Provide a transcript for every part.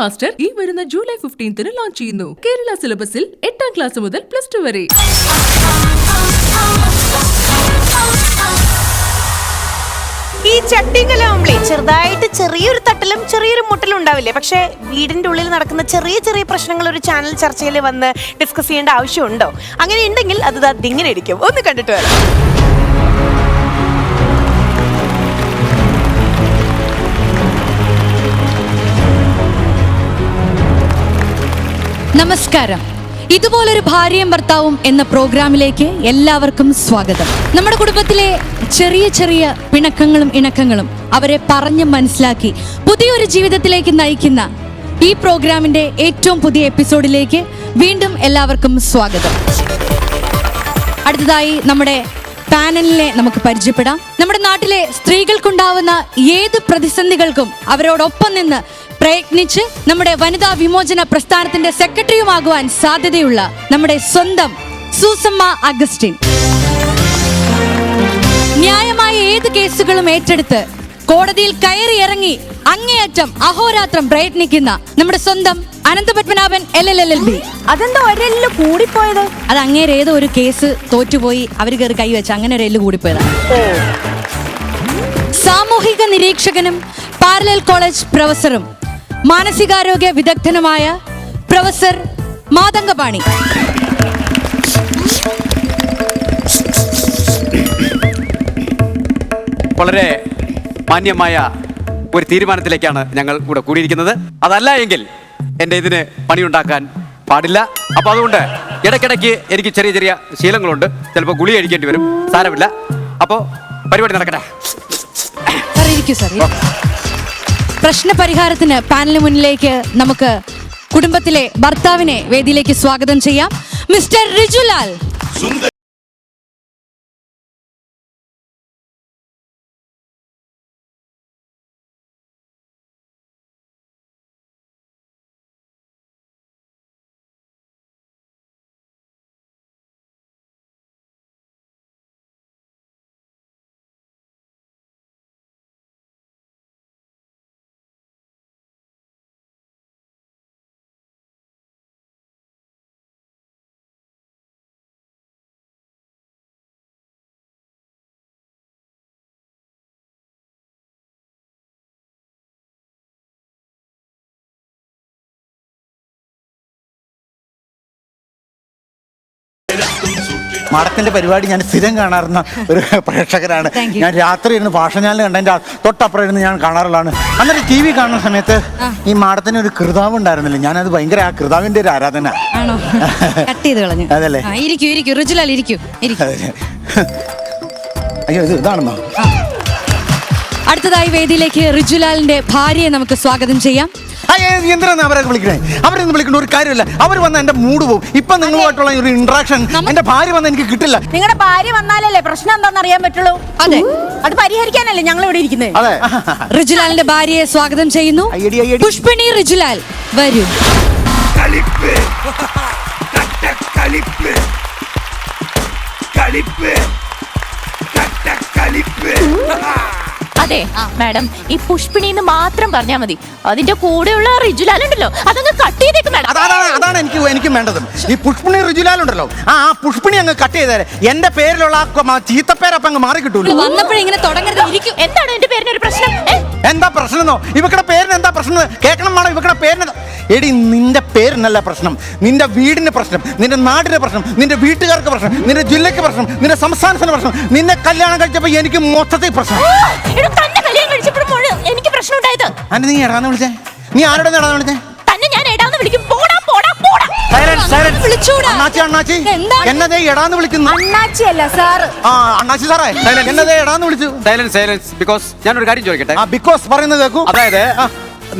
Master ഈ വരുന്ന July 15 launch ചെയ്യുന്നു. കേരള സിലബസിൽ 8ാം ക്ലാസ് മുതൽ +2 വരെ. ഈ ചട്ടിങ്കലാവുമ്പളേ ചെറുതായിട്ട് ചെറിയൊരു തട്ടലും ചെറിയൊരു മുട്ടലും ഉണ്ടാവില്ലേ? പക്ഷെ വീടിന്റെ ഉള്ളിൽ നടക്കുന്ന ചെറിയ ചെറിയ പ്രശ്നങ്ങൾ ഒരു ചാനൽ ചർച്ചയിൽ വന്ന് ഡിസ്കസ് ചെയ്യേണ്ട ആവശ്യമുണ്ടോ? അങ്ങനെ ഉണ്ടെങ്കിൽ അത് ഇങ്ങനെ ഇരിക്കും. ഒന്ന് കണ്ടിട്ട് വരാം. നമസ്കാരം. ഇതുപോലൊരു ഭാര്യയും ഭർത്താവും എന്ന പ്രോഗ്രാമിലേക്ക് എല്ലാവർക്കും സ്വാഗതം. നമ്മുടെ കുടുംബത്തിലെ ചെറിയ ചെറിയ പിണക്കങ്ങളും ഇണക്കങ്ങളും അവരെ പറഞ്ഞ് മനസ്സിലാക്കി പുതിയൊരു ജീവിതത്തിലേക്ക് നയിക്കുന്ന ഈ പ്രോഗ്രാമിന്റെ ഏറ്റവും പുതിയ എപ്പിസോഡിലേക്ക് വീണ്ടും എല്ലാവർക്കും സ്വാഗതം. അടുത്തതായി നമ്മുടെ പാനലിനെ നമുക്ക് പരിചയപ്പെടാം. നമ്മുടെ നാട്ടിലെ സ്ത്രീകൾക്കുണ്ടാവുന്ന ഏത് പ്രതിസന്ധികൾക്കും അവരോടൊപ്പം നിന്ന് പ്രയത്നിച്ച് നമ്മുടെ വനിതാ വിമോചന പ്രസ്ഥാനത്തിന്റെ സെക്രട്ടറിയുമാകുവാൻ സാധ്യതയുള്ള നമ്മുടെ സ്വന്തം സൂസമ്മ അഗസ്റ്റിൻ. ന്യായമായ ഏത് കേസുകളും ഏറ്റെടുത്ത് കോടതിയിൽ കയറി ഇറങ്ങി അങ്ങേയറ്റം അഹോരാത്രം പ്രയത്നിക്കുന്ന നമ്മുടെ സ്വന്തം അനന്തപത്മനാഭൻ LLB. അതെന്താ ഒരെല്ല് കൂടിപ്പോയത്? അത് അങ്ങേരെ ഏതോ ഒരു കേസ് തോറ്റുപോയി അവർ കയറി കൈവച്ച് അങ്ങനെ ഒരു എല്ല് കൂടിപ്പോയതാണ്. സാമൂഹിക നിരീക്ഷകനും പാരലൽ കോളേജ് പ്രൊഫസറും മാനസികാരോഗ്യ വിദഗ്ധനുമായ പ്രൊഫസർ മാതംഗപാണി. വളരെ മാന്യമായ ഒരു തീരുമാനത്തിലേക്കാണ് ഞങ്ങൾ കൂടെ കൂടിയിരിക്കുന്നത്. അതല്ല എങ്കിൽ എൻ്റെ ഇതിന് പണിയുണ്ടാക്കാൻ പാടില്ല. അപ്പോൾ അതുകൊണ്ട് ഇടയ്ക്കിടയ്ക്ക് എനിക്ക് ചെറിയ ചെറിയ ശീലങ്ങളുണ്ട്. ചിലപ്പോൾ ഗുളി കഴിക്കേണ്ടി വരും. സാരമില്ല. അപ്പോൾ പരിപാടി നടക്കട്ടെ. പ്രശ്ന പരിഹാരത്തിന് പാനലിന് മുന്നിലേക്ക് നമുക്ക് കുടുംബത്തിലെ ഭർത്താവിനെ വേദിയിലേക്ക് സ്വാഗതം ചെയ്യാം. മിസ്റ്റർ റിജുലാൽ. മാഡത്തിന്റെ പരിപാടി ഞാൻ സ്ഥിരം കാണാറുന്ന ഒരു പ്രേക്ഷകരാണ്. ഞാൻ രാത്രി ഇരുന്ന് ഭാഷ ചാനൽ കണ്ടതിന്റെ തൊട്ടപ്പുറം ഇരുന്ന് ഞാൻ കാണാറുള്ളതാണ്. അന്നേരം TV കാണുന്ന സമയത്ത് ഈ മാഡത്തിന് ഒരു കൃതാവ് ഉണ്ടായിരുന്നില്ല. ഞാനത് ഭയങ്കര ആ കൃതാവിന്റെ ഒരു ആരാധന. അതല്ലേ? അയ്യോ ഇതാണെന്നോ? അടുത്തതായി വേദിയിലേക്ക് റിജുലാലിന്റെ ഭാര്യയെ നമുക്ക് സ്വാഗതം ചെയ്യാം. എന്തിനാണ് അവരെ വിളിക്കണേ? അവരൊന്നും വിളിക്കണ്ട ഒരു കാര്യമില്ല. അവർ വന്ന എന്റെ മൂഡ് പോകും. ഇപ്പൊ നിങ്ങളുമായിട്ടുള്ള ഒരു ഇന്ററാക്ഷൻ എന്റെ ഭാര്യ വന്ന എനിക്ക് കിട്ടില്ല. നിങ്ങളുടെ ഭാര്യ വന്നാലല്ലേ പ്രശ്നം എന്താണെന്ന് അറിയാൻ പറ്റുള്ളൂ. അതെ, അത് പരിഹരിക്കാനല്ലേ ഞങ്ങൾ ഇവിടെ ഇരിക്കുന്നത്. അതെ. റിജുലാലിന്റെ ഭാര്യയെ സ്വാഗതം ചെയ്യുന്നു. പുഷ്പിണി റിജുലാൽ വരൂ. അതെ മാഡം, ഈ പുഷ്പിണിന്ന് മാത്രം പറഞ്ഞാൽ മതി. അതിന്റെ കൂടെയുള്ള റിജുലാൽ ഉണ്ടല്ലോ, അതങ്ങ് കട്ട് ചെയ്തേക്ക് മാഡം. അതാണ് എനിക്ക് വേണ്ടത്. ഈ പുഷ്പിണി റിജുലാൽ ഉണ്ടല്ലോ, ആ പുഷ്പിണി അങ്ങ് കട്ട് ചെയ്തേരെ. എന്റെ പേരിലുള്ള ചീത്തപ്പേരപ്പം അങ്ങ് മാറി കിട്ടൂല്ലോ. വന്നപ്പോഴിങ്ങനെ തുടങ്ങരുത്. എന്താണ് എന്റെ പേരിന് ഒരു പ്രശ്നം? എന്താ പ്രശ്നമെന്നോ? ഇവക്കടെ പേരിന് എന്താ പ്രശ്നം കേൾക്കണം വേണം. ഇവക്കടെ പേരിന് എടി നിന്റെ പേരിനല്ല പ്രശ്നം, നിന്റെ വീടിന് പ്രശ്നം, നിന്റെ നാടിന് പ്രശ്നം, നിന്റെ വീട്ടുകാർക്ക് പ്രശ്നം, നിന്റെ ജില്ലയ്ക്ക് പ്രശ്നം, നിന്റെ സംസ്ഥാനത്തിന് പ്രശ്നം. നിന്നെ കല്യാണം കഴിച്ചപ്പോ എനിക്ക് മൊത്തത്തിൽ പ്രശ്നം. എനിക്ക് പ്രശ്നം ഉണ്ടായത് നീ എടാന്ന് വിളിച്ചേ? നീ ആരോടെ എടാന്ന് വിളിച്ചേ? തന്നെ ഞാൻ എടാന്ന് വിളിക്കും. അണ്ണാച്ചി എന്നതേ എടാന്ന് വിളിക്കുന്നു? അണ്ണാച്ചി അല്ല സാർ. അണ്ണാച്ചി സാറേ എന്നതേ എടാന്ന് വിളിച്ചു? സൈലൻസ്. ബിക്കോസ് ഞാനൊരു കാര്യം ചോദിക്കട്ടെ? ബിക്കോസ് പറയുന്നത് കേൾക്കൂ. അതായത്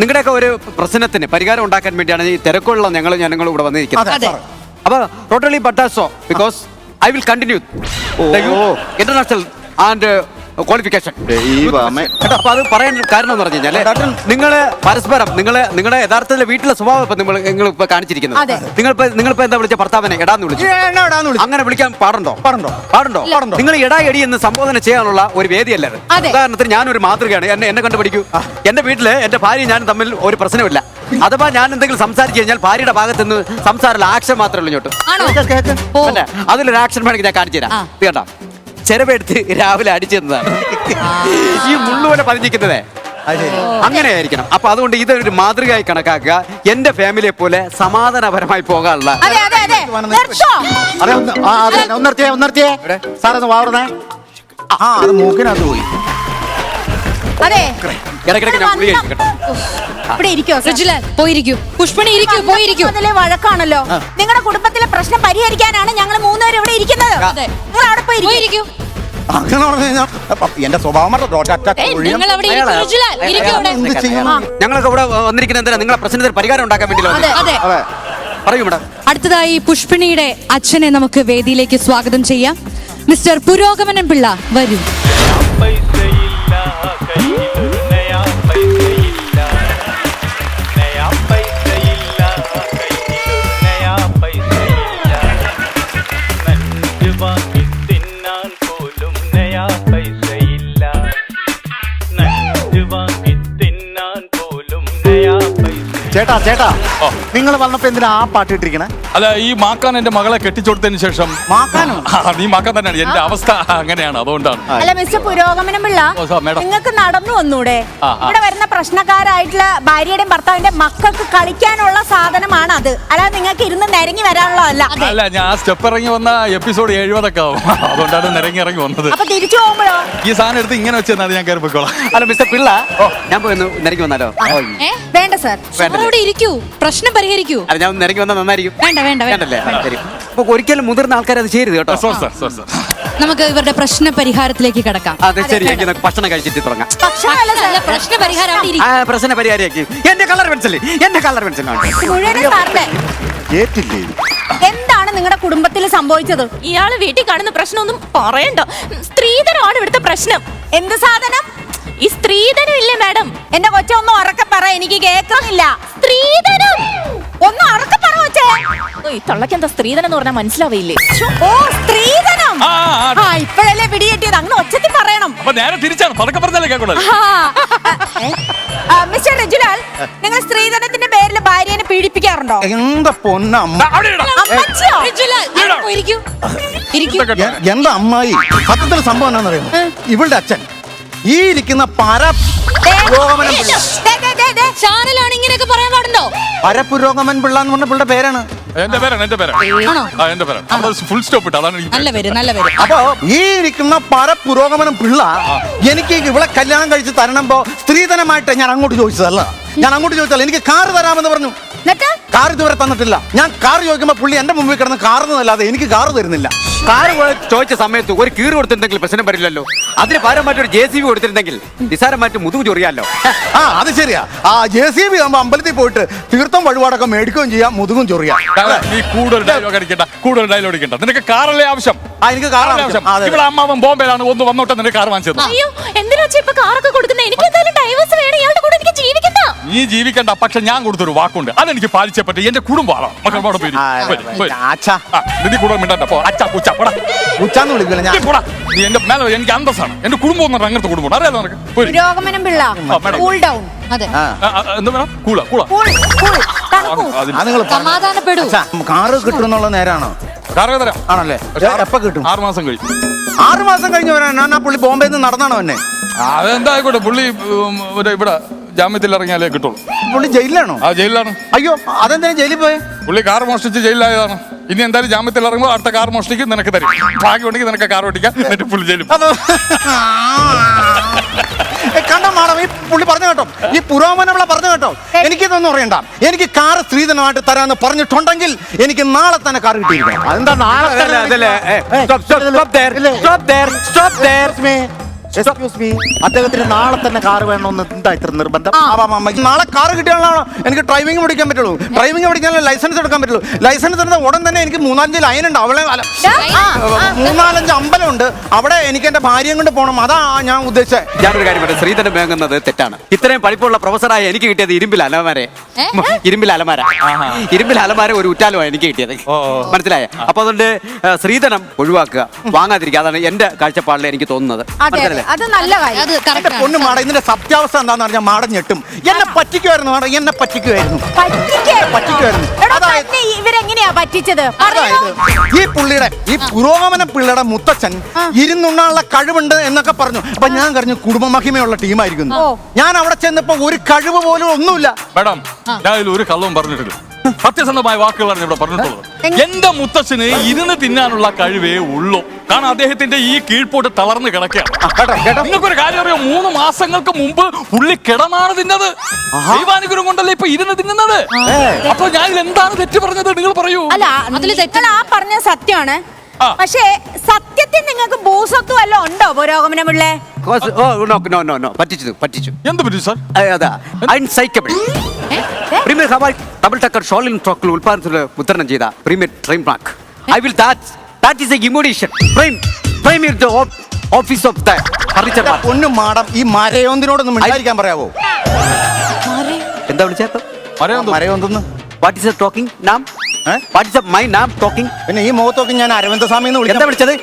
നിങ്ങളുടെയൊക്കെ ഒരു പ്രശ്നത്തിന് പരിഹാരം ഉണ്ടാക്കാൻ വേണ്ടിയാണ് ഈ തിരക്കുള്ള ഞങ്ങൾ ഇവിടെ വന്നിരിക്കുന്നത്. അപ്പൊ ടോട്ടലി ബട്ടാസോ because I will continue international and qualification. ദൈവമേ. അപ്പൊ അത് പറയാൻ കാരണം എന്ന് പറഞ്ഞു കഴിഞ്ഞാല് നിങ്ങള് പരസ്പരം നിങ്ങളുടെ യഥാർത്ഥത്തിലെ വീട്ടിലെ സ്വഭാവം ഇപ്പൊ നിങ്ങൾ ഇപ്പൊ കാണിച്ചിരിക്കുന്നത്. നിങ്ങളിപ്പോ എന്താ വിളിച്ച ഭർത്താവിനെ എടാന്ന് വിളിച്ചു. അങ്ങനെ വിളിക്കാൻ പാടുണ്ടോ? നിങ്ങൾ എടാ എടി എന്ന് സംബോധന ചെയ്യാനുള്ള ഒരു വേദിയല്ല അത്. ഉദാഹരണത്തിന് ഞാനൊരു മാതൃകയാണ്. എന്നെ കണ്ടുപിടിക്കൂ. എന്റെ വീട്ടില് എന്റെ ഭാര്യ ഞാൻ തമ്മിൽ ഒരു പ്രശ്നമില്ല. അഥവാ ഞാൻ എന്തെങ്കിലും സംസാരിച്ചു കഴിഞ്ഞാൽ ഭാര്യയുടെ ഭാഗത്ത് നിന്ന് സംസാരമുള്ള ആക്ഷൻ മാത്രമേ ഉള്ളൂ ഇങ്ങോട്ട്. അതിലൊരു ആക്ഷൻ വേണമെങ്കിൽ ഞാൻ കാണിച്ചു തരാം. കേട്ടോ, ചെരവെടുത്ത് രാവിലെ അടിച്ചതാണ് ഈ മുള്ളുപോലെ പതിഞ്ഞിരിക്കുന്നതേ. അങ്ങനെയായിരിക്കണം. അപ്പൊ അതുകൊണ്ട് ഇതൊരു മാതൃകയായി കണക്കാക്കുക. എന്റെ ഫാമിലിയെ പോലെ സമാധാനപരമായി പോകാനുള്ള അത് മൂക്കിനകത്ത് പോയി. ഇടയ്ക്കിടയ്ക്ക് ഞാൻ ഗുളിക കഴിക്കട്ടെ. ഇവിടെ ഇരിക്കോ സുജിലാൽ? പോയിരിക്കൂ. പുഷ്പണി ഇരിക്കൂ, പോയിരിക്കൂ. വഴക്കാണല്ലോ. നിങ്ങളുടെ കുടുംബത്തിലെ പ്രശ്നം പരിഹരിക്കാനാണ് ഞങ്ങൾ മൂന്നുപേരും ഇവിടെ ഇരിക്കുന്നത്. നിങ്ങൾ അവിടെ പോയിരിക്കൂ. അങ്ങനെ പറഞ്ഞു കഴിഞ്ഞാൽ എന്റെ സ്വഭാവം നിങ്ങൾ അവിടെ ഇരിക്കൂ, സുജിലാൽ. ഇരിക്കൂ അവിടെ. ഞങ്ങളൊക്കെ ഇവിടെ വന്നിരിക്കുന്ന എന്തിനാ? നിങ്ങളെ പ്രശ്നത്തിന് പരിഹാരം ഉണ്ടാക്കാൻ വേണ്ടി. അതെ. പറയൂ മേഡം. അടുത്തതായി പുഷ്പണിയുടെ അച്ഛനെ നമുക്ക് വേദിയിലേക്ക് സ്വാഗതം ചെയ്യാം. മിസ്റ്റർ പുരോഗമനം പിള്ള, വരൂ. ചേട്ടാ നിങ്ങൾ വന്നപ്പോ എന്തിനാ ആ പാട്ട് ഇട്ടിരിക്കണേ? അല്ല, ഈ മാക്കാൻ എന്റെ മകളെ കെട്ടിച്ചോടുത്തതിന് ശേഷം. മാക്കാനോ? നീ മാക്കാൻ തന്നെയാണ്. എന്റെ അവസ്ഥ അങ്ങനെയാണ്, അതുകൊണ്ടാണ്. അല്ല മിസ്റ്റർ പുരോഗമനം പിള്ള, നിങ്ങൾക്ക് നടന്നു വന്നൂടെ? ഇവിടെ വരുന്ന പ്രശ്നക്കാരായിട്ടുള്ള ഭാര്യയുടെയും ഭർത്താവിന്റെ മക്കൾക്ക് കളിക്കാനുള്ള സാധനമാണ് അത്. അല്ലാതെ നിങ്ങൾക്ക് ഇരുന്ന് നിരങ്ങി വരാനുള്ളതല്ല. അല്ല, ഞാൻ ആ സ്റ്റെപ്പ് ഇറങ്ങി വന്ന എപ്പിസോഡ് 70 ആവും. അതുകൊണ്ടാണ് നിരങ്ങി ഇറങ്ങി വന്നത്. അപ്പൊ തിരിച്ചു പോകുമ്പോഴോ? ഈ സാധനം എടുത്ത് ഇങ്ങനെ വെച്ചാൽ ഞാൻ കയറി പോയിക്കോളാം. അല്ല മിസ്റ്റർ പിള്ള, ഞാൻ പോയി നിരങ്ങി വന്നാലോ? വേണ്ട സാർ, അവിടെ ഇരിക്കൂ, പ്രശ്നം പരിഹരിക്കൂ. അല്ല, ഞാൻ നിരങ്ങി വന്നാൽ നന്നായിരിക്കും. വേണ്ട. ശരി. അപ്പൊ ഒരിക്കലും മുതിർന്ന ആൾക്കാർ അത് ചെയ്യരുത് കേട്ടോ. നമുക്ക് ഇവരുടെ പ്രശ്ന പരിഹാരത്തിലേക്ക് കിടക്കാം. അതെ, ശരി. ഭക്ഷണം കഴിച്ചിട്ട് തുടങ്ങാം. പ്രശ്ന പരിഹാരം അവിടെ ഇരിക്കും. പ്രശ്ന പരിഹാരമാക്കി. എന്റെ കളർ പെൻസിൽ കേട്ടില്ലേ? എന്താണ് നിങ്ങളുടെ കുടുംബത്തിൽ സംഭവിച്ചത്? ഇയാള് വീട്ടിൽ കാണുന്ന പ്രശ്നമൊന്നും പറയണ്ട. സ്ത്രീധനമാണ് ഇവിടുത്തെ പ്രശ്നം. എന്ത് സാധനം? ഈ സ്ത്രീധനം ഇല്ലേ മാഡം? എന്റെ കൊച്ചെ ഒന്ന് ഉറക്കെ പറ, എനിക്ക് കേൾക്കുന്നില്ല. സ്ത്രീധനം ഒന്ന് ഉറക്കെ പറ കൊച്ചേ. ഈ തള്ളക്ക് എന്താ സ്ത്രീധനം എന്ന് പറഞ്ഞാൽ മനസ്സിലാവില്ലേ? ഓ, സ്ത്രീധനം. ഇപ്പോഴല്ലേ പിടികിട്ടിയത്. അങ്ങനെ ഒച്ചത്തിൽ പറയണം. അപ്പൊ നേരെ തിരിച്ചാണ്, പതുക്കെ പറഞ്ഞാലേ കേൾക്കുള്ളൂ. മിസ്റ്റർ രജുലാൽ, നിങ്ങൾ സ്ത്രീധനത്തിന്റെ പേരിൽ ഭാര്യനെ പീഡിപ്പിക്കാറുണ്ടോ? എന്താ പൊന്നമ്മ, എന്താ അമ്മായി? സത്യത്തിൽ സംഭവം എന്താണെന്നറിയുമോ? ഇവളുടെ അച്ഛൻ ഈ ഇരിക്കുന്ന പരപുരോഗമനം പിള്ള. ചാനലാണ് ഇങ്ങനെയൊക്കെ പറയാൻ പാടുണ്ടോ? പരപുരോഗമൻ പിള്ള എന്ന് പറഞ്ഞ പിള്ളയുടെ പേരാണ്. എന്റെ പേരാണ്. ഫുൾ സ്റ്റോപ്പ് ഇട്ട്, അതാണ് നല്ല പേര്. അപ്പൊ ഈ ഇരിക്കുന്ന പരപുരോഗമനം പിള്ള എനിക്ക് ഇവിടെ കല്യാണം കഴിച്ച് തരണമ്പോ സ്ത്രീധനമായിട്ട് ഞാൻ അങ്ങോട്ട് ചോദിച്ചതല്ല. എനിക്ക് കാറ് തരാമെന്ന് പറഞ്ഞു. കാർ ഇതുവരെ തന്നിട്ടില്ല. ഞാൻ കാർ ചോദിക്കുമ്പോ പുള്ളി എന്റെ മുമ്പിൽ കിടന്ന് കാറുന്നതല്ലാതെ എനിക്ക് കാറ് തരുന്നില്ല. കാറ് ചോദിച്ച സമയത്ത് ഒരു കീറ് കൊടുത്തിരുന്നെങ്കിൽ പ്രശ്നം വരില്ലല്ലോ. അതിന് പകരമായിട്ട് ഒരു JCB കൊടുത്തിരുന്നെങ്കിൽ നിസാരമായിട്ട് മുതുകു ചൊറിയാലോ. അത് ശരിയാ. ആ JCB ആകുമ്പോ അമ്പലത്തിൽ പോയിട്ട് തീർത്ഥം വഴിപാടൊക്കെ മേടിക്കുകയും ചെയ്യാം, മുതുകും ചൊറിയാം. നീ കൂടുതൽ ഡയലോഗ് അടിക്കണ്ട. നിനക്ക് കാറല്ലേ ആവശ്യം? എനിക്ക് കാർ ആവശ്യം. ഇവിടെ അമ്മാവൻ ബോംബെയിലാണ്, ഒന്ന് വന്നോട്ടെ നിനക്ക് കാർ വാങ്ങിച്ചത്. അയ്യോ, എന്തിനാ ഇപ്പൊ കാറൊക്കെ കൊടുക്കുന്നത്? എനിക്ക് എന്തായാലും ഡൈവേഴ്സ് വേണം. ഇയാളുടെ കൂടെ എനിക്ക് ജീവിക്കണ്ട. നീ ജീവിക്കണ്ട, പക്ഷെ ഞാൻ കൊടുത്തൊരു വാക്കുണ്ട്, അതെനിക്ക് പാലിച്ചേ പറ്റും. എന്റെ കുടുംബമാണ് മക്കളോട് പേര്. നിധി കൂടെ മിണ്ടണ്ട. ഉച്ചാന്ന് വിളിക്കില്ല ഞാൻ. നീ എന്റെ മേലെ, എനിക്ക് അന്തസ്സാണ്. എന്റെ കുടുംബം എന്ന് പറഞ്ഞാൽ അങ്ങനത്തെ കുടുംബമാണ്, അറിയാലോ നിനക്ക്. പുരോഗമനം പിള്ള, കൂൾ ഡൗൺ. അതെ, എന്താ വേണം? കൂള നിങ്ങൾ സമാധാനപ്പെടൂ. കാറ് കിട്ടുമെന്നുള്ള നേരാണോ? കാറ് തരാം. ആണല്ലേ? എപ്പ കിട്ടും? 6 മാസം കഴിഞ്ഞു. 6 മാസം കഴിഞ്ഞ് വരാൻ പുള്ളി ബോംബെയിൽ നിന്ന് നടന്നാണോ എന്നെ? അതെന്താ ആയിക്കോട്ടെ. പുള്ളി ഇവിടെ ജാമ്യത്തിൽ ഇറങ്ങിയാലേ കിട്ടുള്ളൂ. പുള്ളി ജയിലിലാണോ? ജയിലിലാണ്. അയ്യോ, അതെന്താ ജയിലിൽ പോയെ? പുള്ളി കാർ മോഷ്ടിച്ച് ജയിലിലായതാണ്. ഇനി എന്തായാലും ജാമ്യത്തിൽ ഇറങ്ങുമ്പോൾ അടുത്ത കാർ മോഷ്ടിക്ക് നിനക്ക് തരും. ഭാഗ്യമുണ്ടെങ്കിൽ നിനക്ക് കാർ ഓടിക്കാം, എന്നിട്ട് പുള്ളി ജയിലും. കണ്ട മാഡം, ഈ പുള്ളി പറഞ്ഞു കേട്ടോ, ഈ പുരോഗമനമുള്ള പറഞ്ഞു കേട്ടോ. എനിക്കിതൊന്നും അറിയണ്ട. എനിക്ക് കാർ സ്ത്രീധനമായിട്ട് തരാന്ന് പറഞ്ഞിട്ടുണ്ടെങ്കിൽ എനിക്ക് നാളെ തന്നെ കാർ കിട്ടിയിരിക്കണം. അതെന്താ നാളെ? എക്സ്ക്യൂസ് മീ, അദ്ദേഹത്തിന് നാളെ തന്നെ കാർ വേണമെന്ന് എന്താ ഇത്ര നിർബന്ധം? നാളെ കാർ കിട്ടിയാണോ എനിക്ക് ഡ്രൈവിംഗ് പഠിക്കാൻ പറ്റുള്ളൂ. ഡ്രൈവിംഗ് പഠിക്കാനുള്ള ലൈസൻസ് എടുക്കാൻ പറ്റുള്ളൂ. ലൈസൻസ് എടുത്ത ഉടൻ തന്നെ എനിക്ക് 3-5 ലൈൻ ഉണ്ട്. അവളെ 3-4-5 അമ്പലമുണ്ട്. അവിടെ എനിക്ക് എന്റെ ഭാര്യയും കൊണ്ട് പോകണം. അതാ ഞാൻ ഉദ്ദേശിച്ചത്. ഞാനൊരു കാര്യം പറയാം, ശ്രീധരൻ വേങ്ങുന്നത് തെറ്റാണ്. ഇത്രയും പഠിപ്പുള്ള പ്രൊഫസറായ എനിക്ക് കിട്ടിയത് ഇരുമ്പിൽ അലമാര. ഇരുമ്പിൽ അലമാര ഒരു ഉറ്റാലുമാണ് എനിക്ക് കിട്ടിയത്. മനസ്സിലായ? അപ്പൊ അതുകൊണ്ട് ശ്രീധനം ഒഴിവാക്കുക, വാങ്ങാതിരിക്കുക. അതാണ് എന്റെ കാഴ്ചപ്പാടിൽ എനിക്ക് തോന്നുന്നത്. മനസ്സിലായില്ലേ? അത് നല്ല കാര്യം. അത് correct ആണ്. പൊന്നു മാട, ഇതിന്റെ സത്യാവസ്ഥ എന്താന്ന് പറഞ്ഞാൽ മാട ഞെട്ടും. എന്നെ പറ്റിക്കുമായിരുന്നു മാട, എന്നെ പറ്റിക്കുമായിരുന്നു. ഇവരെങ്ങനെയാ പറ്റിച്ചത്? അതായത് ഈ പുരോഗമന പിള്ളയുടെ മുത്തച്ഛൻ ഇരുന്നുണ്ണാനുള്ള കഴിവുണ്ട് എന്നൊക്കെ പറഞ്ഞു. അപ്പൊ ഞാൻ പറഞ്ഞു കുടുംബമഹിമയുള്ള ടീമായിരിക്കുന്നു. ഞാൻ അവിടെ ചെന്നപ്പോ ഒരു കഴിവ് പോലും ഒന്നുമില്ല. മാഡം, ഞാൻ ഇതിൽ ഒരു കള്ളവും പറഞ്ഞിട്ടില്ല. സത്യസന്ധമായ വാക്കുകളാണ് ഇവിടെ പറഞ്ഞിട്ടുള്ളത്. എന്റെ മുത്തച്ഛന് ഇരുന്ന് തിന്നാനുള്ള കഴിവേ ഉള്ളൂ. കാരണം അദ്ദേഹത്തിന്റെ ഈ കീഴ്പോട്ട് തളർന്ന് കിടക്കുകയാണ്. നിങ്ങൾക്കൊരു കാര്യം അറിയോ? 3 മാസങ്ങൾക്ക് മുമ്പ് പുള്ളി കിടന്നാണ് തിന്നത്. ദൈവാനുഗ്രഹം കൊണ്ടല്ലേ ഇപ്പൊ ഇരുന്ന് തിന്നുന്നത്. അപ്പൊ ഞാൻ ഇതിൽ എന്താണ് തെറ്റ് പറഞ്ഞത്? നിങ്ങൾ പറയൂ. അല്ല, അതിൽ തെറ്റല്ല. ആ പറഞ്ഞ സത്യമാണ്. പക്ഷേ സത്യത്തിൽ നിങ്ങൾക്ക് ഭൂസ്വത്വം വല്ലതും ഉണ്ടോ പുരോഗമന പിള്ളേ? പറ്റിച്ചു. എന്ത് പറ്റി സാർ? അതാ അൺസൈക്കബിൾ. Premier Hawaii double tucker Shaolin ട്രക്കിൽ ഉൽപ്പാദനത്തിൽ വിതരണം ചെയ്ത premier train track. I will that is a ഇമോഡിഷൻ. Premier the office of the furniture. പൊന്നു മാഡം, ഈ മരയോന്തിനോടൊന്നും മിണ്ടായിരിക്കാൻ പറയാവോ? എന്താ വിളിച്ചത്? മരയോന്തെന്ന് what is talking name? What is my name talking? പിന്നെ ഈ മുഖത്തൊക്കെ ഞാൻ അരവിന്ദസ്വാമി എന്ന് എന്താ വിളിച്ചത്?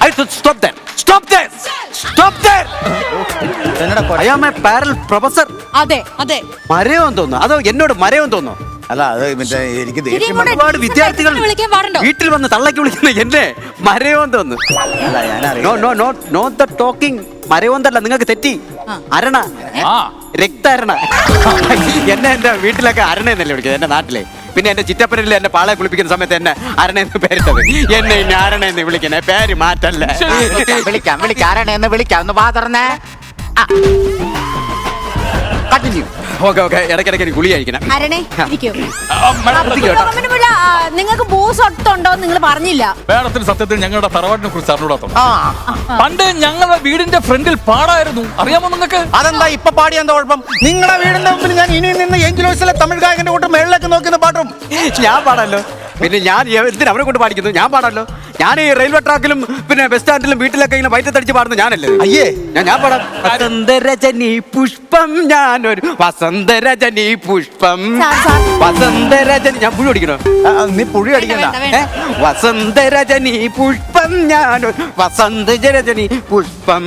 I should stop there. Stop there. Stop there. I am a parallel professor. അതെ അതെ. മരയോൻ തോന്നുന്നു. അതോ എന്നോട് മരയോൻ തോന്നുന്നു? അല്ല, അത് എനിക്ക് ദേഷ്യം. ഒരുപാട് വിദ്യാർത്ഥികൾ വിളിക്കാൻ പാടുണ്ടോ? വീട്ടിൽ വന്ന് തള്ളക്കി വിളിക്കുന്ന എന്നെ മരയോൻ തോന്നുന്നു. Know the talking. മരയോന്തല്ല, നിങ്ങൾക്ക് തെറ്റി. അരണ, രക്തരണ. എന്നെ എന്റെ വീട്ടിലൊക്കെ അരണ എന്നല്ലേ വിളിക്കുന്നത്, എന്റെ നാട്ടിലെ. പിന്നെ എന്റെ ചിറ്റപ്പനിൽ എന്നെ പാളെ കുളിപ്പിക്കുന്ന സമയത്ത് എന്നെ അരണ എന്ന് പേരിട്ടത്. എന്നെ ഇനി അരണ എന്ന് വിളിക്കണേ, പേര് മാറ്റല്ലേ. വിളിക്കാം അരണ എന്ന് വിളിക്കാം. ഒന്ന് വാ തുറന്നേ. കണ്ടിന്യൂ. ഓക്കെ. ഇടയ്ക്കിടയ്ക്ക് ഗുളി കഴിക്കണം. അരണേ, ഇരിക്കൂ. കേട്ടോ. നിങ്ങൾക്ക് ഭൂസ്വത്തുണ്ടോ നിങ്ങൾ പറഞ്ഞില്ല. മേഡത്തിന് സത്യത്തിൽ ഞങ്ങളുടെ തറവാട്ടിനെ കുറിച്ച് അറിഞ്ഞൂടാത്ത. പണ്ട് ഞങ്ങളുടെ വീടിന്റെ ഫ്രണ്ടിൽ പാടായിരുന്നു, അറിയാമോ നിങ്ങൾക്ക്? അതെന്താ ഇപ്പൊ പാടിയ എന്താ കുഴപ്പം? നിങ്ങളുടെ വീടിന്റെ മുമ്പിൽ ഞാൻ ഇനി നിന്ന് എങ്കിലോസിലെ തമിഴ് ഗായകന്റെ കൂട്ട് മേളിലേക്ക് നോക്കുന്ന പാട്ടും ഞാൻ പാടാലോ. പിന്നെ ഞാൻ എന്തിനാ അവരെ കൊണ്ട് പാടിക്കുന്നു? ഞാൻ പാടാലോ. ഞാൻ ഈ റെയിൽവേ ട്രാക്കിലും പിന്നെ ബസ് സ്റ്റാൻഡിലും വീട്ടിലൊക്കെ ഇങ്ങനെ വയറ്റത്തടിച്ച് പാടുന്നു ഞാനല്ലേ. അയ്യേ, ഞാൻ പാടാം. വസന്തരജനി പുഷ്പം, ഞാനൊരു വസന്തരജനി പുഷ്പം. വസന്തരജനി. ഞാൻ പുഴു അടിക്കണോ? നീ പുഴി അടിക്കണ്ട. വസന്തരജനി പുഷ്പം, ഞാനൊരു വസന്തരജനി പുഷ്പം.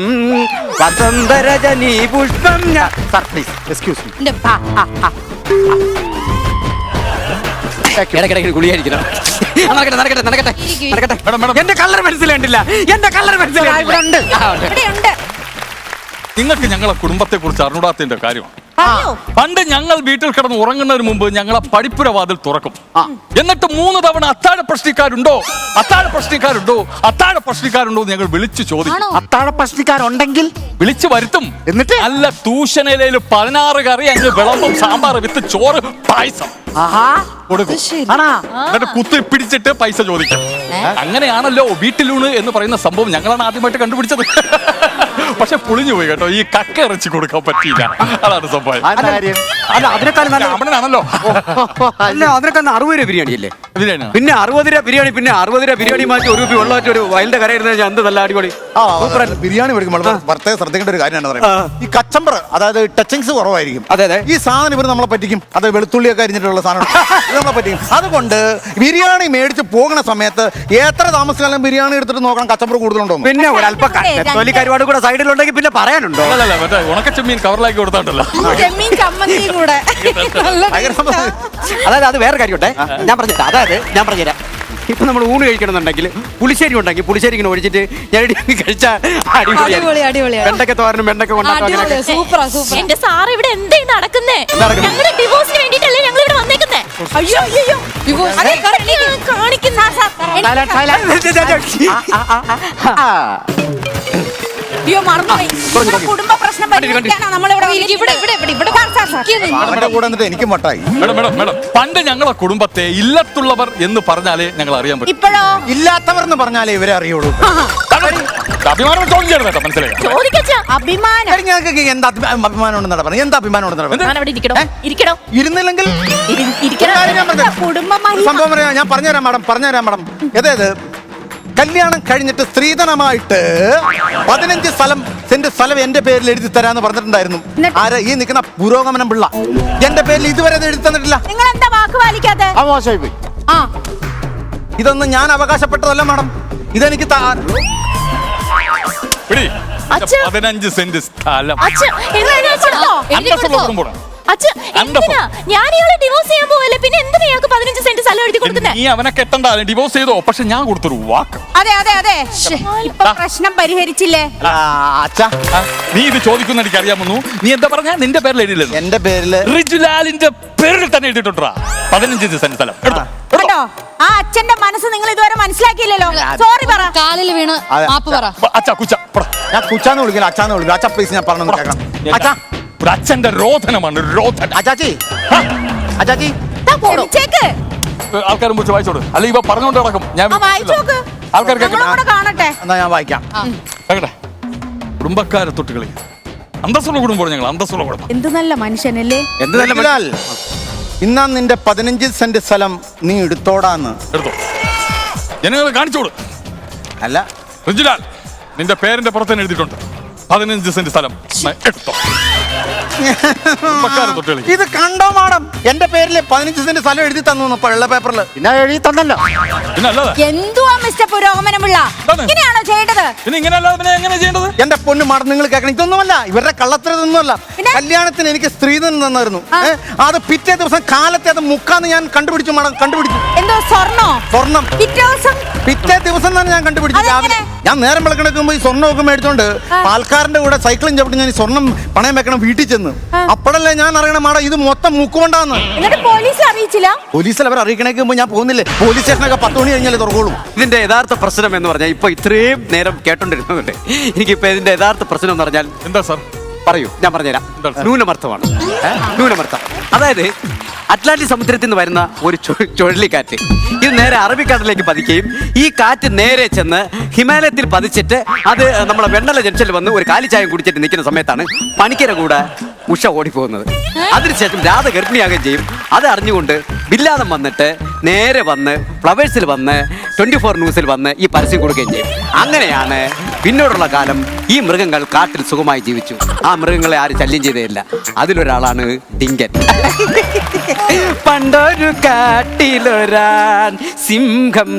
വസന്തരജനി പുഷ്പം. Sir please excuse me. ഇടയ്ക്കിടയ്ക്ക് ഗുളിയായിരിക്കണം. നടക്കട്ടെ. എന്റെ കളർ മനസ്സിലായിട്ടില്ല. എന്റെ കളർ മനസ്സിലായിട്ടുണ്ട്. നിങ്ങൾക്ക് ഞങ്ങളെ കുടുംബത്തെ കുറിച്ച് അറിഞ്ഞൂടാത്തതിന്റെ കാര്യമാണ്. പണ്ട് ഞങ്ങൾ വീട്ടിൽ കിടന്ന് ഉറങ്ങുന്നതിന് മുമ്പ് ഞങ്ങളെ പഠിപ്പുര വാതിൽ തുറക്കും. എന്നിട്ട് 3 തവണ അത്താഴ പ്രശ്നക്കാരുണ്ടോ എന്ന് ഞങ്ങൾ വിളിച്ചു ചോദിക്കും. അത്താഴ പ്രശ്നക്കാരുണ്ടെങ്കിൽ വിളിച്ചു വരുത്തും. എന്നിട്ട് നല്ല തൂഷനിലയിൽ 16 കറി, അങ്ങ് വിളമ്പും, സാമ്പാർ വിത്ത് ചോറ്, പായസം കൊടുക്കും. എന്നിട്ട് കുത്തി പിടിച്ചിട്ട് പൈസ ചോദിക്കും. അങ്ങനെയാണല്ലോ വീട്ടിലൂണ് എന്ന് പറയുന്ന സംഭവം ഞങ്ങളാണ് ആദ്യമായിട്ട് കണ്ടുപിടിച്ചത്. പക്ഷെ പൊളിഞ്ഞു പോയി കേട്ടോ. ഈ കക്ക ഇറച്ചി കൊടുക്കാൻ പറ്റിയില്ല. അതാണ് സംഭവം. അല്ല, അതിനേക്കാളും നല്ല ബ്രാഹ്മണനാണല്ലോ. അല്ല, അതിനേക്കാളും 60 രൂപ ബിരിയാണി അല്ലേ? പിന്നെ 60 രൂപ ബിരിയാണി. പിന്നെ 60 രൂപ ബിരിയാണി മാറ്റി 1 രൂപ വെള്ളമാറ്റി ഒരു വയലിന്റെ കരയിരുന്ന ഞാൻ എന്ത് നല്ല അടിപൊളി. ബിരിയാണി മേടിക്കുമ്പോൾ പ്രത്യേകം ശ്രദ്ധിക്കേണ്ട ഒരു കാര്യമാണ് പറയുന്നത്. ഈ കച്ചമ്പർ, അതായത് ടച്ചിങ്സ് കുറവായിരിക്കും. അതെ. ഈ സാധനം ഇവർ നമ്മളെ പറ്റിക്കും. അത് വെളുത്തുള്ളിയൊക്കെ അരിഞ്ഞിട്ടുള്ള സാധനം നമ്മളെ പറ്റിക്കും. അതുകൊണ്ട് ബിരിയാണി മേടിച്ച് പോകുന്ന സമയത്ത് എത്ര താമസിച്ചാലും ബിരിയാണി എടുത്തിട്ട് നോക്കണം കച്ചമ്പർ കൂടുതലുണ്ടോ. പിന്നെ ഒരല്പം തൊലി കരുവാട് കൂടെ സൈഡിലുണ്ടെങ്കിൽ പിന്നെ പറയാനുണ്ടോ? അല്ലല്ല, മറ്റേ ഉണക്കച്ചെമ്മീൻ കവറിലാക്കി കൊടുത്താണ്ടല്ലോ. അതായത് അത് വേറെ കാര്യമുണ്ടേ. ഞാൻ പറഞ്ഞുതരാം. ഇപ്പൊ നമ്മൾ ഊണ് കഴിക്കണമെന്നുണ്ടെങ്കിൽ പുളിശ്ശേരി ഉണ്ടെങ്കിൽ പുളിശ്ശേരി ഇങ്ങനെ ഒഴിച്ചിട്ട് ഞാൻ കഴിച്ചാൽ വെണ്ടക്ക തോരനും വെണ്ടക്ക കൊണ്ടാട്ടോ. എന്റെ സാർ ഇവിടെ എന്തേ നടക്കുന്നേ? ഞങ്ങളുടെ ഡിവോഴ്സിന് വേണ്ടിട്ടല്ലേ ഞങ്ങൾ ഇവിടെ വന്നേക്കുന്നേ? അയ്യോ കാണിക്കുന്ന മറന്നുപോയി. കുടുംബ പ്രശ്നം പ്രശ്നം പരിഹരിക്കാനാ നമ്മളിവിടെ അവന്റെ കൂടെ എന്നിട്ട് എനിക്കും വട്ടായി. മേഡം പണ്ട് ഞങ്ങളെ കുടുംബത്തെ ഇല്ലത്തുള്ളവർ എന്ന് പറഞ്ഞാലേ ഞങ്ങൾ അറിയാൻ പറ്റും. ഇപ്പോഴോ ഇല്ലാത്തവർ എന്ന് പറഞ്ഞാലേ ഇവരെ അറിയുള്ളൂ. അഭിമാനം ചോദ്യം ചെയ്യണം കേട്ടോ, മനസ്സിലായോ? ചോദിക്കച്ചാ അഭിമാനം എടി, ഞങ്ങൾക്ക് എന്താ അഭിമാനം ഉണ്ടെന്നാണ് പറഞ്ഞത്? എന്താ അഭിമാനം ഉണ്ടെന്നാണ് പറഞ്ഞത്? ഞാൻ അവിടെ ഇരിക്കണോ ഇരുന്നില്ലെങ്കിൽ ഇരിക്കണം. കാര്യം ഞാൻ പറഞ്ഞുതരാം. കുടുംബമായി സംഭവം പറയാം, ഞാൻ പറഞ്ഞുതരാം മാഡം. അതായത് കല്യാണം കഴിഞ്ഞിട്ട് സ്ത്രീധനമായിട്ട് 15 സെന്റ് സ്ഥലം എന്റെ പേരിൽ എഴുതി തരാന്ന് പറഞ്ഞിട്ടുണ്ടായിരുന്നു. ആരാ ഈ നിൽക്കുന്ന പുരോഗമനം പിള്ള എന്റെ പേരിൽ ഇതുവരെ അത് എഴുതി തന്നിട്ടില്ല. നിങ്ങൾ എന്താ വാക്ക് പാലിക്കാതെ? മോശമായി പോയി. ആ ഇതൊന്നും ഞാൻ അവകാശപ്പെട്ടതല്ല മാഡം. ഇതെനിക്ക് പിടി. അച്ഛാ. 15 സെന്റ് സ്ഥലം. അച്ഛൻ എന്തിനാ അച്ഛനോ? അന്തസ്സുള്ള കുടുംബമാണ്. അച്ഛൻ എന്തിനാ? ഞാൻ ഇയാളെ ഡിവോഴ്സ് ചെയ്യാൻ പോവല്ലേ, പിന്നെ എന്തിനാ ഇയാൾക്ക് 15 സെന്റ് സ്ഥലം എഴുതി കൊടുക്കുന്നേ? നീ അവനെ കെട്ടണ്ട, ഡിവോഴ്സ് ചെയ്തോ. പക്ഷെ ഞാൻ കൊടുത്തൊരു വാക്ക്. അതെ ഇപ്പൊ പ്രശ്നം പരിഹരിച്ചില്ലേ? അച്ഛാ, നീ ഇത് ചോദിക്കുന്ന എനിക്ക് അറിയാമെന്നു. നീ എന്താ പറഞ്ഞ? നിന്റെ പേരിൽ എഴുതിയില്ല. എന്റെ പേരില് റിജുലാലിന്റെ പേരിൽ തന്നെ എഴുതിട്ടുണ്ടാ 15 സെന്റ് സ്ഥലം. എടുത്തോ. കേട്ടോ, ആ അച്ഛന്റെ മനസ്സ് നിങ്ങൾ ഇതുവരെ മനസ്സിലാക്കിയില്ലല്ലോ. സോറി പറ. കാലിൽ വീണ് മാപ്പ് പറ. അച്ഛാ കുച്ച ഞാൻ കുച്ചാന്ന് വിളിക്കില്ല, അച്ഛാന്ന് വിളിക്കും. അച്ഛാ പ്ലീസ്, ഞാൻ പറഞ്ഞു കേൾക്കണം. അച്ഛാ, ഒരു അച്ഛന്റെ രോധനമാണ് രോധന. അച്ചാച്ചി ക്ഷമിച്ചേക്ക്. ആൾക്കാരും വിളിച്ച് വായിച്ചോട്, അല്ല ഇവ പറഞ്ഞോണ്ട് നടക്കും. ഞാൻ വായിച്ചു നോക്ക്. ആൾക്കാർ ഞങ്ങളും കൂടെ കാണട്ടെ. എന്നാ ഞാൻ വായിക്കാം. കേട്ടെ, കുടുംബക്കാരെ തൊട്ട് കളി. അന്തസ്സുള്ള കുടുംബമാണ് ഞങ്ങൾ, അന്തസ്സുള്ള കുടുംബം. എന്ത് നല്ല മനുഷ്യനല്ലേ. എന്ത് നല്ല റിജുലാൽ, ഇന്നാ നിന്റെ 15 സെന്റ് സ്ഥലം നീ എടുത്തോടാന്ന്. എടുത്തോ, ജനങ്ങൾ കാണിച്ചോട്. അല്ല, റിജുലാൽ നിന്റെ പേരിന്റെ പുറത്ത് എഴുതിയിട്ടുണ്ട് 15 സെന്റ് സ്ഥലം. എടുത്തോ. കുടുംബക്കാരെ തൊട്ട് കളി. ഇത് കണ്ടോ മാഡം? എന്റെ പേരിൽ 15 സെന്റ് സ്ഥലം എഴുതി തന്നു വെള്ള പേപ്പറിൽ. പിന്നെ എഴുതി തന്നല്ലോ. പിന്നെ അല്ലാതെ എന്തുവാ മിസ്റ്റർ പുരോഗമനം പിള്ള, എന്താണ്? ഇങ്ങനെയാണോ ചെയ്യേണ്ടത്? പിന്നെ ഇങ്ങനെ അല്ലാതെ പിന്നെ എങ്ങനെ ചെയ്യേണ്ടത്? എന്റെ പൊന്ന് മാഡം, നിങ്ങൾ കേൾക്കണം, ഇതൊന്നുമല്ല ഇവരുടെ കള്ളത്തരതൊന്നുമല്ല. കല്യാണത്തിന് എനിക്ക് സ്ത്രീധനം തന്നായിരുന്നു. അത് പിറ്റേ ദിവസം കാലത്തെ അത് മുക്കാന്ന് ഞാൻ കണ്ടുപിടിച്ചു മാഡം, കണ്ടുപിടിച്ചു. എന്തോ സ്വർണം പിറ്റേ ദിവസം തന്നെ ഞാൻ കണ്ടുപിടിച്ചു. രാവിലെ ഞാൻ നേരം വിളക്കണക്കുമ്പോ ഈ സ്വർണ്ണമൊക്കെ മേടിച്ചോണ്ട് പാൽക്കാരന്റെ കൂടെ സൈക്കിളും ചവിട്ടി ഞാൻ ഈ സ്വർണം പണയം വെക്കണം വീട്ടിൽ ചെന്ന്. അപ്പോഴല്ലേ ഞാൻ അറിയണം മാഡം ഇത് മൊത്തം മുക്കുകൊണ്ടാന്ന്. പോലീസിൽ അറിയിച്ചില്ല? പോലീസിൽ അവർ അറിയിക്കണേക്ക് മുമ്പ് ഞാൻ പോകുന്നില്ലേ? പോലീസ് സ്റ്റേഷനൊക്കെ 10 മണി കഴിഞ്ഞാലേ തുറക്കോളൂ. ഇതിന്റെ യഥാർത്ഥ പ്രശ്നം എന്ന് പറഞ്ഞാൽ ഇപ്പൊ ഇത്രയും നേരം കേട്ടോണ്ടിരുന്നുണ്ട്. എനിക്കിപ്പോ ഇതിന്റെ യഥാർത്ഥ പ്രശ്നം എന്ന് പറഞ്ഞാൽ എന്താ സാർ? പറയൂ, ഞാൻ പറഞ്ഞുതരാം. ന്യൂനമർത്ഥമാണ്. ന്യൂനമർത്ഥം അതായത് അറ്റ്ലാന്റിക് സമുദ്രത്തിൽ നിന്ന് വരുന്ന ഒരു ചുഴലിക്കാറ്റ് ഇത് നേരെ അറബിക്കടലിലേക്ക് പതിക്കുകയും ഈ കാറ്റ് നേരെ ചെന്ന് ഹിമാലയത്തിൽ പതിച്ചിട്ട് അത് നമ്മളെ വെണ്ണല ജംഗ്ഷനിൽ വന്ന് ഒരു കാലിച്ചായം കുടിച്ചിട്ട് നിൽക്കുന്ന സമയത്താണ് പണിക്കര കൂടെ ഉഷ ഓടിപ്പോകുന്നത്. അതിനുശേഷം രാധ ഗർഭിണിയാകുകയും ചെയ്യും. അത് അറിഞ്ഞുകൊണ്ട് ബില്ലാദം വന്നിട്ട് നേരെ വന്ന് ഫ്ലവേഴ്സിൽ വന്ന് 24 ന്യൂസിൽ വന്ന് ഈ പരസ്യം കൊടുക്കുകയും ചെയ്യും. അങ്ങനെയാണ് പിന്നോടുള്ള കാലം ഈ മൃഗങ്ങൾ കാട്ടിൽ സുഖമായി ജീവിച്ചു. ആ മൃഗങ്ങളെ ആരും ശല്യം ചെയ്തേയില്ല. അതിലൊരാളാണ് ഡിങ്കൻ. പണ്ടൊരു കാട്ടിലൊരാൻ സിംഹം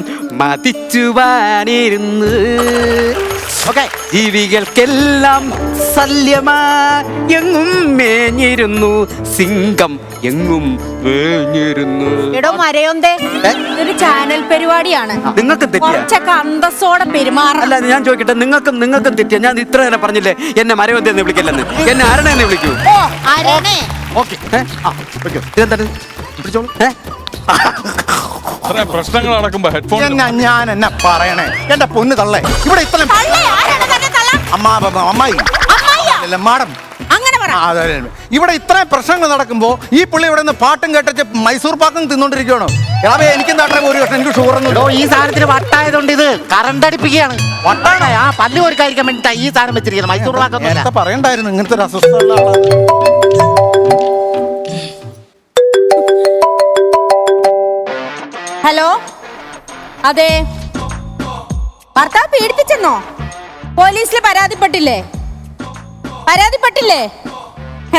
മതിച്ചുവാനിരുന്നു. ജീവികൾക്കെല്ലാം ശല്യമായെങ്ങും മേഞ്ഞിരുന്നു. സിംഹം എങ്ങും മേഞ്ഞിരുന്നു. എടോ മരയോന്തേ, ഇതൊരു ചാനൽ പരിപാടിയാണ്. നിങ്ങൾക്ക് തെറ്റിയ കുറച്ചൊക്കെ അന്തസ്സോടെ പെരുമാറണം. അല്ല, ഞാൻ ചോദിക്കട്ടെ, നിങ്ങൾക്കും തെറ്റിയ? ഞാൻ ഇത്ര നേരം പറഞ്ഞില്ലേ എന്നെ മരവന്തി എന്ന് വിളിക്കില്ലെന്ന്. എന്നെ അരണ എന്ന് വിളിക്കൂ. ഓക്കെ, ഇതെന്താണ്? പിടിച്ചോളൂ. പ്രശ്നങ്ങൾ നടക്കുമ്പോ ഹെഡ്ഫോൺ ഞാൻ എന്നാ പറയണേ? എന്റെ പൊന്ന് തള്ളേ, ഇവിടെ ഇത്ര അമ്മായി മാഡം അങ്ങനെ പറ. ഇവിടെ ഇത്രയും പ്രശ്നങ്ങൾ നടക്കുമ്പോ ഈ പുള്ളി ഇവിടെ നിന്ന് പാട്ടും കേട്ടിച്ച് മൈസൂർ പാക്കും തിന്നോണ്ടിരിക്കണോ? എനിക്കും തട്ടേ ഒരു കഷ്ണം, എനിക്ക് ഷുഗർ ഒന്നും. ഈ സാധനത്തിന് വട്ടായതുകൊണ്ട് ഇത് കറണ്ട് അടുപ്പിക്കുകയാണ്. വട്ടാണ് ആ പല്ല് ഒരുക്കായിരിക്കാൻ വേണ്ടിട്ടാ ഈ സാധനം വെച്ചിരിക്കുന്നത്. മൈസൂർ പാക്കൊന്നും പറയണ്ടായിരുന്നു ഇങ്ങനത്തെ ഒരു അസ്വസ്ഥതയുള്ള ആളാണ്. ഹലോ, അതെ, ഭർത്താവ് പീഡിപ്പിച്ചെന്നോ? പോലീസിൽ പരാതിപ്പെട്ടില്ലേ?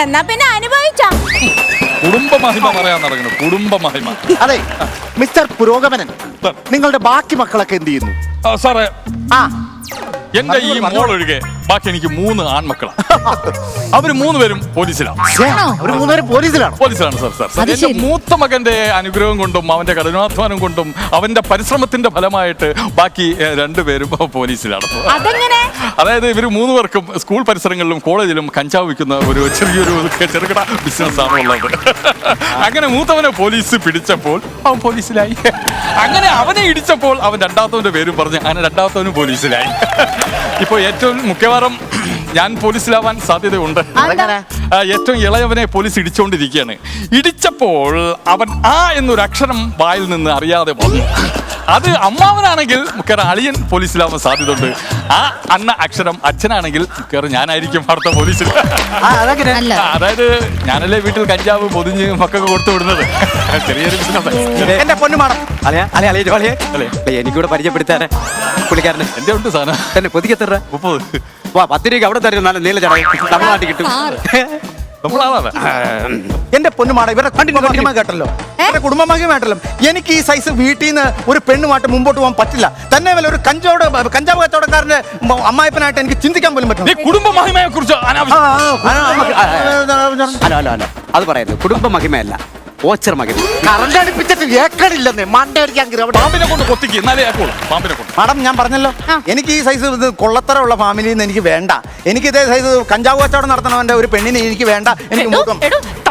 എന്നാ പിന്നെ അനുഭവിച്ചാ. കുടുംബ മഹിമ പറയാൻ നടക്കുന്നു. കുടുംബ മഹിമ. അതെ മിസ്റ്റർ പുരോഗമനൻ, നിങ്ങളുടെ ബാക്കി മക്കളൊക്കെ എന്ത് ചെയ്യുന്നു? സാറേ, ആ എന്റെ ഈ മോൾ ഒഴികെ ബാക്കി എനിക്ക് 3 ആൺമക്കളാണ്. അവര് 3 പേരും പോലീസിലാണ്. അവര് 3 പേരും പോലീസിലാണ്. പോലീസിലാണ് സാർ. എന്റെ മൂത്ത മകന്റെ അനുഗ്രഹം കൊണ്ടും അവന്റെ കഠിനാധ്വാനം കൊണ്ടും അവന്റെ പരിശ്രമത്തിന്റെ ഫലമായിട്ട് ബാക്കി 2 പേരും പോലീസിലാണ്. അതായത് ഇവര് 3 പേർക്കും സ്കൂൾ പരിസരങ്ങളിലും കോളേജിലും കഞ്ചാവ് വിൽക്കുന്ന ഒരു ചെറുകിട ബിസിനസ് ആണ് ഉള്ളത്. അങ്ങനെ മൂത്തവനെ പോലീസ് പിടിച്ചപ്പോൾ അവൻ പോലീസിലായി. അങ്ങനെ അവനെ ഇടിച്ചപ്പോൾ അവൻ രണ്ടാമത്തവന്റെ പേരും പറഞ്ഞ് അങ്ങനെ രണ്ടാമത്തവനും പോലീസിലായി. ഇപ്പോൾ ഏറ്റവും മിക്കവാറും ഞാൻ പോലീസിലാവാൻ സാധ്യതയുണ്ട്. അതെങ്ങനെ? ഏറ്റവും ഇളയവനെ പോലീസ് ഇടിച്ചുകൊണ്ടിരിക്കുകയാണ്. ഇടിച്ചപ്പോൾ അവൻ ആ എന്നൊരു അക്ഷരം വായിൽ നിന്ന് അറിയാതെ വന്നു. അത് അമ്മാവനാണെങ്കിൽ മിക്കവാറും അളിയൻ പോലീസിലാവാൻ സാധ്യതയുണ്ട്. ആ അന്ന അക്ഷരം അച്ഛനാണെങ്കിൽ മിക്കവാറും ഞാനായിരിക്കും അടുത്ത പോലീസിൽ. അല്ല. അതായത് ഞാനല്ലേ വീട്ടിൽ കഞ്ചാവ് പൊതിഞ്ഞ് മക്കൾക്ക് കൊടുത്തു വിടുന്നത്. ചെറിയൊരു ബിസിനസ്. എന്റെ പൊന്നുമാണം എനിക്കൂടെ പരിചയപ്പെടുത്താറ് പുള്ളിക്കാരന് എന്റെ ഉണ്ട് സാധനം. തന്നെ പൊതിക്കത്തറ 30. വാ 10 രൂപയ്ക്ക് അവിടെ തരും. നല്ല നീല ചട നമ്മുടെ നാട്ടിൽ കിട്ടും. നമ്മളാണ്. എന്റെ പൊന്നുമാണം ഇവരുടെ കുടുംബമഹിമ കേട്ടല്ലോ, ഇവരുടെ കുടുംബമഹിമ കേട്ടല്ലോ. എനിക്ക് ഈ സൈസ് വീട്ടിൽ നിന്ന് ഒരു പെണ്ണുമായിട്ട് മുമ്പോട്ട് പോകാൻ പറ്റില്ല. തന്നെ വല്ല ഒരു കഞ്ചാവ് കച്ചവടക്കാരന്റെ അമ്മായിപ്പനായിട്ട് എനിക്ക് ചിന്തിക്കാൻ പോലും നീ പറ്റില്ല. കുടുംബ മഹിമയെ കുറിച്ച് അല്ല അത് പറയുന്നത് കുടുംബ മഹിമയല്ല, ഓച്ചർ മഹിമ. കറണ്ട് അടുപ്പിച്ചിട്ട് ഏക്കടില്ലെന്ന് മണ്ടടിക്കാൻ പാമ്പിനെ കൊണ്ട് കൊത്തിക്ക് എന്നാലേ ആക്കോളൂ. പാമ്പിനെ കൊണ്ട്. മാഡം ഞാൻ പറഞ്ഞല്ലോ, എനിക്ക് ഈ സൈസ് കൊള്ളത്തരമുള്ള ഫാമിലിയിൽ നിന്ന് എനിക്ക് വേണ്ട. എനിക്ക് ഇതേ സൈസ് കഞ്ചാവ് കച്ചവടം നടത്തണവന്റെ ഒരു പെണ്ണിനെ എനിക്ക് വേണ്ട. എനിക്ക് മുഖം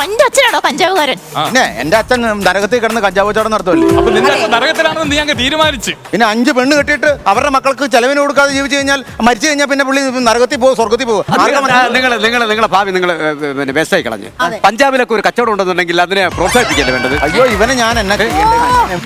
തന്റെ അച്ഛനാണോ കഞ്ചാവുകാരൻ? പിന്നെ എന്റെ അച്ഛൻ നരകത്തിൽ കിടന്ന് കഞ്ചാവ് കച്ചവടം നടത്തുമല്ലേ. അപ്പൊ നിന്റെ അച്ഛൻ നരകത്തിലാണെന്ന് നീ അങ്ങ് തീരുമാനിച്ച്. പിന്നെ 5 പെണ്ണ് കെട്ടിയിട്ട് അവരുടെ മക്കൾക്ക് ചെലവിന് കൊടുക്കാതെ ജീവിച്ചു കഴിഞ്ഞാൽ മരിച്ചു കഴിഞ്ഞാൽ പിന്നെ പുള്ളി നരകത്തിൽ പോകും, സ്വർഗത്തിൽ പോകും. നിങ്ങളെ ഭാവി നിങ്ങൾ പിന്നെ വേസ്റ്റായി കളഞ്ഞ്. പഞ്ചാബിലൊക്കെ ഒരു കച്ചവടം ഉണ്ടെന്നുണ്ടെങ്കിൽ അതിനെ പ്രോത്സാഹിപ്പിക്കല്ലേ വേണ്ടത്. അയ്യോ ഇവനെ ഞാൻ എന്നെ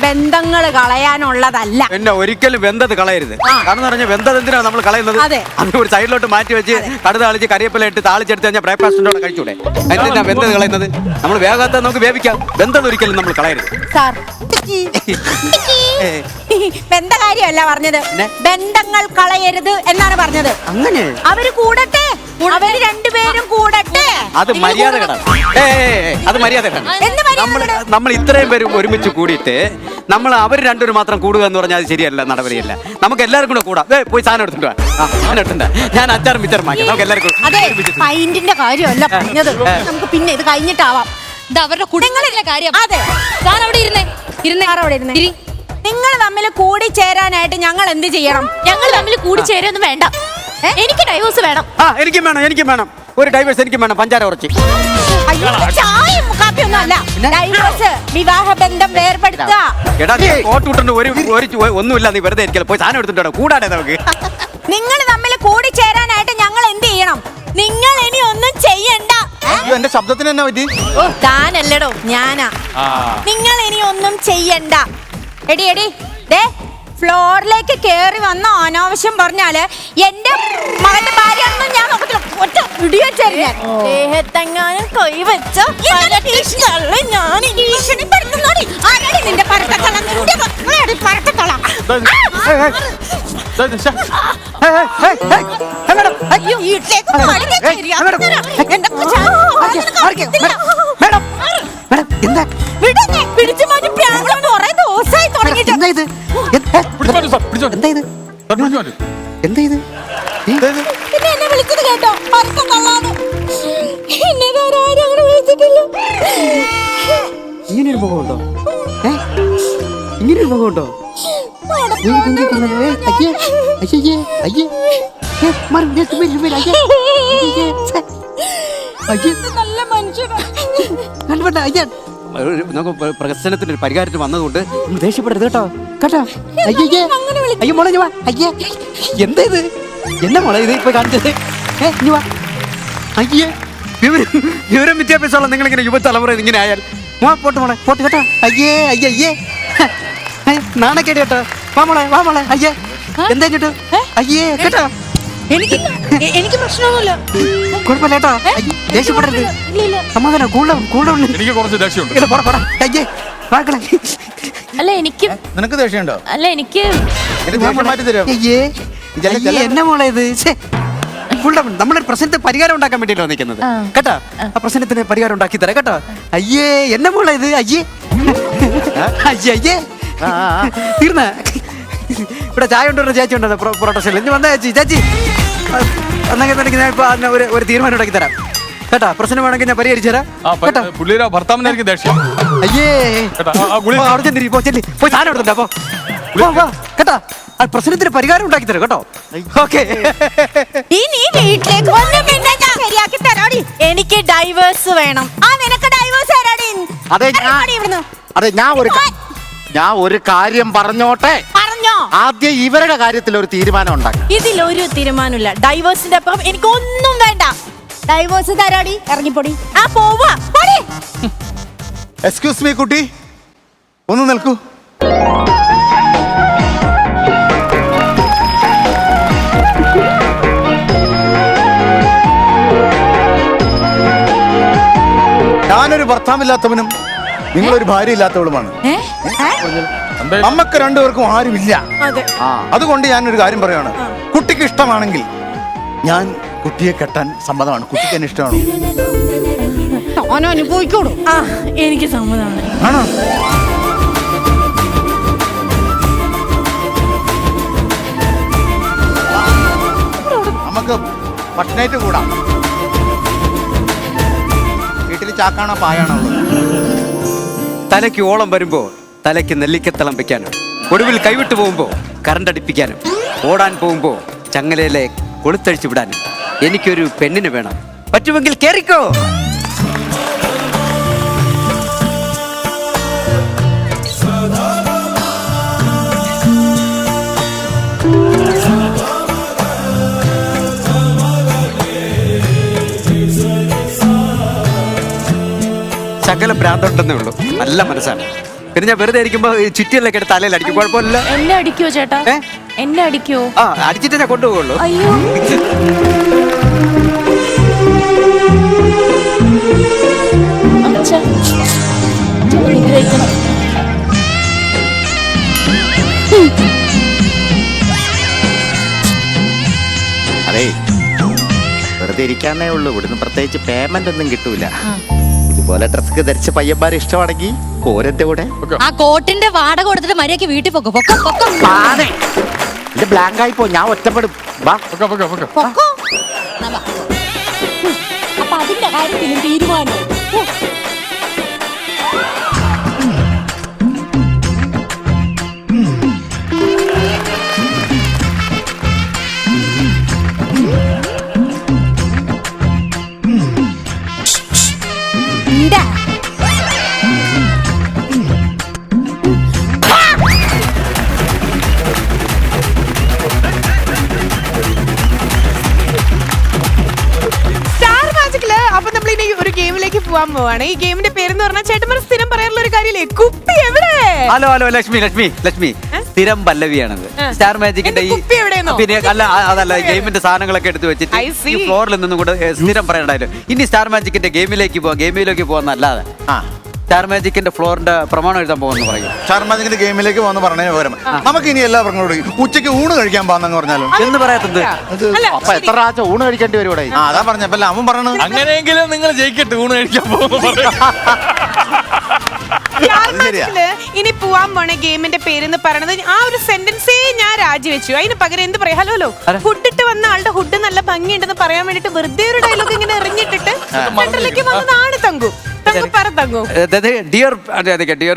ബന്ധങ്ങൾ കളയാനുള്ളതല്ല. പിന്നെ ഒരിക്കലും വെന്തത് കളയരുത്. കാരണം പറഞ്ഞാൽ വെന്തത് എന്തിനാണ് നമ്മൾ കളയുന്നത്? അതെ. അത് ഒരു സൈഡിലോട്ട് മാറ്റി വെച്ച് കടുത കളിച്ച് കരിയപ്പില ഇട്ട് താളിച്ചെടുത്ത് കഴിഞ്ഞാൽ ബ്രേക്ക്ഫാസ്റ്റിനോടെ കഴിച്ചൂടെ? എന്തിനാ വെന്തത് കളയുന്നത്? നമ്മൾ വേഗത്തെ നമുക്ക് വേവിക്കാം. വെന്തത് ഒരിക്കലും നമ്മൾ കളയരുത്. സാർ ബന്ധകാര്യമല്ല പറഞ്ഞത്, ബന്ധങ്ങൾ കളയരുത് എന്നാണ് പറഞ്ഞത്. അങ്ങനെ അവര് കൂടട്ടെ, അവര് രണ്ടുപേരും കൂടട്ടെ. അത് മര്യാദ കേടാണ്. അത് മര്യാദ എന്ത് മര്യാദ? നമ്മൾ ഇത്രയും പേരും ഒരുമിച്ച് കൂടിയിട്ട് നമ്മൾ അവർ രണ്ടുപേരും മാത്രം കൂടുക എന്ന് പറഞ്ഞാൽ അത് ശരിയല്ല, നടപടിയല്ല. നമുക്ക് എല്ലാവർക്കും കൂടെ കൂടാം. പോയി സാധനം എടുത്തിട്ട് വാ. സാധനം എടുത്തിട്ട് ഞാൻ അച്ചാറും മിച്ചറും മാറ്റി നമുക്ക് എല്ലാവർക്കും അതെ, ഫൈൻഡിന്റെ കാര്യമല്ല പറഞ്ഞത്. നമുക്ക് പിന്നെ ഇത് കഴിഞ്ഞിട്ടാവാം. ഇത് അവരുടെ കുടുംബത്തിലെ കാര്യം. അതെ, സാർ അവിടെ ഇരുന്നേ. അവിടെ ഇരുന്നേ. നിങ്ങൾ തമ്മിൽ കൂടി ചേരാനായിട്ട് ഞങ്ങൾ എന്ത് ചെയ്യണം? ഞങ്ങൾ തമ്മിൽ കൂടി ചേരൊന്നും വേണ്ട. എനിക്ക് ഡൈവോഴ്സ് വേണം. എനിക്കും വേണം ഒരു ഡൈവേഴ്സ്. എനിക്കും വേണം പഞ്ചാര കുറച്ച്. അയ്യോ, ചായയും കാപ്പിയൊന്നും അല്ല. ഡൈവോഴ്സ്, വിവാഹ ബന്ധം വേർപെടുത്തുക. എടാ നീ കോട്ടുവിട്ടുണ്ട് ഒന്നുമില്ല. നീ വെറുതെ ഇരിക്കല. പോയി സാധനം എടുത്തിട്ടോ കൂടാതെ നമുക്ക്. നിങ്ങൾ തമ്മിൽ കൂടി ചേരാനായിട്ട് ഞങ്ങൾ എന്ത് ചെയ്യണം? നിങ്ങൾ ഇനി ഒന്നും ചെയ്യണ്ട. എന്റെ ശബ്ദത്തിന് തന്നെ പറ്റി. ഓ, താനല്ലടോ, ഞാനാ. നിങ്ങൾ ഇനി ഒന്നും ചെയ്യണ്ട. എടി ദേ ഫ്ലോറിലേക്ക് കേറി വന്ന അനാവശ്യം പറഞ്ഞാല് എന്റെ മകന്റെ ഭാര്യയാണെന്ന് ഞാൻ നോക്കത്തില്ല. ഒറ്റ ഇടിയച്ചറിയാൻ ദേഹത്തെങ്ങാനും കൈവച്ച ഞാൻ ഭീഷണിപ്പെടുത്തുന്നോടി. ആരാടി നിന്റെ പരട്ടത്തള? നിന്റെ പരട്ടത്തള. അയ്യോ, വീട്ടിലേക്ക് പിടിച്ചു മാറ്റി പ്രാങ്കളും കുറെ ദിവസമായി തുടങ്ങിയിട്ട്. പിന്നെ എന്നെ വിളിച്ചത് കേട്ടോ, പരക്കം തള്ളാന്ന്. എന്നെ ആരും അങ്ങനെ വിളിച്ചിട്ടില്ല. ഇങ്ങനൊരു മുഖമുണ്ടോ? ഇങ്ങനൊരു മുഖമുണ്ടോ? നല്ല മനുഷ്യനാ. നമുക്ക് പ്രശ്നത്തിന് ഒരു പരിഹാരത്തിന് വന്നതുകൊണ്ട് ദേഷ്യപ്പെടരുത് കേട്ടോ. അങ്ങനെ വിളിക്കും. അയ്യോ മോളെ വാ. അയ്യേ എന്താ ഇത്? എന്നാ മോളെ ഇത് ഇപ്പൊ കാണിച്ചത്? അയ്യേ വിവരം വിദ്യാഭ്യാസമുള്ള നിങ്ങളിങ്ങനെ യുവതലമുറ ഇങ്ങനെ ആയാൽ പോട്ട് മോളെ പോട്ട് കേട്ടോ. അയ്യേ നാണക്കേട് കേട്ടോ. വാ മോളെ അയ്യേ എന്താ കേട്ടോ? അയ്യേ കേട്ടോ. എനിക്ക് പ്രശ്നമൊന്നുമില്ല. കുഴപ്പമില്ല കേട്ടോ. ദേഷ്യപ്പെടരുത്. സമാധാനം കൂടുതൽ എനിക്ക് കുറച്ച് ദേഷ്യമുണ്ട്. അയ്യേ വാക്കളെ. അല്ല എനിക്ക് നിനക്ക് ദേഷ്യമുണ്ടോ? അല്ല എനിക്ക് ദേഷ്യം മാറ്റി തരാം. എന്നെ മോളെ ഇത് നമ്മളൊരു പ്രശ്നത്തിന് പരിഹാരം ഉണ്ടാക്കാൻ വേണ്ടിയല്ലോ നിൽക്കുന്നത് കേട്ടോ. ആ പ്രശ്നത്തിന് പരിഹാരം ഉണ്ടാക്കി തരാം കേട്ടോ. അയ്യേ എന്നെ മോളെ ഇത്. അയ്യേ തീർന്ന ഇവിടെ ചായ കൊണ്ടുവരുന്ന ചേച്ചി ഉണ്ടോ പ്രൊട്ടക്ഷൻ? ഇനി വന്ന ചേച്ചി എന്നെങ്കിൽ ഞാൻ ഇപ്പൊ ഒരു തീരുമാനം ഉണ്ടാക്കി തരാം കേട്ടോ. പ്രശ്നം വേണമെങ്കിൽ ഞാൻ പരിഹരിച്ചു തരാം കേട്ടോ. പുള്ളിയുടെ ഭർത്താവിനായിരിക്കും ദേഷ്യം. അയ്യേ അവിടെ ചെന്നിരി പോയി സാധനം എടുത്തിട്ട് അപ്പൊ കേട്ടോ. ആ പ്രശ്നത്തിന് പരിഹാരം ഉണ്ടാക്കി തരാം കേട്ടോ. ഓക്കെ ഇനി വീട്ടിലേക്ക് വന്ന് പിന്നെ ഞാൻ ശരിയാക്കി തരാടി. എനിക്ക് ഡൈവേഴ്സ് വേണം. നിനക്ക് ഡൈവേഴ്സ് തരാടി. അതെ ഞാൻ ഒരു കാര്യം പറഞ്ഞോട്ടെ. പറഞ്ഞോ. ആദ്യം ഇവരുടെ കാര്യത്തിൽ ഒരു തീരുമാനം ഉണ്ടാക്കി. ഇതിലൊരു തീരുമാനമില്ല. ഡൈവേഴ്സിന്റെ അപ്പുറം എനിക്കൊന്നും വേണ്ട. ഡൈവോഴ്സ് തരാടി, ഇറങ്ങിപ്പൊടി. ആ പോവാ. പോടി. എക്സ്ക്യൂസ് മീ കുട്ടി, ഒന്ന് നിൽക്കൂ. ഞാനൊരു ഭർത്താവില്ലാത്തവനും നിങ്ങളൊരു ഭാര്യ ഇല്ലാത്തവളുമാണ്. നമുക്ക് രണ്ടുപേർക്കും ആരുമില്ല. അതുകൊണ്ട് ഞാനൊരു കാര്യം പറയാണ്. കുട്ടിക്ക് ഇഷ്ടമാണെങ്കിൽ ഞാൻ കുട്ടിയെ കെട്ടാൻ സമ്മതമാണ്. കുട്ടിക്ക് എന്നെ ഇഷ്ടമാണോ? അനുഭവിക്കോളൂ. ആ എനിക്ക് സമ്മതമാണ്. ആണോ? നമുക്ക് ഭക്ഷണമായിട്ട് കൂടാം. വീട്ടിൽ ചാക്കാണോ പായാണോ ഉള്ളത്? തലയ്ക്ക് ഓളം വരുമ്പോ തലയ്ക്ക് നെല്ലിക്കത്തളം വെക്കാനും, ഒടുവിൽ കൈവിട്ടു പോകുമ്പോ കറണ്ടടിപ്പിക്കാനും, ഓടാൻ പോകുമ്പോ ചങ്ങലയിലെ കൊളുത്തഴിച്ചു വിടാനും എനിക്കൊരു പെണ്ണിന് വേണം. പറ്റുമെങ്കിൽ കേറിക്കോ. ശകല ഭ്രാന്തുണ്ടെന്നേ ഉള്ളൂ. നല്ല മനസ്സാണ്. പിന്നെ ഞാൻ വെറുതെ ഇരിക്കുമ്പോ ചുറ്റിയൊക്കെ എടുത്ത് തലയിൽ അടിക്കും. കുഴപ്പമില്ല. എന്നെ അടിക്കോ ചേട്ടാ? എന്നെ അടിക്കോ? ആ അടിച്ചിട്ട് ഞാൻ കൊണ്ടുപോകുള്ളൂ. അയ്യോ. അച്ഛാ, അനുഗ്രഹിക്കണം. അതേ, വെറുതെ ഇരിക്കാന്നേ ഉള്ളൂ. ഇവിടുന്ന് പ്രത്യേകിച്ച് പേയ്മെന്റ് ഒന്നും കിട്ടൂല. ഇതുപോലെ ഡ്രസ്സൊക്കെ ധരിച്ച പയ്യന്മാർ ഇഷ്ടമാണെങ്കിൽ കോരന്റെ കൂടെ ആ കോട്ടിന്റെ വാടക കൊടുത്തിട്ട് മര്യാദക്ക് വീട്ടിൽ പോക്കോ. ഇത് ബ്ലാങ്ക് ആയി പോ, ഞാൻ ഒറ്റപ്പെടും. വാ. പൊക്കോ. അപ്പൊ അതിന്റെ കാര്യത്തിലും തീരുമാനം. പോവാൻ പോവാണ്. ഈ ഗെയിമിന്റെ പേരെന്ന് പറഞ്ഞാൽ ചേട്ടന്മാർ സ്ഥിരം പറയാറുള്ള ഒരു കാര്യമില്ലേ, കുപ്പി എവിടെ? ഹലോ ഹലോ ലക്ഷ്മി സ്ഥിരം പല്ലവിയാണത്. സ്റ്റാർ മാജിക്കിന്റെ ഈ കുപ്പി എവിടെയെന്നോ? പിന്നെ അതല്ല ഗെയിമിന്റെ സാധനങ്ങളൊക്കെ എടുത്ത് വെച്ചിട്ട് ഈ ഫ്ലോറിൽ നിന്നും കൂടെ സ്ഥിരം പറയണ്ടായിരുന്നു. ഇനി സ്റ്റാർ മാജിക്കിന്റെ ഗെയിമിലേക്ക് പോകുന്നല്ലാതെ സ്റ്റാർ മാജിക്കിന്റെ ഫ്ലോറിന്റെ പ്രമാണം എഴുതാൻ പോകുന്നു പറയും. സ്റ്റാർ മാജിക്കിന്റെ ഗെയിമിലേക്ക് പോകുന്ന പറഞ്ഞതിന് പകരം നമുക്ക് ഇനി എല്ലാ പറഞ്ഞോടും ഉച്ചയ്ക്ക് ഊണ് കഴിക്കാൻ പോകാന്ന് പറഞ്ഞാലും എന്ന് പറയാത്തത്. അപ്പൊ എത്ര പ്രാവശ്യം ഊണ് കഴിക്കേണ്ടി വരും ഇവിടെ? അതാ പറഞ്ഞപ്പല്ല അവൻ പറഞ്ഞു. അങ്ങനെയെങ്കിലും നിങ്ങൾ ജയിക്കട്ടെ, ഊണ് കഴിക്കാൻ പോകുന്നു. ഇനി പോവാൻ പോണ ഗെയിമിന്റെ പേരെന്ന് പറയുന്നത് ആ ഒരു സെന്റൻസേ ഞാൻ രാജിവെച്ചു. അതിന് പകരം എന്ത് പറയാ, ഹലോ ഹുഡിട്ട് വന്ന ആളുടെ ഹുഡ് നല്ല ഭംഗിയുണ്ടെന്ന് പറയാൻ വേണ്ടിട്ട് വെറുതെ ഒരു ഡയലോഗ് ഇങ്ങനെ എറിഞ്ഞിട്ടിട്ട് സെന്ററിലേക്ക് വന്നതാണ് Thanku. Dear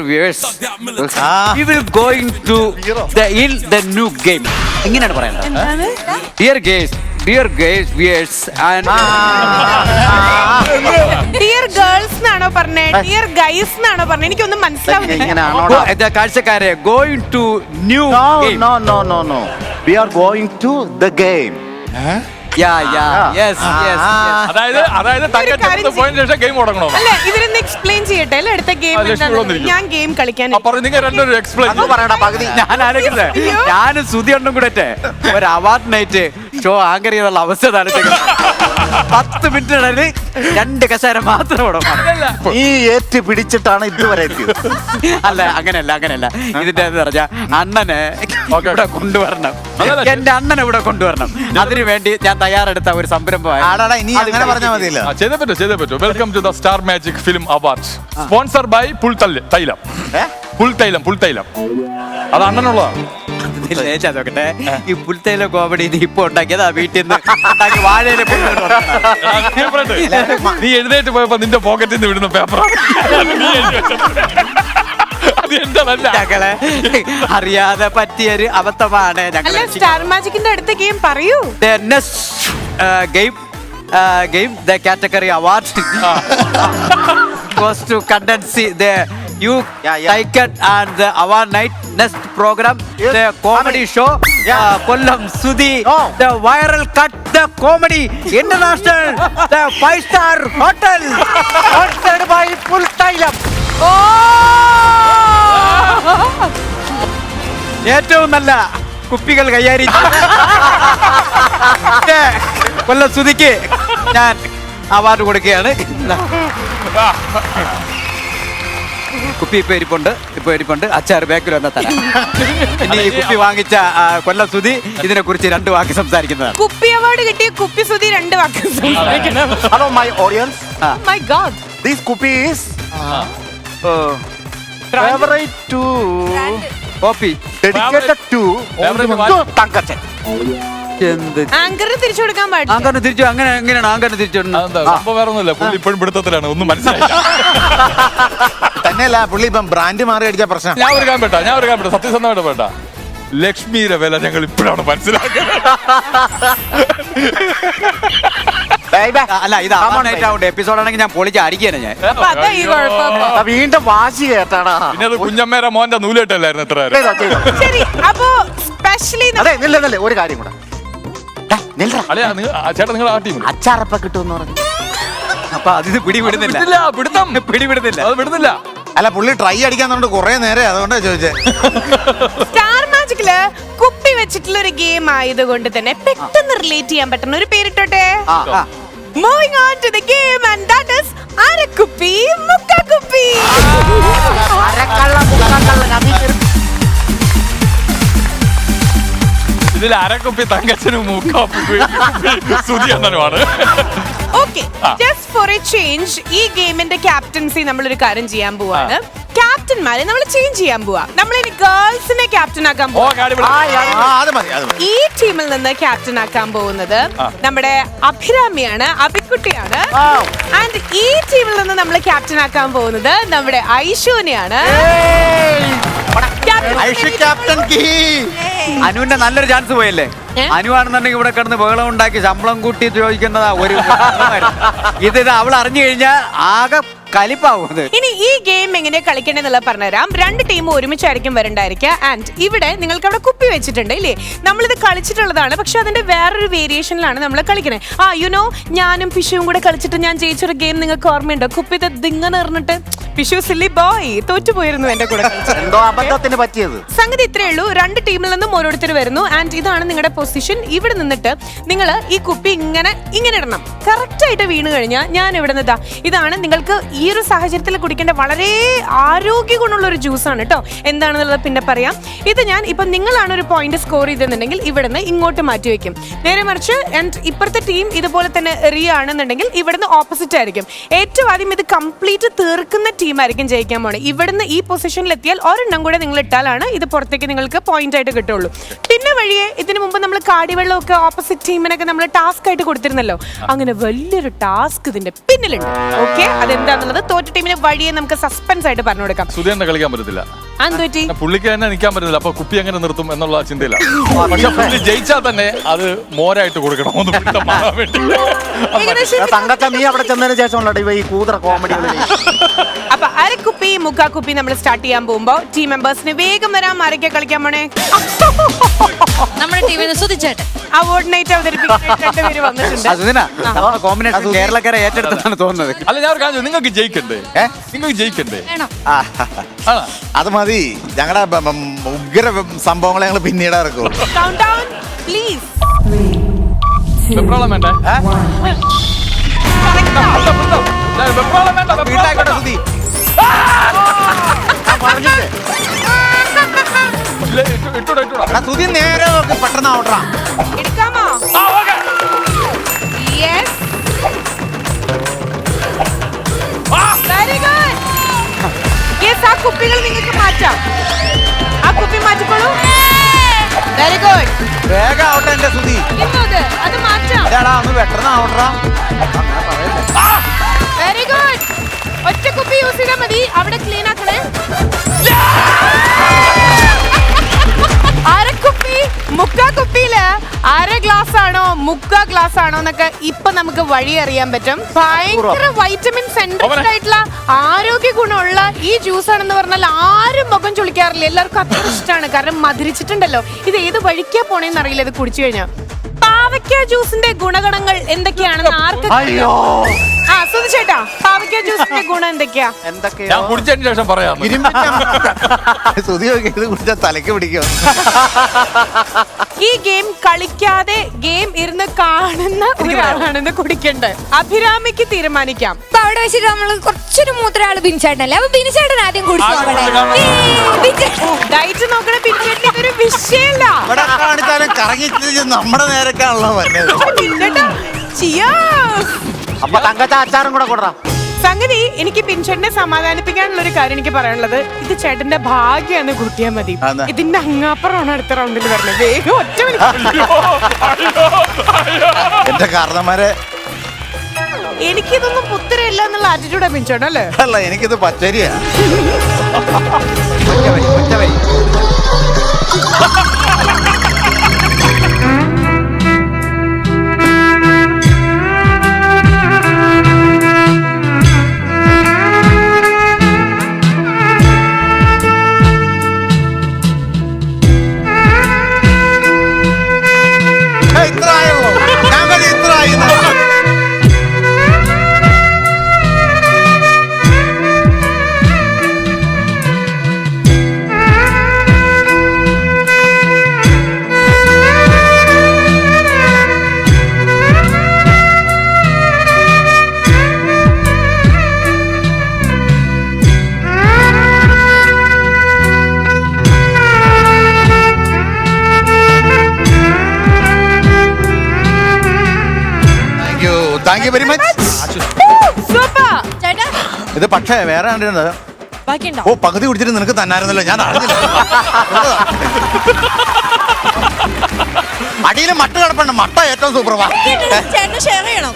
viewers, we will going to the new game. എങ്ങനെയാണ് പറയുന്നത്? Dear guys, viewers and dear girls എന്നാണോ പറഞ്ഞേ, ഡിയർ ഗൈസ് എന്നാണോ പറഞ്ഞേ? എനിക്കൊന്നും മനസ്സിലാവുന്നില്ല. കാഴ്ചക്കാരെ going to new game. No. We are going to the game. Yes. അതായത് തങ്കച്ചേട്ടൻ പോയതിനു ശേഷം ഗെയിം തുടങ്ങണോ? അല്ല, ഇവരൊന്ന് എക്സ്പ്ലെയിൻ ചെയ്യട്ടെ അല്ലേ അടുത്ത ഗെയിം. ഞാൻ ഗെയിം കളിക്കാൻ നിങ്ങൾ രണ്ടുപേരും എക്സ്പ്ലെയിൻ ഞാൻ ആലോചിക്കുന്നത് ഞാനും സുധിയൊന്നും കൂടെ ഒരു അവാർഡ് നൈറ്റ് ഷോ ആങ്കർ ചെയ്തുള്ള അവസ്ഥ 10 മിനിറ്റിനിടയിൽ 2 കസേര മാത്രം ഉടമ. ഈ ഏറ്റ് പിടിച്ചിട്ടാണ് ഇതുവരെ എത്തിയത്. അല്ല അങ്ങനെയല്ല ഇതിന്റെ പറഞ്ഞ അണ്ണനെ ഇവിടെ കൊണ്ടുവരണം. എന്റെ അണ്ണനെ ഇവിടെ കൊണ്ടുവരണം. അതിനു വേണ്ടി ഞാൻ തയ്യാറെടുത്ത ഒരു സംരംഭമാണ്. ഇനി അങ്ങനെ പറഞ്ഞാൽ മതിയല്ലോ. ചെയ്തേ പറ്റൂ. Welcome to the star magic film awards, sponsor by പുൽത്തൈലം. പുൽത്തൈലം അത് അണ്ണനുള്ളതാണ്. നോക്കട്ടെ, ഈ പുൽത്തൈല കോമഡി ഇപ്പൊ ഉണ്ടാക്കിയതാ വീട്ടിൽ നിന്ന് ഉണ്ടാക്കി വാഴയിലെ. നീ എഴുന്നേറ്റ് പോയപ്പോ നിന്റെ പോക്കറ്റിൽ നിന്ന് വിടുന്ന പേപ്പറാണ്. അറിയാതെ പറ്റിയൊരു അബദ്ധമാണ്. അല്ല, സ്റ്റാർ മാജിക്കിന്റെ അടുത്ത ഗെയിം പറയൂ. Game the category award goes to contents the you take it and our night next program the comedy show Kollam Sudhi the viral cut the comedy international the 5-star hotel sponsored by Pultailam. ഏറ്റവും നല്ല കുപ്പികൾ കൈകാര്യം കൊല്ലം സുധിക്ക് ഞാൻ award കൊടുക്കുകയാണ്. കുപ്പി ഇപ്പൊ ഇരിപ്പുണ്ട് അച്ചാർ ബാക്കിൽ വന്ന തരാം. ഇനി ഈ കുപ്പി വാങ്ങിച്ച കൊല്ലം സുധി ഇതിനെ കുറിച്ച് 2 വാക്ക് സംസാരിക്കുന്നതാണ്. കുപ്പി അവാർഡ് കിട്ടിയ കുപ്പി സുധി 2 വാക്ക് സംസാരിക്കണം. Hello my audience, my god, this കുപ്പി is favourite to copy dedicated to Thankachan. എന്ത് ആങ്കറിന് തിരിച്ചു കൊടുക്കാൻ പാടില്ല. ആങ്കറിന് തിരിച്ചു അങ്ങനെ എങ്ങനെയാണ് ആങ്കറിന് തിരിച്ചു? സംഭവം വേറെ ഒന്നുമില്ല, പുള്ളി ഇപ്പോഴും പിടുത്തത്തിലാണ്, ഒന്നും മനസ്സിലായില്ല. തന്നെയല്ല പുള്ളി ഇപ്പം ബ്രാൻഡ് മാറി അടിച്ച പ്രശ്നം. ഞാൻ ഒരു കാര്യം പെട്ട സത്യസന്ധമായിട്ട് പെട്ട ലക്ഷ്മിയുടെ വില ഞങ്ങൾ ഇപ്പോഴാണ് മനസ്സിലാക്കുന്നത്. അല്ല ഇത് എപ്പിസോഡ് ആണെങ്കിൽ ഞാൻ പൊളിച്ച് അടിക്കാനെ ഞാൻ. അപ്പൊ അതാ ഈ കുഴപ്പം. വീണ്ടും വാശി കേട്ടാടാ. പിന്നെ അത് കുഞ്ഞമ്മേരെ മോന്റെ നൂലേട്ടല്ലായിരുന്നു എത്ര ശരി, അപ്പൊ സ്പെഷ്യലി അതെ നില്ല ഒരു കാര്യം കൂടെ. ചേട്ടാ നിങ്ങൾ ആ ടീം അച്ചാറപ്പ കിട്ടുമെന്ന് പറഞ്ഞു. അപ്പൊ അതിന് പിടിവിടുന്നില്ല. അത് വിടുന്നില്ല. അല്ല പുള്ളി ട്രൈ അടിക്കാൻ പറഞ്ഞിട്ട് കുറെ നേരം അതുകൊണ്ടാ ചോദിച്ചേ. സ്റ്റാർ മാജിക്കില് കുപ്പി വെച്ചിട്ടുള്ള ഒരു ഗെയിം ആയതുകൊണ്ട് തന്നെ പെട്ടെന്ന് റിലേറ്റ് ചെയ്യാൻ പറ്റുന്ന ഒരു പേരിട്ടോട്ടെ. Moving on to the game and that is അരക്കുപ്പി മുക്കാക്കുപ്പി. ഇതിൽ അരക്കുപ്പി തങ്കച്ചനും മൂക്കാപ്പി സുധി അണ്ണനുമാണ്. Okay, just for a change ഈ ഗെയിമിന്റെ ക്യാപ്റ്റൻസി നമ്മളൊരു കാര്യം ചെയ്യാൻ പോവാണ്. ക്യാപ്റ്റന്മാരെ നമ്മൾ ചേഞ്ച് ചെയ്യാൻ പോവാ. നമ്മൾ ഇനി ഗേൾസിനെ ക്യാപ്റ്റൻ ആക്കാൻ പോവാ. ഈ ടീമിൽ നിന്ന് ക്യാപ്റ്റൻ ആക്കാൻ പോകുന്നത് നമ്മുടെ അഭിരാമിയാണ്, അഭിക്കുട്ടിയാണ്. ആൻഡ് ഈ ടീമിൽ നിന്ന് നമ്മൾ ക്യാപ്റ്റൻ ആക്കാൻ പോകുന്നത് നമ്മുടെ ഐശുവിനെയാണ്. അനുവിന്റെ നല്ലൊരു ചാൻസ് പോയല്ലേ? അനുവാണെന്നുണ്ടെങ്കിൽ ഇവിടെ കിടന്ന് ബഹളം ഉണ്ടാക്കി ശമ്പളം കൂട്ടി ചോദിക്കുന്നതാ ഒരു ഇത് അവൾ അറിഞ്ഞു കഴിഞ്ഞാൽ ആകെ കലിപ്പാവുന്നത്. ഇനി ഈ ഗെയിം എങ്ങനെ കളിക്കണ്ടെന്നുള്ള പറഞ്ഞുതരാം. 2 ടീം ഒരുമിച്ചായിരിക്കും വരണ്ടായിരിക്കുക. ആൻഡ് ഇവിടെ നിങ്ങൾക്ക് അവിടെ കുപ്പി വെച്ചിട്ടുണ്ട് ഇല്ലേ? നമ്മളിത് കളിച്ചിട്ടുള്ളതാണ്, പക്ഷെ അതിന്റെ വേറൊരു വേരിയേഷനിലാണ് നമ്മൾ കളിക്കണേ. യുനോ ഞാനും പിഷുവും കൂടെ കളിച്ചിട്ട് ഞാൻ ജയിച്ചൊരു ഗെയിം നിങ്ങൾക്ക് ഓർമ്മയുണ്ടോ? കുപ്പി ദിങ്ങനെ എറിഞ്ഞിട്ട് പിഷു സില്ലി ബോയ് തോറ്റുപോയിരുന്നു എന്റെ കൂടെ. എന്തോ അബദ്ധത്തിന് പറ്റിയത്. സംഗതി ഇത്രേ ഉള്ളൂ. 2 ടീമിൽ നിന്നും ഓരോരുത്തർ വരുന്നു. ആൻഡ് ഇതാണ് നിങ്ങളുടെ പൊസിഷൻ. ഇവിടെ നിന്നിട്ട് നിങ്ങൾ ഈ കുപ്പി ഇങ്ങനെ ഇടണം. കറക്റ്റ് ആയിട്ട് വീണ് കഴിഞ്ഞാൽ ഞാൻ ഇവിടെ നിന്നാ ഇതാണ് നിങ്ങൾക്ക് ഈ ഒരു സാഹചര്യത്തിൽ കുടിക്കേണ്ട വളരെ ആരോഗ്യ ഗുണമുള്ള ഒരു ജ്യൂസാണ് കേട്ടോ. എന്താണെന്നുള്ളത് പിന്നെ പറയാം. ഇത് ഞാൻ ഇപ്പൊ നിങ്ങളാണ് ഒരു പോയിന്റ് സ്കോർ ചെയ്തെന്നുണ്ടെങ്കിൽ ഇവിടുന്ന് ഇങ്ങോട്ട് മാറ്റി വെക്കും. നേരെ മറിച്ച് ഇപ്പുറത്തെ ടീം ഇതുപോലെ തന്നെ എറിയാണെന്നുണ്ടെങ്കിൽ ഇവിടുന്ന് ഓപ്പോസിറ്റ് ആയിരിക്കും. ഏറ്റവും ആദ്യം ഇത് കംപ്ലീറ്റ് തീർക്കുന്ന ടീമായിരിക്കും ജയിക്കാൻ പോണേ. ഇവിടുന്ന് ഈ പൊസിഷനിൽ എത്തിയാൽ ഒരെണ്ണം കൂടെ നിങ്ങൾ ഇട്ടാലാണ് ഇത് പുറത്തേക്ക് നിങ്ങൾക്ക് പോയിന്റ് ആയിട്ട് കിട്ടുള്ളൂ. പിന്നെ വഴിയെ ഇതിനു മുമ്പ് നമ്മൾ കാടിവെള്ളമൊക്കെ ഓപ്പോസിറ്റ് ടീമിനൊക്കെ നമ്മൾ ടാസ്ക് ആയിട്ട് കൊടുത്തിരുന്നല്ലോ. അങ്ങനെ വലിയൊരു ടാസ്ക് ഇതിന്റെ പിന്നിലുണ്ട്. ഓക്കെ, അതെന്താന്നുള്ളത് തോറ്റ ടീമിന് വഴിയെ നമുക്ക് സസ്പെൻസ് ആയിട്ട് പറഞ്ഞു കൊടുക്കാം. സുധീറിനെ കളിക്കാൻ പറ്റത്തില്ല, അതെന്തുപറ്റി? പുള്ളിക്ക് തന്നെ നിൽക്കാൻ പറ്റുന്നില്ല. അപ്പൊ കുപ്പി എങ്ങനെ നിർത്തും എന്നുള്ള ചിന്തയിലാണ്. പക്ഷെ പുള്ളി ജയിച്ചാൽ തന്നെ അത് മോരായിട്ട് കൊടുക്കണം തങ്കച്ച. നീ അവിടെ ചെന്നതിന് ശേഷമുള്ള ഈ കൂതറ കോമഡികളിൽ അപ്പൊ അരക്കുപ്പി മുക്കാക്കുപ്പി നമ്മൾ സ്റ്റാർട്ട് ചെയ്യാൻ പോകുമ്പോ ടീം മെമ്പേഴ്സിന് വേഗം വരാൻ ആരൊക്കെ കളിക്കാൻ പോണേ? നമ്മുടെ ടീമിന് സുധിച്ചേട്ടൻ അവാർഡ് നൈറ്റ് അവതരിപ്പിക്കാൻ 2 പേര് വന്നിട്ടുണ്ട്. കോമ്പിനേഷൻ കേരളക്കരെ ഏറ്റെടുത്താണ് തോന്നുന്നത്. അല്ല ഞാൻ ഒരു കാര്യം, നിങ്ങൾക്ക് ജയിക്കണ്ടേ? വേണം. അത് മതി, ഞങ്ങളുടെ ഉഗ്ര സംഭവങ്ങളെ ഞങ്ങൾ പിന്നീട് ഇറക്കും. Count down, please. വെപ്രാളം വേണ്ടേ? വെപ്രാളം വേണ്ട. വീട്ടിലായിക്കോട്ടെ സുധി. സുധി നേരെ നോക്ക്, പെട്ടെന്ന് ഔട്ടറാ. എടുക്കാമോ? Yes. Very good. Yes, ആ കുപ്പികൾ നിങ്ങൾക്ക് മാറ്റാം. ആ കുപ്പി മാറ്റിക്കോളൂ. Very good. വേഗം ഔട്ട് എന്റെ സുധി. അത് മാറ്റാം. ഒന്ന് പെട്ടെന്ന് ഔട്ടറാ. Very good. ഒറ്റ കുപ്പി യൂസ് ചെയ്താൽ മതി. അവിടെ ക്ലീൻ ആക്കണേ. അരക്കുപ്പി മുക്കാക്കുപ്പിയില് 1/2 ഗ്ലാസ് ആണോ മുക്ക ഗ്ലാസ് ആണോ എന്നൊക്കെ ഇപ്പൊ നമുക്ക് വഴി അറിയാൻ പറ്റും. ഭയങ്കര വൈറ്റമിൻ സെൻട്രിക് ആയിട്ടുള്ള ആരോഗ്യ ഗുണമുള്ള ഈ ജ്യൂസ് ആണെന്ന് പറഞ്ഞാൽ ആരും മുഖം ചുളിക്കാറില്ല. എല്ലാവർക്കും അത്ര ഇഷ്ടമാണ്. കാരണം മധുരിച്ചിട്ടുണ്ടല്ലോ. ഇത് ഏത് വഴിക്കാ പോണേന്ന് അറിയില്ല ഇത് കുടിച്ചു കഴിഞ്ഞാൽ. പാവയ്ക്ക ജ്യൂസിന്റെ ഗുണഗണങ്ങൾ എന്തൊക്കെയാണെന്ന് ആർക്ക് ചേട്ടാ, പാവയ്ക്ക ജ്യൂസിന്റെ ഗുണം എന്തൊക്കെയാ? ഞാൻ കുടിച്ചതിന് ശേഷം പറയാം. തലക്ക് പിടിക്കും. ഈ ഗെയിം കളിക്കാതെ ഗെയിം ഇരുന്ന് കാണുന്ന ഒരാളാണെന്ന് കുടിക്കണ്ടേ. അഭിരാമിക്ക് തീരുമാനിക്കാം. അപ്പൊ അവിടെ വെച്ചിട്ട് നമ്മള് കുറച്ചൊരു മൂത്തൊരാള് ബിനിച്ചേട്ടനല്ലേ, അപ്പൊ ബിനിച്ചേട്ടൻ ആദ്യം കുടിച്ചു ഡയറ്റ് നോക്കണ പിന്നീട് ഇതൊരു വിഷയമല്ല. ഇവിടെ കാണിച്ചാലും കറങ്ങി നമ്മുടെ നേരക്കാണല്ലോ വരുന്നത്. അപ്പൊ തങ്കച്ച അച്ചാറും കൂടെ കൊടുക്കാം. സംഗതി എനിക്ക് പിൻചേട്ടനെ സമാധാനിപ്പിക്കാനുള്ള ഒരു കാര്യം എനിക്ക് പറയാനുള്ളത്, ഇത് ചേട്ടന്റെ ഭാഗ്യാന്ന് കൂട്ടിയാൽ മതി. ഇതിന്റെ അങ്ങാപ്പുറമാണ് അടുത്ത റൗണ്ടിൽ വരുന്നത്. വേഗം ഒറ്റ എന്റെ കാരണന്മാരെ എനിക്കിതൊന്നും പുത്തരല്ല എന്നുള്ള ആറ്റിറ്റ്യൂഡാ പിൻചേട്ടൻ അല്ലേ? അല്ല, എനിക്കിത് പച്ചരിയാ. Thank you very much. ഇത് പക്ഷേ വേറെ കണ്ടിരുന്നത് ഓ പകുതി കുടിച്ചിട്ട് നിനക്ക് തന്നായിരുന്നല്ലോ, ഞാൻ അറിഞ്ഞില്ല. അടിയിൽ മട്ട കിടപ്പുണ്ട്. മട്ട ഏറ്റവും സൂപ്പർവാ. ചേട്ടന് ഷെയർ ചെയ്യണം.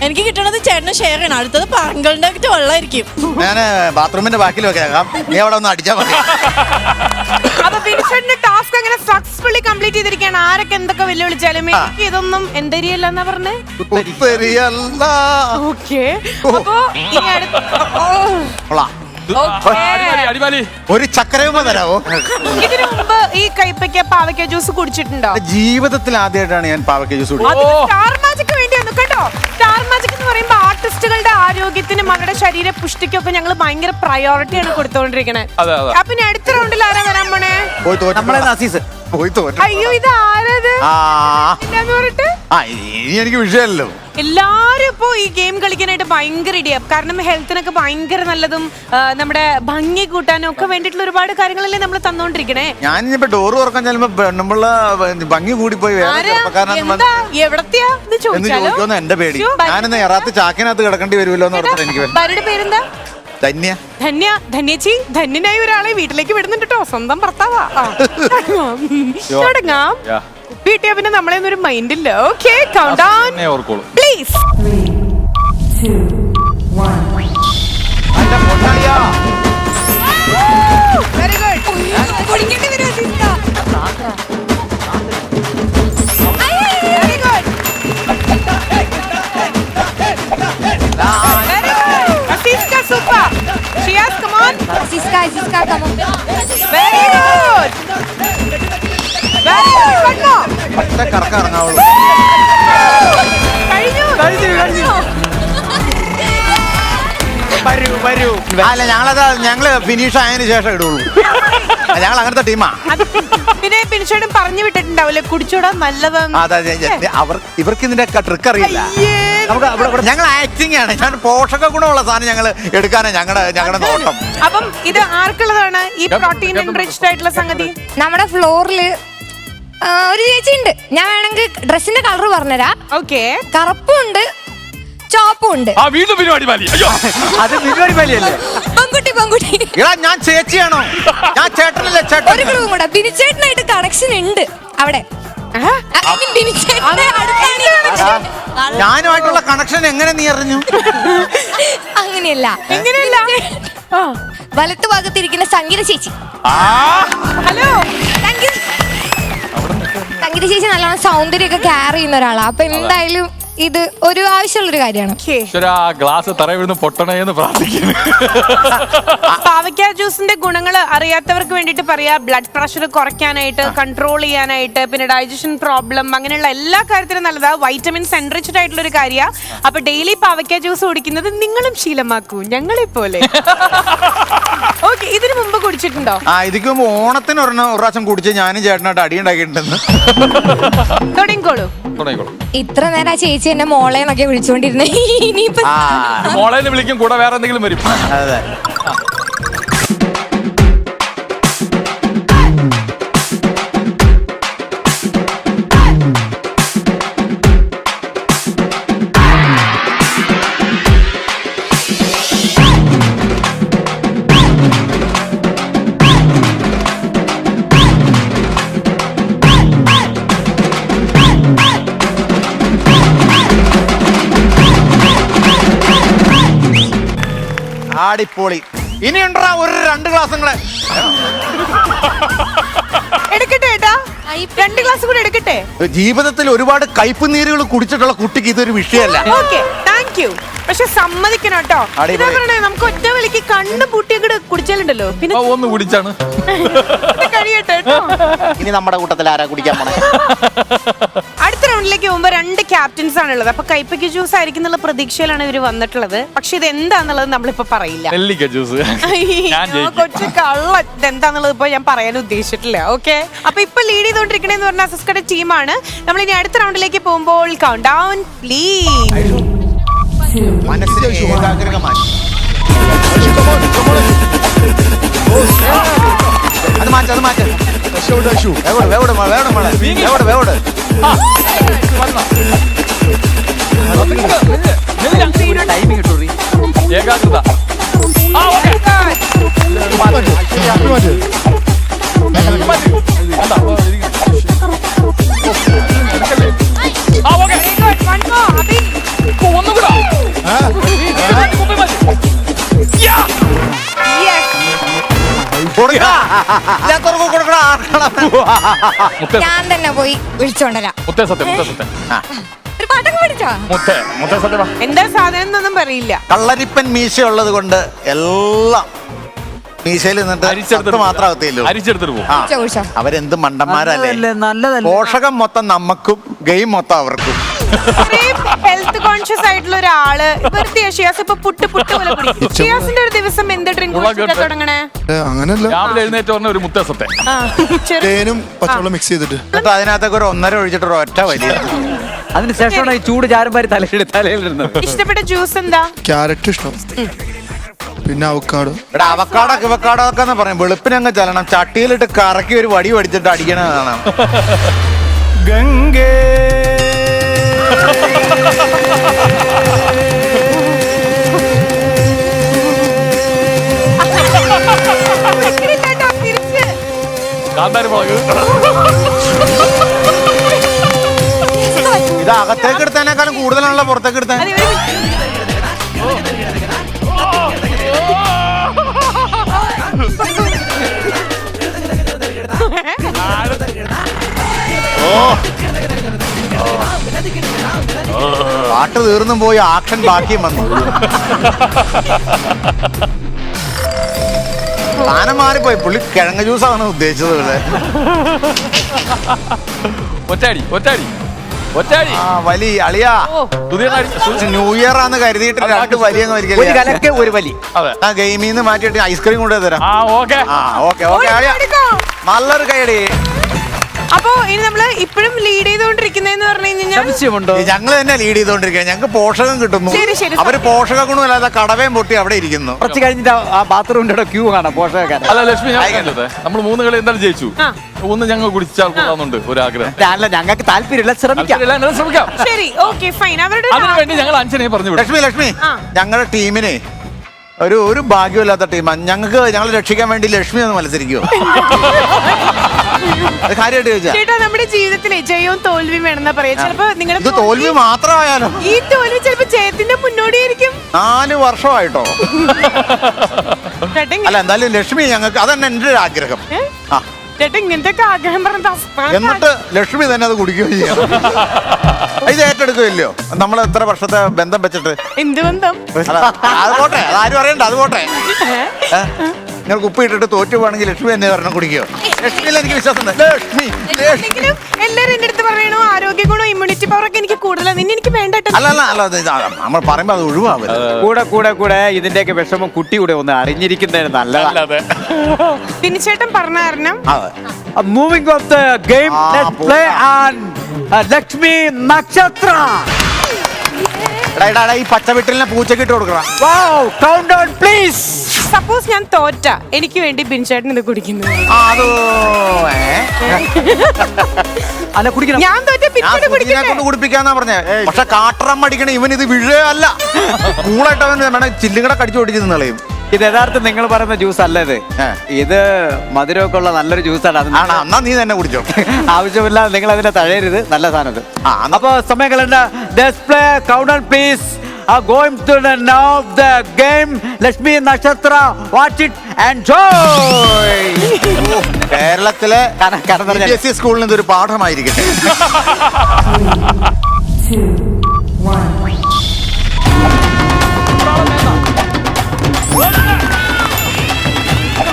എനിക്ക് കിട്ടണത് ചേട്ടന് ഷെയർ ചെയ്യണം. അടുത്തത് പങ്കളുടെ വെള്ളമായിരിക്കും. ഞാൻ ബാത്റൂമിന്റെ ബാക്കിൽ വെക്കാം. നീ അവിടെ ഒന്ന് അടിച്ചാൽ മതി. അപ്പൊ പിൻചേട്ടന്റെ ടാസ്ക് അങ്ങനെ സക്സസ്ഫുള്ളി കംപ്ലീറ്റ് ചെയ്തിരിക്കുകയാണ്. ആരൊക്കെ എന്തൊക്കെ വെല്ലുവിളിച്ചാലും എനിക്ക് ഇതൊന്നും എന്തരിയല്ല എന്നാ പറഞ്ഞേ. ഓക്കെ, അപ്പൊ ഇനി ഒരു ചക്കരയുമ തരാവോ? ഇതിനു മുമ്പ് ഈ കൈപ്പയ്ക്ക പാവയ്ക്ക ജ്യൂസ് കുടിച്ചിട്ടുണ്ടോ? ജീവിതത്തിൽ ആദ്യമായിട്ടാണ് ഞാൻ പാവയ്ക്ക ജ്യൂസ് കുടിക്കുന്നത്. സ്റ്റാർ മാജിക് വേണ്ടി ഒന്ന് കേട്ടോ. സ്റ്റാർ മാജിക് എന്ന് പറയുമ്പോൾ ആർട്ടിസ്റ്റുകളുടെ ആരോഗ്യത്തിനും അവരുടെ ശരീര പുഷ്ടിക്കും ഒക്കെ ഞങ്ങൾ ഭയങ്കര പ്രയോറിറ്റിയാണ് കൊടുത്തോണ്ടിരിക്കണേ. അപ്പൊ ഇനി അടുത്ത റൗണ്ടിൽ ആരാ വരാൻ പോണേ? അയ്യോ, ഇത് ആരത് പറഞ്ഞിട്ട് ഇനി എനിക്ക് വിഷയമല്ലോ. എല്ലാരും ഇപ്പോ ഈ ഗെയിം കളിക്കാനായിട്ട് ഭയങ്കര ഇടിയാ. കാരണം ഹെൽത്തിനൊക്കെ ഭയങ്കര നല്ലതും നമ്മുടെ ഭംഗി കൂട്ടാനും ഒക്കെ വേണ്ടിയിട്ടുള്ള ഒരുപാട് കാര്യങ്ങളല്ലേ നമ്മൾ തന്നോണ്ടിരിക്കണേ. ഞാനിപ്പോ ഡോറ് തുറക്കാൻ ചെല്ലുമ്പോ പെണ്ണുമ്പുള്ള ഭംഗി കൂടി പോയി എവിടത്തെയാ ചോദിച്ചോന്ന് എന്റെ പേടി. ഞാനിന്ന് എറാത്ത് ചാക്കിനകത്ത് കിടക്കേണ്ടി വരുമല്ലോ എന്ന് പറഞ്ഞാൽ എനിക്ക്. ഭാര്യയുടെ പേരെന്താ? ധന്യ. ധന്യ. ധന്യച്ചി, ധന്യനായ ഒരാളെ വീട്ടിലേക്ക് വിടുന്നുണ്ട് കേട്ടോ. സ്വന്തം ഭർത്താവാ. തുടങ്ങാം. വീട്ടിൽ പിന്നെ നമ്മളെ ഒരു മൈൻഡ് ഇല്ല. Okay, count down please. 3, 2, 1. Very good. കുടിക്കേണ്ടി വരും very good. Asiska, super. Shiyas, come on. Asiska, come on. Very good. Very good. One more. കറക്കാറുള്ളൂ. കഴിഞ്ഞു. വരൂ. അല്ല, ഞങ്ങള് ഫിനിഷ് ആയതിനു ശേഷം ഇടുള്ളൂ. ഞങ്ങൾ അങ്ങനത്തെ ടീമാ. പിന്നെ പിൻചേട്ടൻ പറഞ്ഞു വിട്ടിട്ടുണ്ടാവില്ലേ കുടിച്ചോടാ നല്ലതെന്ന്. ഇവർക്ക് ഇതിന്റെ ട്രിക്ക് അറിയില്ല. ഞങ്ങൾ ആക്ടിങ് ആണ്. ഞാൻ പോഷക ഗുണമുള്ള സാധനം ഞങ്ങൾ എടുക്കാനാണ് ഞങ്ങളുടെ നോട്ടം. അപ്പം ഇത് ആർക്കുള്ളതാണ് ഈ പ്രോട്ടീൻ എൻറിച്ച്ഡ് ആയിട്ടുള്ള സംഗതി? നമ്മുടെ ഫ്ലോറില് ഒരു ചേച്ചി ഉണ്ട്. ഞാൻ വേണമെങ്കിൽ ഡ്രസ്സിന്റെ കളർ പറഞ്ഞുതരാം. ഓക്കെ, കറുപ്പും ഉണ്ട്, ചോപ്പും ഉണ്ട്. അത് പരിപാടിയല്ലേ? പെൺകുട്ടി. ഞാൻ ചേച്ചിയാണോ? ഞാൻ ചേട്ടനല്ലേ? ഒരു ക്ലൂവും കൂടെ. ബിനിച്ചേട്ടനായിട്ട് കണക്ഷൻ ഉണ്ട് അവിടെ. ഞാനുമായിട്ടുള്ള കണക്ഷൻ എങ്ങനെ നീ അറിഞ്ഞു? അങ്ങനെയല്ല. വലത്തു ഭാഗത്തിരിക്കുന്ന സംഗീത ചേച്ചി. ഹലോ, സംഗീത ചേച്ചി നല്ലോണം സൗന്ദര്യമൊക്കെ ക്യാരി ചെയ്യുന്ന ഒരാളാണ്. അപ്പൊ എന്തായാലും ഇത് ഒരു ആവശ്യമുള്ളൊരു കാര്യമാണ്. ആ ഗ്ലാസ് തറ വീഴുന്ന പൊട്ടണേന്ന് പ്രാർത്ഥിക്കുന്നു. പാവയ്ക്ക ജ്യൂസിന്റെ ഗുണങ്ങൾ അറിയാത്തവർക്ക് വേണ്ടിയിട്ട് പറയാ. ബ്ലഡ് പ്രഷർ കുറയ്ക്കാനായിട്ട്, കൺട്രോൾ ചെയ്യാനായിട്ട്, പിന്നെ ഡൈജഷൻ പ്രോബ്ലം, അങ്ങനെയുള്ള എല്ലാ കാര്യത്തിലും നല്ലതാ. വൈറ്റമിൻസ് എൻറിച്ച്ഡ് ആയിട്ടുള്ള ഒരു കാര്യമാണ്. അപ്പൊ ഡെയിലി പാവയ്ക്ക ജ്യൂസ് കുടിക്കുന്നത് നിങ്ങളും ശീലമാക്കൂ, ഞങ്ങളെ പോലെ. ഓക്കെ, ഇതിനു മുമ്പ് കുടിച്ചിട്ടുണ്ടോ? ഇതിക്ക് മുമ്പ് ഓണത്തിന് ഒരു പ്രാവശ്യം കുടിച്ച് ഞാനും ചേട്ടനായിട്ട് അടിയുണ്ടാക്കിയിട്ടുണ്ടെന്ന്. തുടങ്ങിക്കോളൂ. ഇത്ര നേരം ആ ചേച്ചി എന്നെ മോളെ എന്നൊക്കെ വിളിച്ചോണ്ടിരുന്നേ. ഇനിയിപ്പോ മോളേന്ന് വിളിക്കും, കൂടെ വേറെ എന്തെങ്കിലും വരും. അതെ. ആടിപ്പൊളി. ഇനിയുണ്ടാ ഒരു 2 ഗ്ലാസും കൂടെ എടുക്കട്ടെ ഏട്ടാ, 2 ഗ്ലാസ് കൂടെ എടുക്കട്ടെ. ജീവിതത്തിൽ ഒരുപാട് കയ്പ് നീരുകൾ കുടിച്ചിട്ടുള്ള കുട്ടിക്ക് ഇതൊരു വിഷയമല്ല. Okay, thank you. പക്ഷെ സമ്മതിക്കണം കേട്ടോ, ഇതാ പറയണേ, നമുക്ക് ഒറ്റ വിളിക്ക് കണ്ണ് പൂട്ടിയൊക്കെ കുടിച്ചാലുണ്ടല്ലോ പിന്നെ ഒന്ന് കുടിച്ചാണ് കഴിയട്ടെ കേട്ടോ. ഇനി നമ്മുടെ കൂട്ടത്തിൽ ആരാ കുടിക്കാൻ പോണേ? അടുത്ത റൗണ്ടിലേക്ക് പോകുമ്പോ 2 ക്യാപ്റ്റൻസ് ആണുള്ളത്. അപ്പൊ കൈപ്പയ്ക്ക് ജ്യൂസ് ആയിരിക്കും എന്നുള്ള പ്രതീക്ഷയിലാണ് ഇവര് വന്നിട്ടുള്ളത്. പക്ഷെ ഇത് എന്താന്നുള്ളത് നമ്മളിപ്പോ പറയില്ല. നെല്ലിക്ക ജ്യൂസ്. കൊച്ചു കള്ള ഇതെന്താന്നുള്ളത് ഇപ്പൊ ഞാൻ പറയാൻ ഉദ്ദേശിച്ചിട്ടില്ല. ഓക്കെ, അപ്പൊ ഇപ്പൊ ലീഡ് ചെയ്തോണ്ടിരിക്കണേന്ന് പറഞ്ഞ അസിസ്കയുടെ ടീമാണ്. നമ്മൾ ഇനി അടുത്ത റൗണ്ടിലേക്ക് പോകുമ്പോൾ കൗണ്ട് ഡൗൺ പ്ലീസ്. മനസ്സിലെ ഏകാഗ്രമായി അത് മാറ്റ അത് മാറ്റ ഏകാഗ്രത. ഞാൻ തന്നെ പോയി വിളിച്ചോണ്ടരാ. മുത്തേ സത്യം, മുത്തേ സത്യം. ഒരു പാട്ടൊക്കെ പഠിച്ചോ? മുത്തേ, മുത്തേ സത്യം. എന്താ സാധനം എന്നൊന്നും പറയില്ല. കള്ളരിപ്പൻ മീശ ഉള്ളത് കൊണ്ട് എല്ലാം മീശയിൽ നിന്നിട്ട് മാത്രം അകത്തില്ലോ. അരിച്ചെടുത്തിട്ട് പോകും. അവരെന്ത് മണ്ടന്മാരല്ലേ. പോഷകം മൊത്തം നമ്മക്കും, ഗെയിം മൊത്തം അവർക്കും. ഹെൽത്ത് കോൺഷ്യസ് ആയിട്ടുള്ള ഒരാള് വെറുതെ ഷിയാസ് ഇപ്പൊ പുട്ട് പോലെ കുടിക്കും. ഷിയാസിന്റെ ഒരു ദിവസം എന്ത് ഡ്രിങ്ക് തുടങ്ങണേ? അങ്ങനല്ല, രാവിലെ എഴുന്നേറ്റ് പറഞ്ഞ ഒരു മുത്തേ സത്യം. തേനും പച്ചവെള്ളം മിക്സ് ചെയ്തിട്ട് എന്നിട്ട് അതിനകത്തൊക്കെ ഒരു 1.5 ഒഴിച്ചിട്ട് ഒറ്റ വലിയ. അതിനുശേഷമാണ് ഈ ചൂട് ചാരമ്പാരി തലയിലിടുന്നത്. ഇഷ്ടപ്പെട്ട ജ്യൂസ് എന്താ? ക്യാരറ്റ് ഇഷ്ടം, പിന്നെ അവക്കാടോ. അവക്കാടോ ഒക്കെ പറയും. വെളുപ്പിനങ്ങ് ചെല്ലണം, ചട്ടിയിലിട്ട് കറക്കി ഒരു വടി പഠിച്ചിട്ട് അടിക്കണതാണ്. ഗംഗേ ഇത് അകത്തേക്ക് എടുത്തതിനേക്കാളും കൂടുതലാണല്ലോ പുറത്തേക്ക് എടുത്താൽ. പാട്ട് തീർന്നും പോയി, ആക്ഷൻ ബാക്കിയും വന്നു. സ്ഥാനം മാറിപ്പോയി. പുള്ളി കിഴങ്ങ് ജ്യൂസാണ് ഉദ്ദേശിച്ചത്. ഇവിടെ ഒറ്റടി ഒറ്റടി ഒറ്റടി. വലി അളിയാ, ന്യൂ ഇയർ ആന്ന് കരുതിയിട്ട് 2 വലിയൊന്നും ഒരു വലി ഗെയിമിൽ നിന്ന് മാറ്റിയിട്ട് ഐസ്ക്രീം കൊണ്ടു തരാം. ഓക്കെ നല്ലൊരു കൈയടി. അപ്പൊ ഇനി നമ്മള് ഇപ്പോഴും ലീഡ് ചെയ്തോണ്ടിരിക്കുന്നതെന്ന് പറഞ്ഞു കഴിഞ്ഞാൽ ഞങ്ങൾ തന്നെ ലീഡ് ചെയ്തോണ്ടിരിക്കുക. ഞങ്ങൾക്ക് പോഷകം കിട്ടുന്നു. അവര് പോഷക ഗുണമല്ലാതെ കടവേം പൊട്ടി അവിടെ ഇരിക്കുന്നു. കുറച്ച് കഴിഞ്ഞിട്ട് ആ ബാത്റൂമിന്റെ ക്യൂ കാണാം പോഷകക്കാരൻ. അല്ല ലക്ഷ്മി, നമ്മൾ 3 കളി എന്തായാലും ജയിച്ചു. ഒന്ന് ഞങ്ങൾ കുടിച്ചാൽ കൊള്ളാമെന്നുണ്ട് ഒരാഗ്രഹം. ഞങ്ങൾക്ക് താല്പര്യമില്ല, ശ്രമിക്കാം. ശരി, ഓക്കെ ഫൈൻ. അവരുടെ അതിനുവേണ്ടി ഞങ്ങൾ അഞ്ചനെ പറഞ്ഞു. ലക്ഷ്മി ഞങ്ങളുടെ ടീമിനെ ഒരു ഭാഗ്യമില്ലാത്ത ടീമാണ്. ഞങ്ങൾ രക്ഷിക്കാൻ വേണ്ടി ലക്ഷ്മി ഒന്ന് മത്സരിക്കുമോ? അത് കാര്യമായിട്ട് ചോദിച്ചാ. ചേട്ടാ, നമ്മുടെ ജീവിതത്തിലെ ജയവും തോൽവിയും വേണമെന്നാ പറയാ. ചിലപ്പോ നിങ്ങൾ ഇത് തോൽവി മാത്രമായാലോ? ഈ തോൽവി ചിലപ്പോ ജയത്തിന്റെ മുന്നോടിയായിരിക്കും. 4 വർഷമായിട്ടോ? അല്ല, എന്തായാലും ലക്ഷ്മി ഞങ്ങൾക്ക് അതന്നെ എന്റെ ഒരു ആഗ്രഹം. ചേട്ടാ ഇങ്ങനത്തെ ഒക്കെ ആഗ്രഹം പറഞ്ഞ എന്നിട്ട് ലക്ഷ്മി തന്നെ അത് കുടിക്കുകയും ചെയ്യാം. ഇത് ഏറ്റെടുക്കുകയില്ലയോ നമ്മൾ എത്ര വർഷത്തെ ബന്ധം വെച്ചിട്ട്? എന്ത് ബന്ധം? അല്ല, അത് പോട്ടെ, അതാരും അറിയണ്ട, അത് പോട്ടെ. നിങ്ങൾ കുപ്പി ഇട്ടിട്ട് തോറ്റു പോവാണെങ്കിൽ ലക്ഷ്മി തന്നെ പറഞ്ഞ കുടിക്കോ? ലക്ഷ്മിയിൽ എനിക്ക് വിശ്വാസം ലക്ഷ്മി. എല്ലാരും എന്റെ അടുത്ത് പറയണോ ആരോഗ്യ ഗുണോ ഇമ്മ്യൂണിറ്റി പവർ ഒക്കെ എനിക്ക് കൂടുതലാണ്. നിന്നെ എനിക്ക് വേണ്ടട്ടോ. അല്ല നമ്മൾ പറയുമ്പോ അത് ഒഴിവാവില്ല. കൂടെ ഇതിന്റെയൊക്കെ വിഷമം കുട്ടി കൂടെ ഒന്ന് അറിഞ്ഞിരിക്കുന്നതിന് നല്ലതാണ്. പിന്നെ ചേട്ടൻ പറഞ്ഞ കാരണം moving of the game, let's play on Lakshmi നക്ഷത്ര. ഈ പച്ചവിട്ടലിനെ പൂച്ചക്ക് ഇട്ട് കൊടുക്കണം. Wow, count down please. Suppose ഞാൻ തോറ്റ എനിക്ക് വേണ്ടി ബിൻചേട്ടൻ ഇത് കുടിക്കുന്നു. അല്ല കുടിക്കണം. ഞാൻ തോറ്റ കൊണ്ട് കുടിപ്പിക്കാന്നാ പറഞ്ഞേ. പക്ഷെ കാട്ടറം അടിക്കണ ഇവൻ ഇത് വിഴയല്ല. കൂളായിട്ട് അവൻ വേണം ചില്ലുകടെ കടിച്ചു ഓടിച്ച് നിന്നളയും. ഇത് യഥാർത്ഥം നിങ്ങൾ പറയുന്ന ജ്യൂസ് അല്ല ഇത്. ഇത് മധുരമൊക്കെ ഉള്ള നല്ലൊരു ജ്യൂസാണ്. എന്നാ നീ തന്നെ കുടിച്ചോ. ആവശ്യമില്ല, നിങ്ങൾ അതിനെ തഴയരുത്. നല്ല സാധനം. അപ്പൊ സമയം കളണ്ട. Display count down please. Going to the now the game. Lakshmi Nakshatra, watch it, enjoy. കേരളത്തിലെ CBSE സ്കൂളിൽ നിന്ന് ഒരു പാഠമായിരിക്കട്ടെ.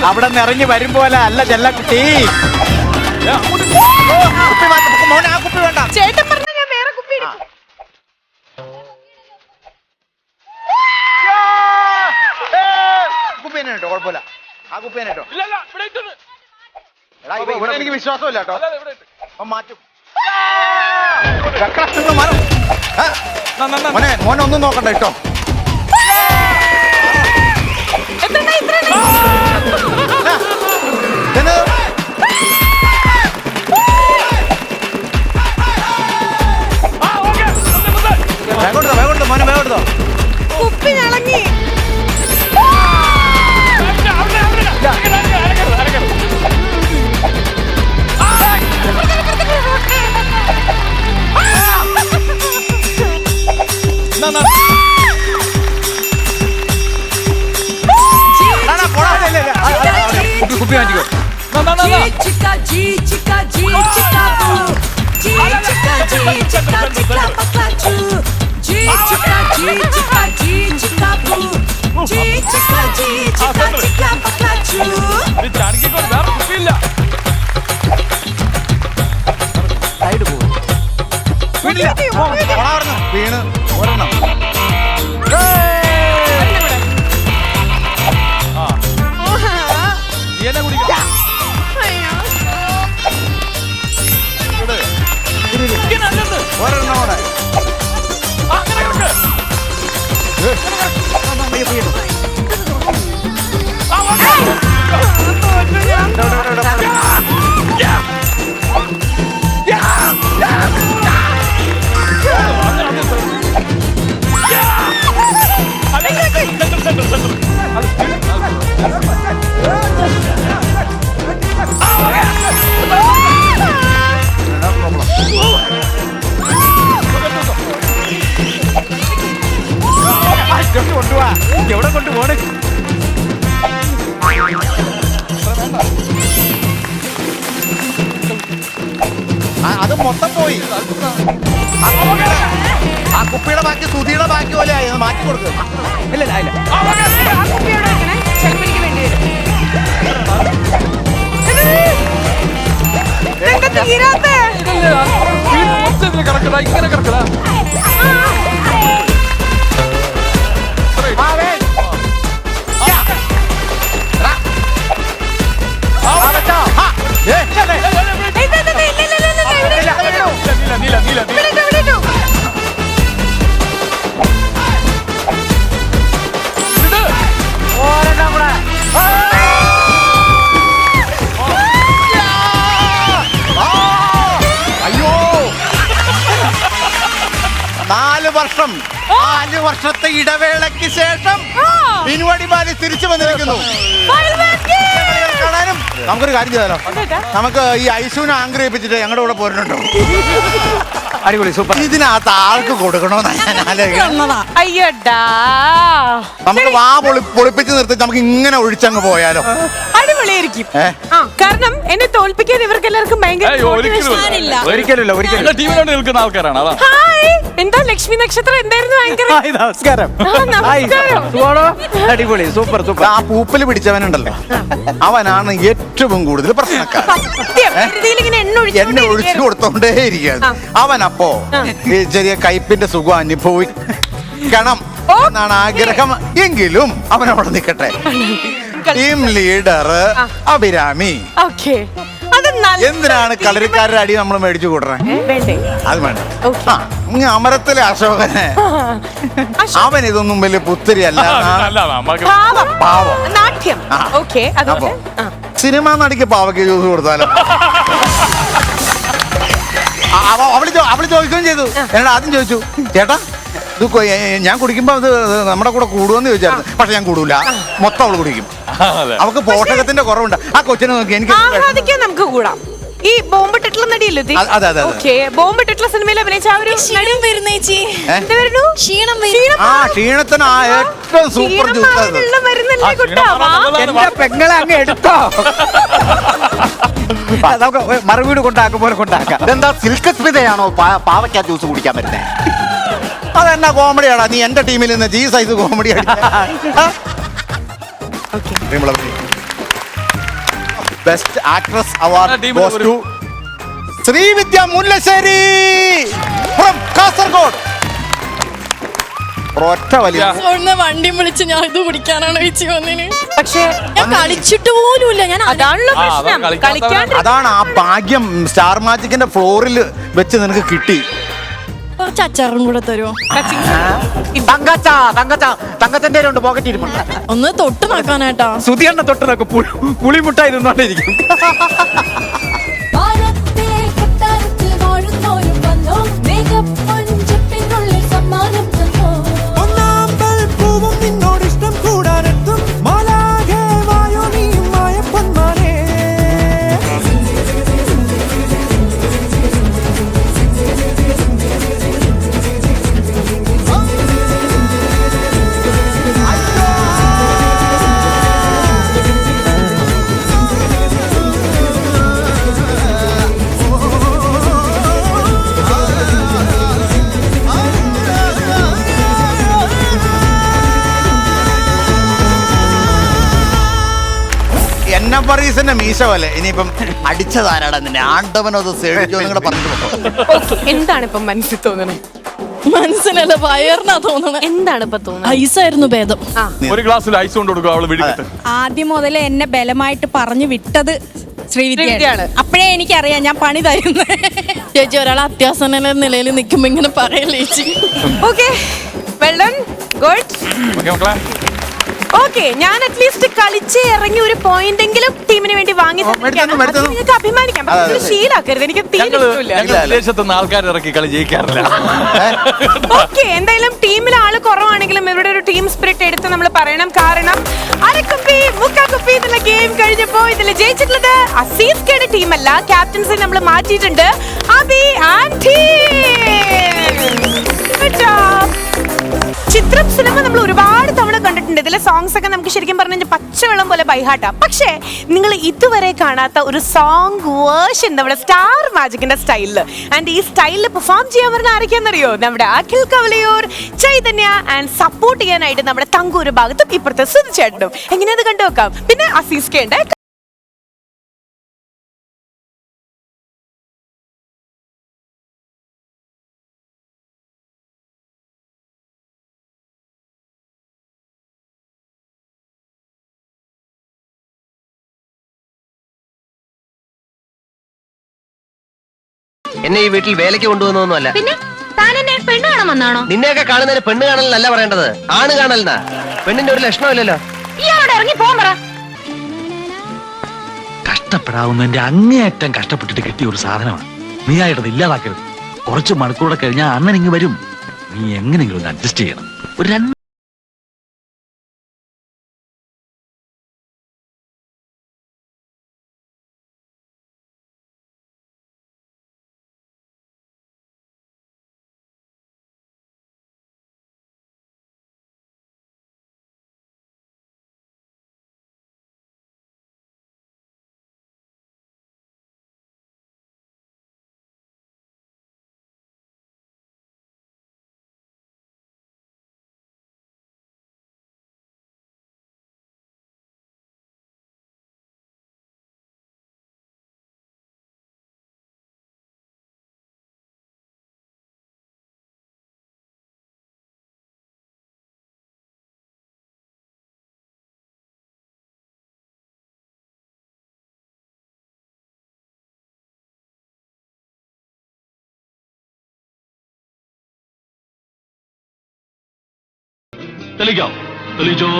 അവിടെ നിന്ന് ഇറങ്ങി വരും പോലെ അല്ല ചെല്ലക്കുട്ടി. കുപ്പി വേണ്ട. ചേട്ടൻ പറഞ്ഞ ഞാൻ വേറെ കുപ്പി എടുക്കും. കുപ്പിയോ കുഴപ്പമില്ല. ആ കുപ്പിയോ ഇവിടെ എനിക്ക് വിശ്വാസമില്ല കേട്ടോ. മാറ്റും. മോനെ ഒന്നും നോക്കണ്ട കേട്ടോ. വേഗം മോനെ വേഗം. കുപ്പി ഇളങ്ങി. കുപ്പി വാങ്ങിക്കോ. വീണ് ഒരെണ്ണം. ഒരെണ്ണം കൂടെ. കൊണ്ടുപോവാ. എവിടെ കൊണ്ടുപോണേ? അത് മൊത്തം പോയി. ആ കുപ്പിയുടെ ബാക്കി സുധിയുടെ ബാക്കി പോലെ ആയി. മാറ്റി കൊടുക്കുക. ഇല്ല. ആ കുപ്പി എവിടെ വെക്കണേ? ചിലപ്പോൾ എനിക്ക് വേണ്ടി വരും. എന്താ തീരാത്തെ? ഇങ്ങനെ കിടക്കടാ. അയ്യോ, 4 വർഷത്തെ ഇടവേളയ്ക്ക് ശേഷം ഇൻവടി ബാലി തിരിച്ചു വന്നിരിക്കുന്നു. കാണാനും നമുക്കൊരു കാര്യം ചെയ്താലോ? നമുക്ക് ഈ ഐശുവിനെ ആഗ്രഹിപ്പിച്ചിട്ട് ഞങ്ങളുടെ കൂടെ പോരുന്നുണ്ടോ? അടിപൊളി, സൂപ്പർ. ഇതിനകത്ത് ആൾക്ക് കൊടുക്കണോന്നാ ഞാൻ ആലോചിക്കുന്നത്. അയ്യടാ, നമുക്ക് പൊളിപ്പിച്ച് നിർത്തി നമുക്ക് ഇങ്ങനെ ഒഴിച്ചങ്ങ് പോയാലോ? അടിപൊളി. അടിപൊളിയായിരിക്കും. ആ, കാരണം എന്നെ തോൽപ്പിക്കാൻ ഇവർക്ക് എല്ലാവർക്കും ഭയങ്കര ഏയ്, ഒരിക്കലും motivation ഇല്ല. ആണ്. ഒരിക്കലും ഒരിക്കലും എന്റെ ടീമിനോട് നിൽക്കുന്ന ആൾക്കാരാണ് അതാ. ഹായ്, എന്താ ലക്ഷ്മി നക്ഷത്രം എന്തായിരുന്നു ഭയങ്കര ഹായ്, നമസ്കാരം. ആ, ഹായ്, നമസ്കാരം. സുഖമാണോ? അടിപൊളി, സൂപ്പർ സൂപ്പർ. ആ പൂപ്പല് പിടിച്ചവനുണ്ടല്ലോ, അവനാണ് ഏറ്റവും കൂടുതൽ പ്രശ്നക്കാരൻ. സത്യം, വെറുതെ ഇങ്ങനെ എണ്ണ എന്നെ ഒഴിച്ചു കൊടുത്തോണ്ടേ ഇരിക്കുകയാണ് അവൻ. അപ്പോ ഈ ചെറിയ കയ്പിന്റെ സുഖം അനുഭവിക്കണം എന്നാണ് ആഗ്രഹം എങ്കിലും അവൻ അവിടെ നിൽക്കട്ടെ. Team leader Abhirami. ഓക്കേ, അത് നല്ല എന്തിനാണ് കളരിക്കാരുടെ അടി നമ്മൾ മേടിച്ചു കൂട്ടണേ? വേണ്ടേ? അത് വേണ്ട. ഓക്കേ. ആ, ഇങ്ങ് അമരത്തിലെ അശോകനെ അവൻ ഇതൊന്നും വലിയ പുത്തിരിയല്ല. അല്ല, നമുക്ക് പാവം, പാവം. നാട്യം. ആ. ഓക്കേ, അപ്പോ അതുകൊണ്ട് സിനിമാ നടിക്ക് പാവയ്ക്ക് ജ്യൂസ് കൊടുത്താലോ? അവള് ചോദിക്കുകയും ചെയ്തു. എന്നോട് ആദ്യം ചോദിച്ചു, ചേട്ടാ ഇത് ഞാൻ കുടിക്കുമ്പോ ഇത് നമ്മുടെ കൂടെ കൂടുമെന്ന് ചോദിച്ചായിരുന്നു. പക്ഷെ ഞാൻ കൂടൂല, മൊത്തം അവള് കുടിക്കും. അതെ. അവക്ക് പോഷകത്തിന്റെ കുറവുണ്ട്. ആ കൊച്ചിനെ നോക്കി എനിക്ക് ആഹ്ലാദിക്കാൻ നമുക്ക് കൂടാം. ഈ ബോംബിട്ടിട്ടുള്ള നടിയല്ലോ ഇത്? അതെ, അതെ, അതെ. ഓക്കേ, ബോംബിട്ടിട്ടുള്ള സിനിമയിൽ അഭിനയിച്ച ആ ഒരു ക്ഷീണം വരുന്ന ചേച്ചി, എന്ത് വരുന്നു? ക്ഷീണം ആ ക്ഷീണത്തിന് ആ ഏറ്റവും സൂപ്പർ ജ്യൂസ് അത്. ക്ഷീണം മരുന്നല്ലേ ആ, കുട്ടാ? ക്ഷീണം മാറാൻ എന്റെ നല്ലതാണ്. പെങ്ങളെ അങ്ങ് എടുത്തോ. നമുക്ക് മറുവീട് കൊണ്ടാക്കും പോലെ കൊണ്ടാക്കാം. ഇതെന്താ സിൽക്ക് സ്മിതയാണോ പാവയ്ക്ക ജ്യൂസ് കുടിക്കാൻ വരുന്നത്? അതെന്നാ കോമഡിയാടാ? നീ എന്റെ ടീമിൽ നിന്ന് G size comedy best actress award ടീമിൽ ഗോസ് ഒരു- ടു ശ്രീവിദ്യ മുല്ലശ്ശേരി ഫ്രം കാസർഗോഡ്. ഒറ്റ വലിയ വണ്ടി വിളിച്ച് ഞാൻ ഇത് കുടിക്കാനാണ് ചേച്ചി വന്നിന്. പക്ഷേ ഞാൻ കളിച്ചിട്ട് പോലുമില്ല. ഞാൻ അതാണല്ലോ ആ, അതാ പ്രശ്നം. കളിക്കാത്തവരെ- കളിക്കാൻ അതാണ് ആ ഭാഗ്യം സ്റ്റാർ മാജിക്കിന്റെ ഫ്ലോറിൽ വെച്ച് നിനക്ക് കിട്ടി. കുറച്ച് അച്ചാറും കൂടെ തരുമോ? തങ്കച്ചന്റെ ഉണ്ട് പോക്കറ്റ് ഇരിപ്പുണ്ട്. ഒന്ന് തൊട്ട് നോക്കാനായിട്ടാ. സുധിയണ്ണ തൊട്ട് നോക്ക്, പുളിമുട്ടായി നിന്നോണ്ടിരിക്കും. എന്നെ പറീസിന്റെ മീശ പോലെ. ഇനിയിപ്പം അടിച്ചതാരാടാ നിന്നെ? ആണ്ടവനത് സേവിച്ചോ നിങ്ങളെ പറഞ്ഞു. ഓക്കേ, എന്താണ് ഇപ്പൊ മനസ്സിൽ തോന്നണേ? മനസ്സിനല്ല, വയറിനാ തോന്നണേ. എന്താണ് ഇപ്പൊ തോന്നുന്നത്? ഐസായിരുന്നു ഭേദം. ഒരു ഗ്ലാസ്സിൽ ഐസ് കൊണ്ട് കൊടുക്കുക, അവള് വിഴുകിട്ട്. ആദ്യം മുതലേ എന്നെ ബലമായിട്ട് പറഞ്ഞു വിട്ടത് ശ്രീവിദ്യയാണ്. ശ്രീവിദ്യയാണ്. അപ്പോഴേ എനിക്കറിയാം ഞാൻ പണി തരുന്നത്. ചേച്ചി ഒരാൾ അത്യാസന നിലയിൽ നിൽക്കുമ്പോ ഇങ്ങനെ പറയല്ലേ ചേച്ചി. Okay, well done, good. Okay മക്കളെ, ഓക്കേ, ഞാൻ അറ്റ്ലീസ്റ്റ് കളിച്ച് ഇറങ്ങി ഒരു പോയിന്റ് എങ്കിലും ടീമിന് വേണ്ടി വാങ്ങി മേടിച്ചു, മേടിച്ചു. നിങ്ങൾക്ക് അഭിമാനിക്കാം. പക്ഷേ ഇത് ശീലാക്കരുത്, എനിക്ക് തീരെ ഇഷ്ടമില്ല. ഞങ്ങൾ വിദേശത്തുനിന്ന് ആൾക്കാർ ഇറക്കി കളി ജയിക്കാറില്ല. ഓക്കേ, എന്തായാലും ടീമിൽ ആള് കുറവാണെങ്കിലും ഇവരുടെ ഒരു ടീം സ്പിരിറ്റ് എടുത്ത് നമ്മൾ പറയണം. കാരണം അരക്കുപ്പി മുക്കാക്കുപ്പി എന്നുള്ള ഗെയിം കഴിഞ്ഞപ്പോ ഇതിൽ ജയിച്ചിട്ടുള്ളത് അസീസ്കയുടെ ടീമല്ല, ക്യാപ്റ്റൻസി നമ്മൾ മാറ്റിയിട്ടുണ്ട്. Abi and team. Good job. ചിത്രം സിനിമ നമ്മൾ ഒരുപാട് തവണ കണ്ടിട്ടുണ്ട്. ഇതിലെ സോങ്സ് ഒക്കെ നമുക്ക് ശരിക്കും പറഞ്ഞു പച്ചവെള്ളം പോലെ ബൈഹാട്ടാ. പക്ഷേ നിങ്ങൾ ഇതുവരെ കാണാത്ത ഒരു സോങ് വേർഷൻ നമ്മുടെ സ്റ്റാർ മാജിക്കിന്റെ സ്റ്റൈലില്, ആൻഡ് ഈ സ്റ്റൈലിൽ പെർഫോം ചെയ്യാൻ പറഞ്ഞ ആരൊക്കെയാണെന്നറിയോ? നമ്മുടെ അഖിൽ കവലയൂർ, ചൈതന്യ, ആൻഡ് സപ്പോർട്ട് ചെയ്യാനായിട്ട് നമ്മുടെ തങ്കൂര് ഭാഗത്തും ഇപ്പുറത്തെ സുധിച്ചേട്ടനും. എങ്ങനെയത് കണ്ടു നോക്കാം. പിന്നെ അസീസ്കയുണ്ട്. എന്നെ ഈ വീട്ടിൽ വേലയ്ക്ക് കൊണ്ടുവന്നൊന്നുമല്ല. പിന്നെ താൻ എന്നെ പെണ്ണ് കാണാൻ വന്നാണോ? നിന്നെയൊക്കെ കാണുന്നതിന് പെണ്ണ് കാണലല്ല പറയേണ്ടത്, ആണ് കാണലെന്നാ. പെണ്ണിന്റെ ഒരു ലക്ഷണമില്ലല്ലോ. ഇയാളോട് ഇറങ്ങി പോകാൻ പറ. കഷ്ടപ്പെടാവുന്നതിന്റെ അങ്ങേയറ്റം കഷ്ടപ്പെട്ടിട്ട് കിട്ടിയ ഒരു സാധനമാണ്. നീ ആയിട്ടത് ഇല്ലാതാക്കരുത്. കുറച്ച് മണിക്കൂടെ കഴിഞ്ഞാൽ അണ്ണൻ ഇങ്ങ് വരും. നീ എങ്ങനെയെങ്കിലും ഒന്ന് അഡ്ജസ്റ്റ് ചെയ്യണം. ഒരു തെളിയിക്കാം, തെളിയിച്ചോ.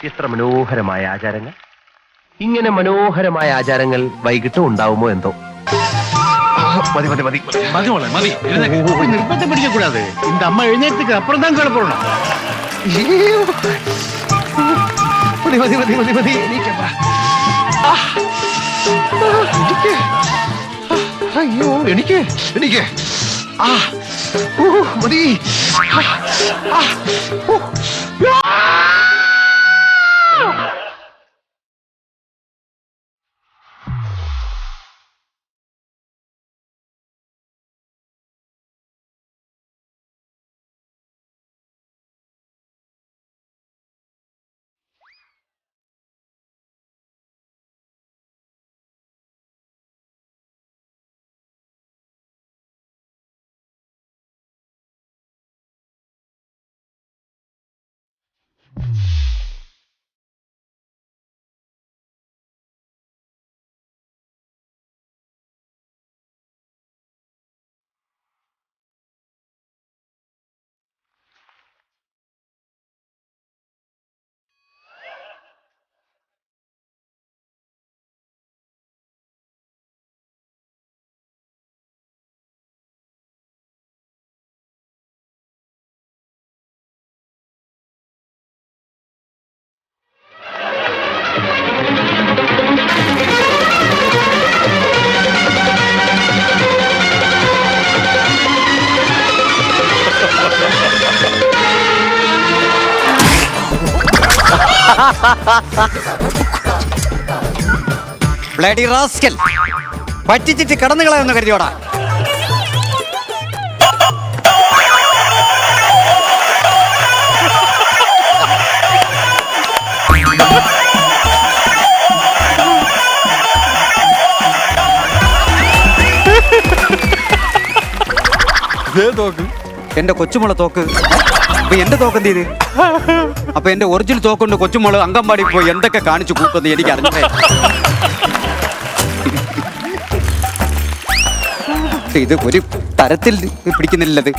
എത്ര മനോഹരമായ ആചാരങ്ങൾ. ഇങ്ങനെ മനോഹരമായ ആചാരങ്ങൾ വൈകിട്ടും ഉണ്ടാവുമോ എന്തോ. മതി മതി മതി മതി മോളെ, മതി. നിർബന്ധം പിടിക്കக்கூடாது. இந்த அம்மா എഴുന്നേറ്റ് അപ്പുറം താൻ കിടപ്പുറണം. മതി മതി മതി മതി മതി എനിക്കപ്പാ. അയ്യോ എനിക്ക് എനിക്ക് മതി. ബ്ലഡി റാസ്കൽ, പറ്റിച്ചിട്ട് കടന്നു കളയെന്ന് കരുതിയോടാ. തോക്ക് എന്റെ കൊച്ചുമുള തോക്ക്. അപ്പൊ എന്റെ തോക്ക് എന്ത് ചെയ്ത്? അപ്പൊ എന്റെ ഒറിജിനൽ തോക്കുണ്ട് കൊച്ചുമുള അങ്കമ്പാടി പോയി എന്തൊക്കെ കാണിച്ചു കൂട്ടുന്നത് എനിക്ക് അറിഞ്ഞേ. ഇത് ഒരു തരത്തിൽ പിടിക്കുന്നില്ലത്.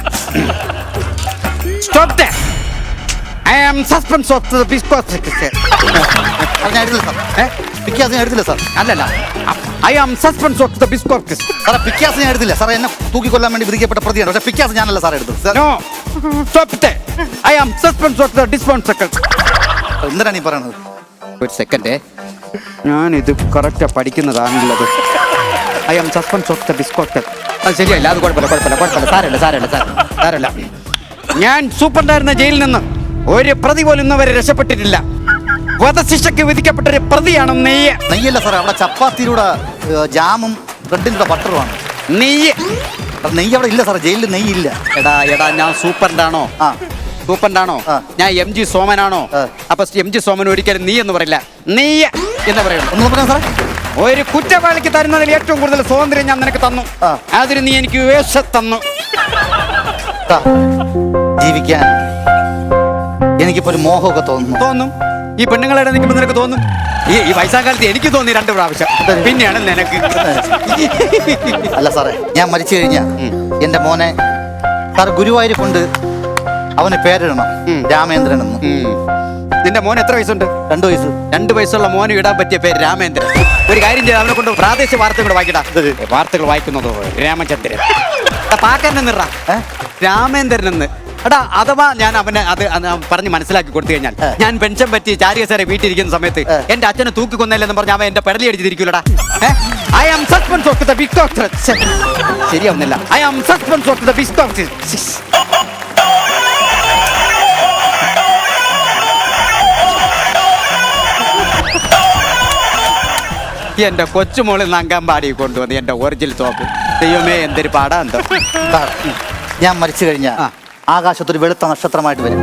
Stop that! I am suspense of the biscuit. എടുത്തില്ല സാർ. അല്ലല്ല, I am suspense of the biscuit. സാറേ പിക്കാസ് ഞാൻ എടുത്തില്ല സാറേ. എന്നെ തൂക്കിക്കൊല്ലാൻ വേണ്ടി വിധിക്കപ്പെട്ട പ്രതിയാണ്. പക്ഷേ പിക്കാസ് ഞാനല്ല സാർ എടുത്തത്. No, stop that! I am suspense of the dispenser. എന്തിനാണ് ഈ പറയണത്? ഒരു സെക്കൻഡേ, ഞാൻ ഇത് കറക്റ്റാ പഠിക്കുന്നതാണുള്ളത്. I am suspense of the ബിസ്കോട്ട്. അത് ശരിയല്ല, അത് കുഴപ്പമില്ല. സാരല്ല. ഞാൻ സൂപ്രണ്ടായിരുന്ന ജയിലിൽ നിന്ന് ഒരു പ്രതി പോലും ഇന്നുവരെ രക്ഷപ്പെട്ടിട്ടില്ല. വധശിക്ഷയ്ക്ക് വിധിക്കപ്പെട്ട ഒരു പ്രതിയാണ് നെയ്യ്. നെയ്യല്ല സാറേ, അവിടെ ചപ്പാത്തിയുടെ ജാമും ബ്രെഡിൻ്റെ ബട്ടറുമാണ് നെയ്യ്. നെയ്യ് അവിടെ ഇല്ല സാറേ, ജയിലിൽ നെയ്യില്ല. എടാ ഞാൻ സൂപ്രണ്ടാണോ? സൂപ്രണ്ടാണോ? ഞാൻ MG സോമനാണോ? അപ്പൊ MG സോമൻ ഒരിക്കലും നീ എന്ന് പറയില്ല, നെയ്യ് എന്ന് പറയുള്ളൂ. ഒന്ന് പറയാം സാറേ. ഒരു കുറ്റവാളിക്ക് തരുന്നതിൽ ഏറ്റവും കൂടുതൽ സ്വാതന്ത്ര്യം ഞാൻ നിനക്ക് തന്നു. അതിന് നീ എനിക്ക് വേഷ തന്നു. ജീവിക്കാൻ എനിക്കിപ്പോ ഒരു മോഹമൊക്കെ തോന്നും. ഈ പെണ്ണുങ്ങളെ നിൽക്കുമ്പോൾ നിനക്ക് തോന്നും. ഈ വയസ്സാകാലത്ത് എനിക്ക് തോന്നി 2 പ്രാവശ്യം. പിന്നെയാണ് നിനക്ക്. അല്ല സാറേ, ഞാൻ മരിച്ചു കഴിഞ്ഞാ എന്റെ മോനെ സാർ ഗുരുവായൂർ കൊണ്ട് അവന് പേരിടണം, രാമേന്ദ്രൻ എന്ന്. നിന്റെ മോൻ എത്ര വയസ്സുണ്ട്? 2 വയസ്സ്. 2 വയസ്സുള്ള മോന് ഇടാൻ പറ്റിയ പേര് രാമേന്ദ്രൻ. ഒരു കാര്യം ചെയ്ത് അവനെ കൊണ്ട് പ്രാദേശിക വാർത്തകൾ വായിക്കടാ. വാർത്തകൾ വായിക്കുന്നതോ രാമചന്ദ്രൻ പാക്കന്നെ നിറ രാമേന്ദ്രൻ എന്ന്. എടാ, അഥവാ ഞാൻ അവനെ അത് പറഞ്ഞ് മനസ്സിലാക്കി കൊടുത്തു കഴിഞ്ഞാൽ, ഞാൻ പെൻഷൻ പറ്റി ചാരികസാരെ വീട്ടിലിരിക്കുന്ന സമയത്ത് എന്റെ അച്ഛനെ തൂക്കിക്കൊന്നല്ലെന്ന് പറഞ്ഞ അവൻ എന്റെ പെടലി അടിച്ചിരിക്കൂലടാ. I am suspense of the big doctor. ശരിയാവുന്നില്ല. I am suspense of the big doctor. എന്റെ കൊച്ചുമോളിൽ നിന്ന് അങ്കമ്പാടി കൊണ്ടുവന്ന് എന്റെ ഒറിജിനൽ സോപ്പ്. ദൈവമേ എന്തൊരു പാടാ എന്തോ. സാർ, ഞാൻ മരിച്ചു കഴിഞ്ഞാൽ ആകാശത്തൊരു വെളുത്ത നക്ഷത്രമായിട്ട് വരും.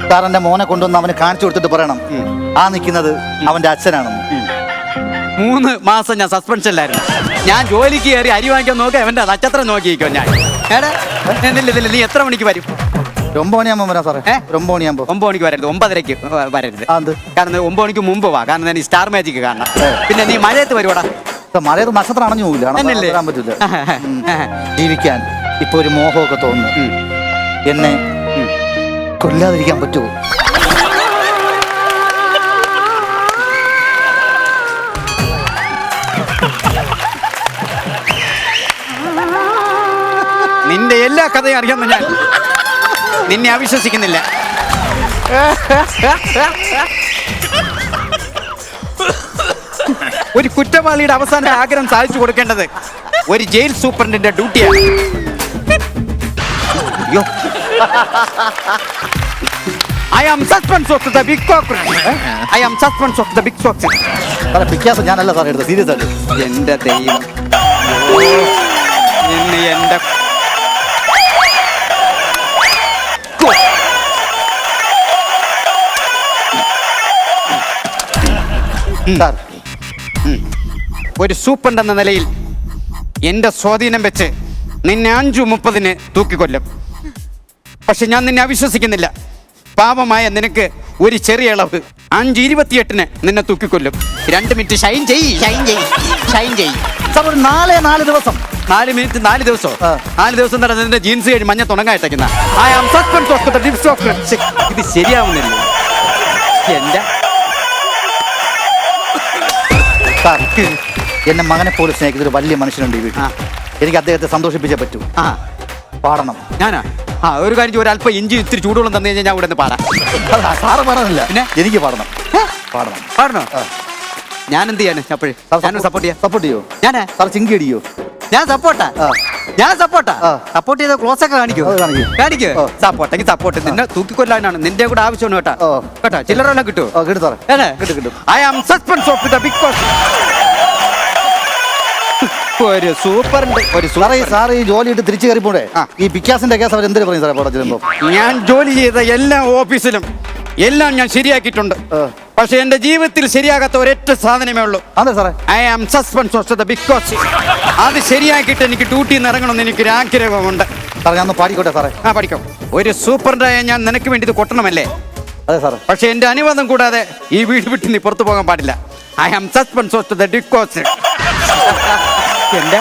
സാർ എന്റെ മോനെ കൊണ്ടുവന്ന് അവന് കാണിച്ചു കൊടുത്തിട്ട് പറയണം ആ നിൽക്കുന്നത് അവന്റെ അച്ഛനാണെന്ന്. 3 മാസം ഞാൻ സസ്പെൻഷനിലായിരുന്നു. ഞാൻ ജോലിക്ക് കയറി അരി വാങ്ങിക്കാൻ നോക്കി അവന്റെ നക്ഷത്രം നോക്കിയിരിക്കോ ഞാൻ. എന്നില്ല നീ എത്ര മണിക്ക് വരും? 9 മണിയാകുമ്പോൾ വരാം സാറേ. 9 മണിയാകുമ്പോൾ. 9 മണിക്ക് വരരുത്, 9:30 വരരുത്. കാരണം 9 മണിക്ക് മുമ്പ് വാ, കാരണം ഞാൻ സ്റ്റാർ മാജിക് കാണണം. പിന്നെ നീ മഴയത്ത് വരുവാടാ. മഴയത് നക്ഷത്രം അണഞ്ഞു പോകില്ല, വരാൻ പറ്റില്ല. ജീവിക്കാൻ ഇപ്പൊ ഒരു മോഹമൊക്കെ തോന്നുന്നു. എന്നെ കൊല്ലാതിരിക്കാൻ പറ്റുമോ? നിന്റെ എല്ലാ കഥയും അറിയാമെന്ന് ഞാൻ നിന്നെ അവിശ്വസിക്കുന്നില്ല. ഒരു കുറ്റവാളിയുടെ അവസാന ആഗ്രഹം സാധിച്ചു കൊടുക്കേണ്ടത് ഒരു ജയിൽ സൂപ്രണ്ടിന്റെ ഡ്യൂട്ടിയാണ്. അയ്യോ, I am suspense of the big cockroach. I am suspense of the big cockroach. സാറേ പിക്കാസ് ഞാനല്ല സാറേ എടുത്തത്, സീരിയസ് ആയിട്ട്. എന്റെ ദൈവം, എന്റെ ഒരു സൂപ്രണ്ട് എന്ന നിലയിൽ എന്റെ സ്വാധീനം വെച്ച് നിന്നെ 5:30 തൂക്കിക്കൊല്ലും. പക്ഷെ ഞാൻ നിന്നെ അവിശ്വസിക്കുന്നില്ല. പാപമായ നിനക്ക് ഒരു ചെറിയ ഇളവ് 5:28 നിന്നെ തൂക്കിക്കൊല്ലും. 2 മിനിറ്റ് ഷൈൻ ചെയ്യ്. സാർ ഒരു 4 ദിവസം. 4 മിനിറ്റ് 4 ദിവസം 4 ദിവസം തന്നെ നിന്റെ ജീൻസ് കഴിഞ്ഞ് മഞ്ഞ തുടങ്ങായിട്ടേക്കുന്ന ഇത് ശരിയാവുന്നില്ല. എന്റെ സാർ, എന്നെ മകനെ പോലെ സ്നേഹിക്കുന്ന ഒരു വലിയ മനുഷ്യനുണ്ട് ഈ വീട്ടിൽ. എനിക്ക് അദ്ദേഹത്തെ സന്തോഷിപ്പിച്ചേ പറ്റൂ. പാടണം. ഞാനാ ഒരു കാര്യം, ഒരല്പം ഇഞ്ചി ഇത്തിരി ചൂടുവെള്ളം തന്നു കഴിഞ്ഞാൽ ഞാൻ ഇവിടെ നിന്ന് പാടാം. സാറ് പാടാനില്ല, പിന്നെ എനിക്ക് പാടണം. പാടണോ? ഞാൻ എന്ത് ചെയ്യാന് അപ്പോഴേ? സപ്പോർട്ട് ചെയ്യോ? ഞാനാ സാർ ചിങ്കി അടിയോ? ഞാൻ സപ്പോർട്ടാ സപ്പോർട്ട് ചെയ്ത ക്ലോസ് ഒക്കെ കാണിക്കോ? സപ്പോർട്ടെങ്കിൽ സപ്പോർട്ട്. നിന്നെ തൂക്കിക്കൊല്ലാനാണ് നിന്റെ കൂടെ ആവശ്യമാണ് കേട്ടോ. ചില്ലറെല്ലാം കിട്ടുമോ? കിട്ടും. I am suspense of the big cause. ഒരു സൂപ്പറിന്റെ സാർ ഈ ജോലി ഇട്ട് തിരിച്ചു കയറിപ്പോടെ ഈ പിക്കാസിന്റെ കേസ് അവർ എന്തിനു പറയും സാറേ? പടം ചെല്ലുമ്പോ ഞാൻ ജോലി ചെയ്ത എല്ലാ ഓഫീസിലും എല്ലാം ഞാൻ ശരിയാക്കിയിട്ടുണ്ട്. പക്ഷെ എന്റെ ജീവിതത്തിൽ ശരിയാകാത്ത ഒരൊറ്റ സാധനമേ ഉള്ളൂ. അതെ സാറേ, I am suspense of the big cause. അത് ശരിയാക്കിയിട്ട് എനിക്ക് ഡ്യൂട്ടിയിൽ നിന്ന് ഇറങ്ങണമെന്ന് എനിക്കൊരു ആഗ്രഹമുണ്ട്. സാറേ ഞാൻ ഒന്ന് പാടിക്കോട്ടെ സാറേ? പഠിക്കാം. ഒരു സൂപ്പറിൻ്റായ ഞാൻ നിനക്ക് വേണ്ടി ഇത് കൊട്ടണമല്ലേ? അതെ സാറേ. പക്ഷെ എന്റെ അനുവാദം കൂടാതെ ഈ വീട് വിട്ട് നീ പുറത്തു പോകാൻ പാടില്ല. I am suspense of the big cause. എന്റെ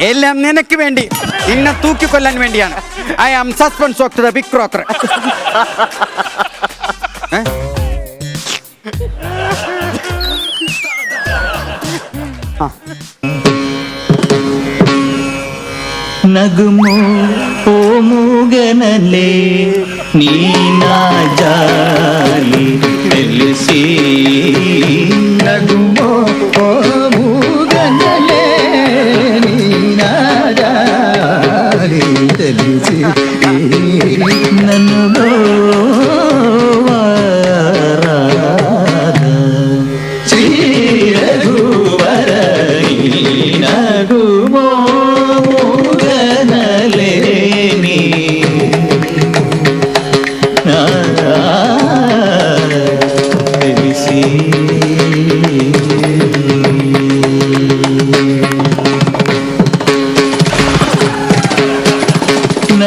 എല്ലാം നിനക്ക് വേണ്ടി, നിന്നെ തൂക്കിക്കൊല്ലാൻ വേണ്ടിയാണ്. I am suspense of the big crocker. నగుమో ఓ మూగనలే నీ నా జాలి తెలిసి నగుమో ఓ మూగనలే నీ నా జాలి తెలిసి నన్ను నగుమో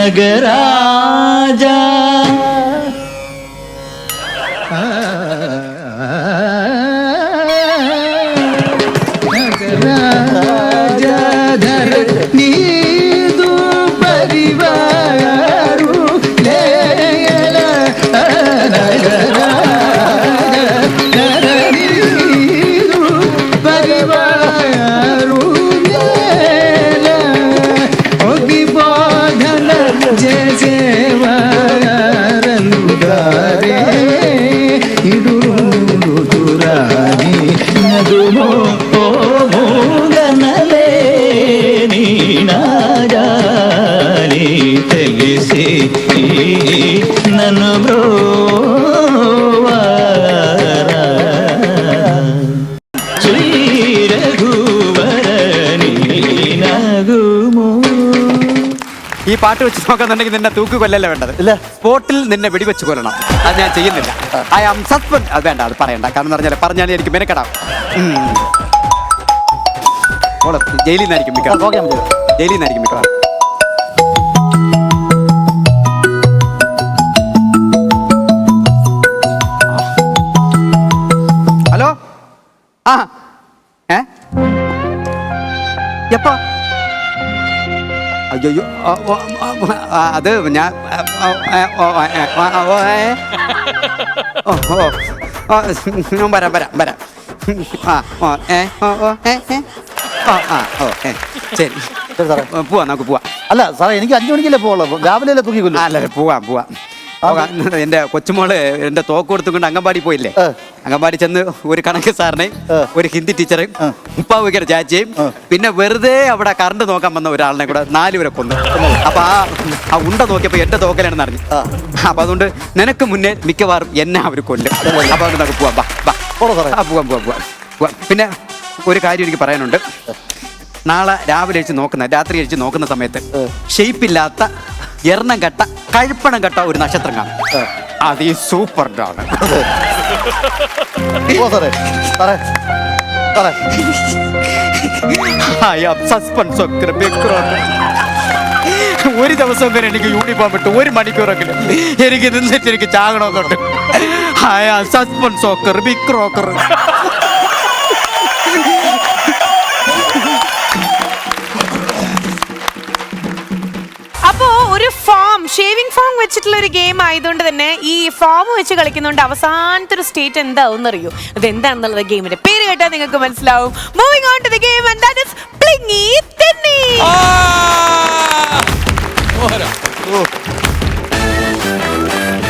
നഗരാജാ നഗരാജാധര നീതു പരിവാരു ലേല നഗരാജാധര നീതു പരിവാരു ലേല ഒഗി ബോധന ജैसे പാട്ട് വെച്ച് നോക്കുന്നുണ്ടെങ്കിൽ നിന്നെ തൂക്ക് കൊല്ലല്ല വേണ്ടത്. ഇല്ല. സ്പോട്ടിൽ നിന്നെ വെടിവെച്ച് കൊല്ലണം. അത് ഞാൻ ചെയ്യുന്നില്ല. I am suspend. അത് വേണ്ട, അത് പറയണ്ട. കാരണം എന്ന് പറഞ്ഞാൽ എനിക്ക് മെനക്കെടാം. ജയിലിൽ നിന്നായിരിക്കും മിക്കവാറും. ജയിലിൽ നിന്നായിരിക്കും മിക്കവാറും. ഹലോ. ആ എപ്പോ? അയ്യോ, അത് ഞാൻ വരാം. ശരി, പോവാ, നമുക്ക് പോവാം. അല്ല സാറേ, എനിക്ക് 5 മണിക്കല്ലേ പോവുള്ളൂ, രാവിലെ തൂക്കിക്കൊല്ലു. അല്ല, പോവാം. എന്റെ കൊച്ചുമോള് എന്റെ തോക്ക് കൊടുത്തുകൊണ്ട് അംഗൻവാടി പോയില്ലേ? അംഗൻവാടി ചെന്ന് ഒരു കണക്ക് സാറിനെ, ഒരു ഹിന്ദി ടീച്ചറെയും, മുപ്പാവുകയുടെ ചാച്ചയും, പിന്നെ വെറുതെ അവിടെ കറണ്ട് നോക്കാൻ വന്ന ഒരാളിനെ കൂടെ 4 പേരെ കൊന്നു. അപ്പൊ ആ ഉണ്ട നോക്കിയപ്പോ എന്റെ തോക്കലാണെന്ന് അറിഞ്ഞു. അപ്പൊ അതുകൊണ്ട് നിനക്ക് മുന്നേ മിക്കവാറും എന്നെ അവർ കൊല്ലും. അപ്പൊ അതുകൊണ്ട് നമുക്ക് പോവാം. പിന്നെ ഒരു കാര്യം എനിക്ക് പറയാനുണ്ട്. നാളെ രാവിലെ രാത്രി കഴിച്ച് നോക്കുന്ന സമയത്ത് ഷെയ്പ്പില്ലാത്ത എണ്ണം കെട്ട കഴുപ്പണം കെട്ട ഒരു നക്ഷത്രം കാണും. അത് ഈ സൂപ്പറാണ്. ഒരു ദിവസം വരെ എനിക്ക് യൂണിഫോം ഇട്ട് 1 മണിക്കൂറെങ്കിലും എനിക്ക് നിന്നിട്ട് എനിക്ക് ചാകണമെന്നുണ്ട്. Suspense soccer, big rocker. അപ്പോ ഒരു ഷേവിംഗ് ഫോം വെച്ചിട്ടുള്ള ഒരു ഗെയിം ആയതുകൊണ്ട് തന്നെ ഈ ഫോം വെച്ച് കളിക്കുന്നതുകൊണ്ട് അവസാനത്തെ ഒരു സ്റ്റേറ്റ് എന്താവും അറിയോ? അത് എന്താണെന്നുള്ളത് ഗെയിമിന്റെ പേര് കേട്ടാൽ നിങ്ങൾക്ക് മനസ്സിലാവും. Moving on to the game and that is പ്ലിങ്ങി തെന്നി.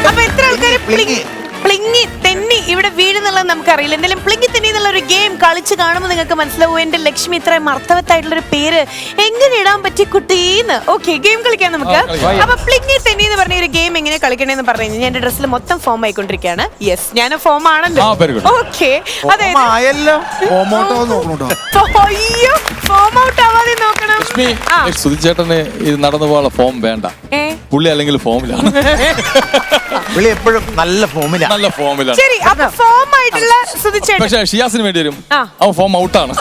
അപ്പൊ എത്ര ആൾക്കാർ പ്ലിങ്ങി തെന്നി ഇവിടെ വീഴുന്നുള്ളത് നമുക്കറിയില്ല. എന്തായാലും പ്ലിങ്ങി തെന്നി എന്നുള്ള ഒരു ഗെയിം കളിച്ച് കാണുമ്പോൾ നിങ്ങൾക്ക് മനസ്സിലാവും എന്റെ ലക്ഷ്മി ഇത്രയും അർത്ഥവത്തായിട്ടുള്ളൊരു പേര് എങ്ങനെ ഇടാൻ പറ്റി കുട്ടീന്ന്. ഓക്കെ, ഗെയിം കളിക്കാം നമുക്ക്. അപ്പൊ പ്ലിങ്ങി തെന്നി എന്ന് പറഞ്ഞ ഒരു ഗെയിം എങ്ങനെ കളിക്കണേന്ന് പറഞ്ഞു കഴിഞ്ഞാൽ എന്റെ ഡ്രസ്സിൽ മൊത്തം ഫോം ആയിക്കൊണ്ടിരിക്കുകയാണ്. യെസ്, ഞാൻ ഫോം ആണല്ലോ. ഓക്കെ, അതായത് അയ്യോ, ഫോം ഔട്ട് ആവാതെ നോക്കണം. സുധിച്ചേട്ടന് ഇത് നടന്നു പോകാനുള്ള ഫോം വേണ്ട. പുള്ളി അല്ലെങ്കിൽ ഫോമിലാണ്. പുള്ളി എപ്പോഴും നല്ല ഫോമിലാണ്. ശരി, അപ്പൊ ഫോം ആയിട്ടുള്ള സുധിച്ചേട്ടൻ. പക്ഷേ ഷിയാസിന് വേണ്ടി വരും, അവൻ ഫോം ഔട്ടാണ്.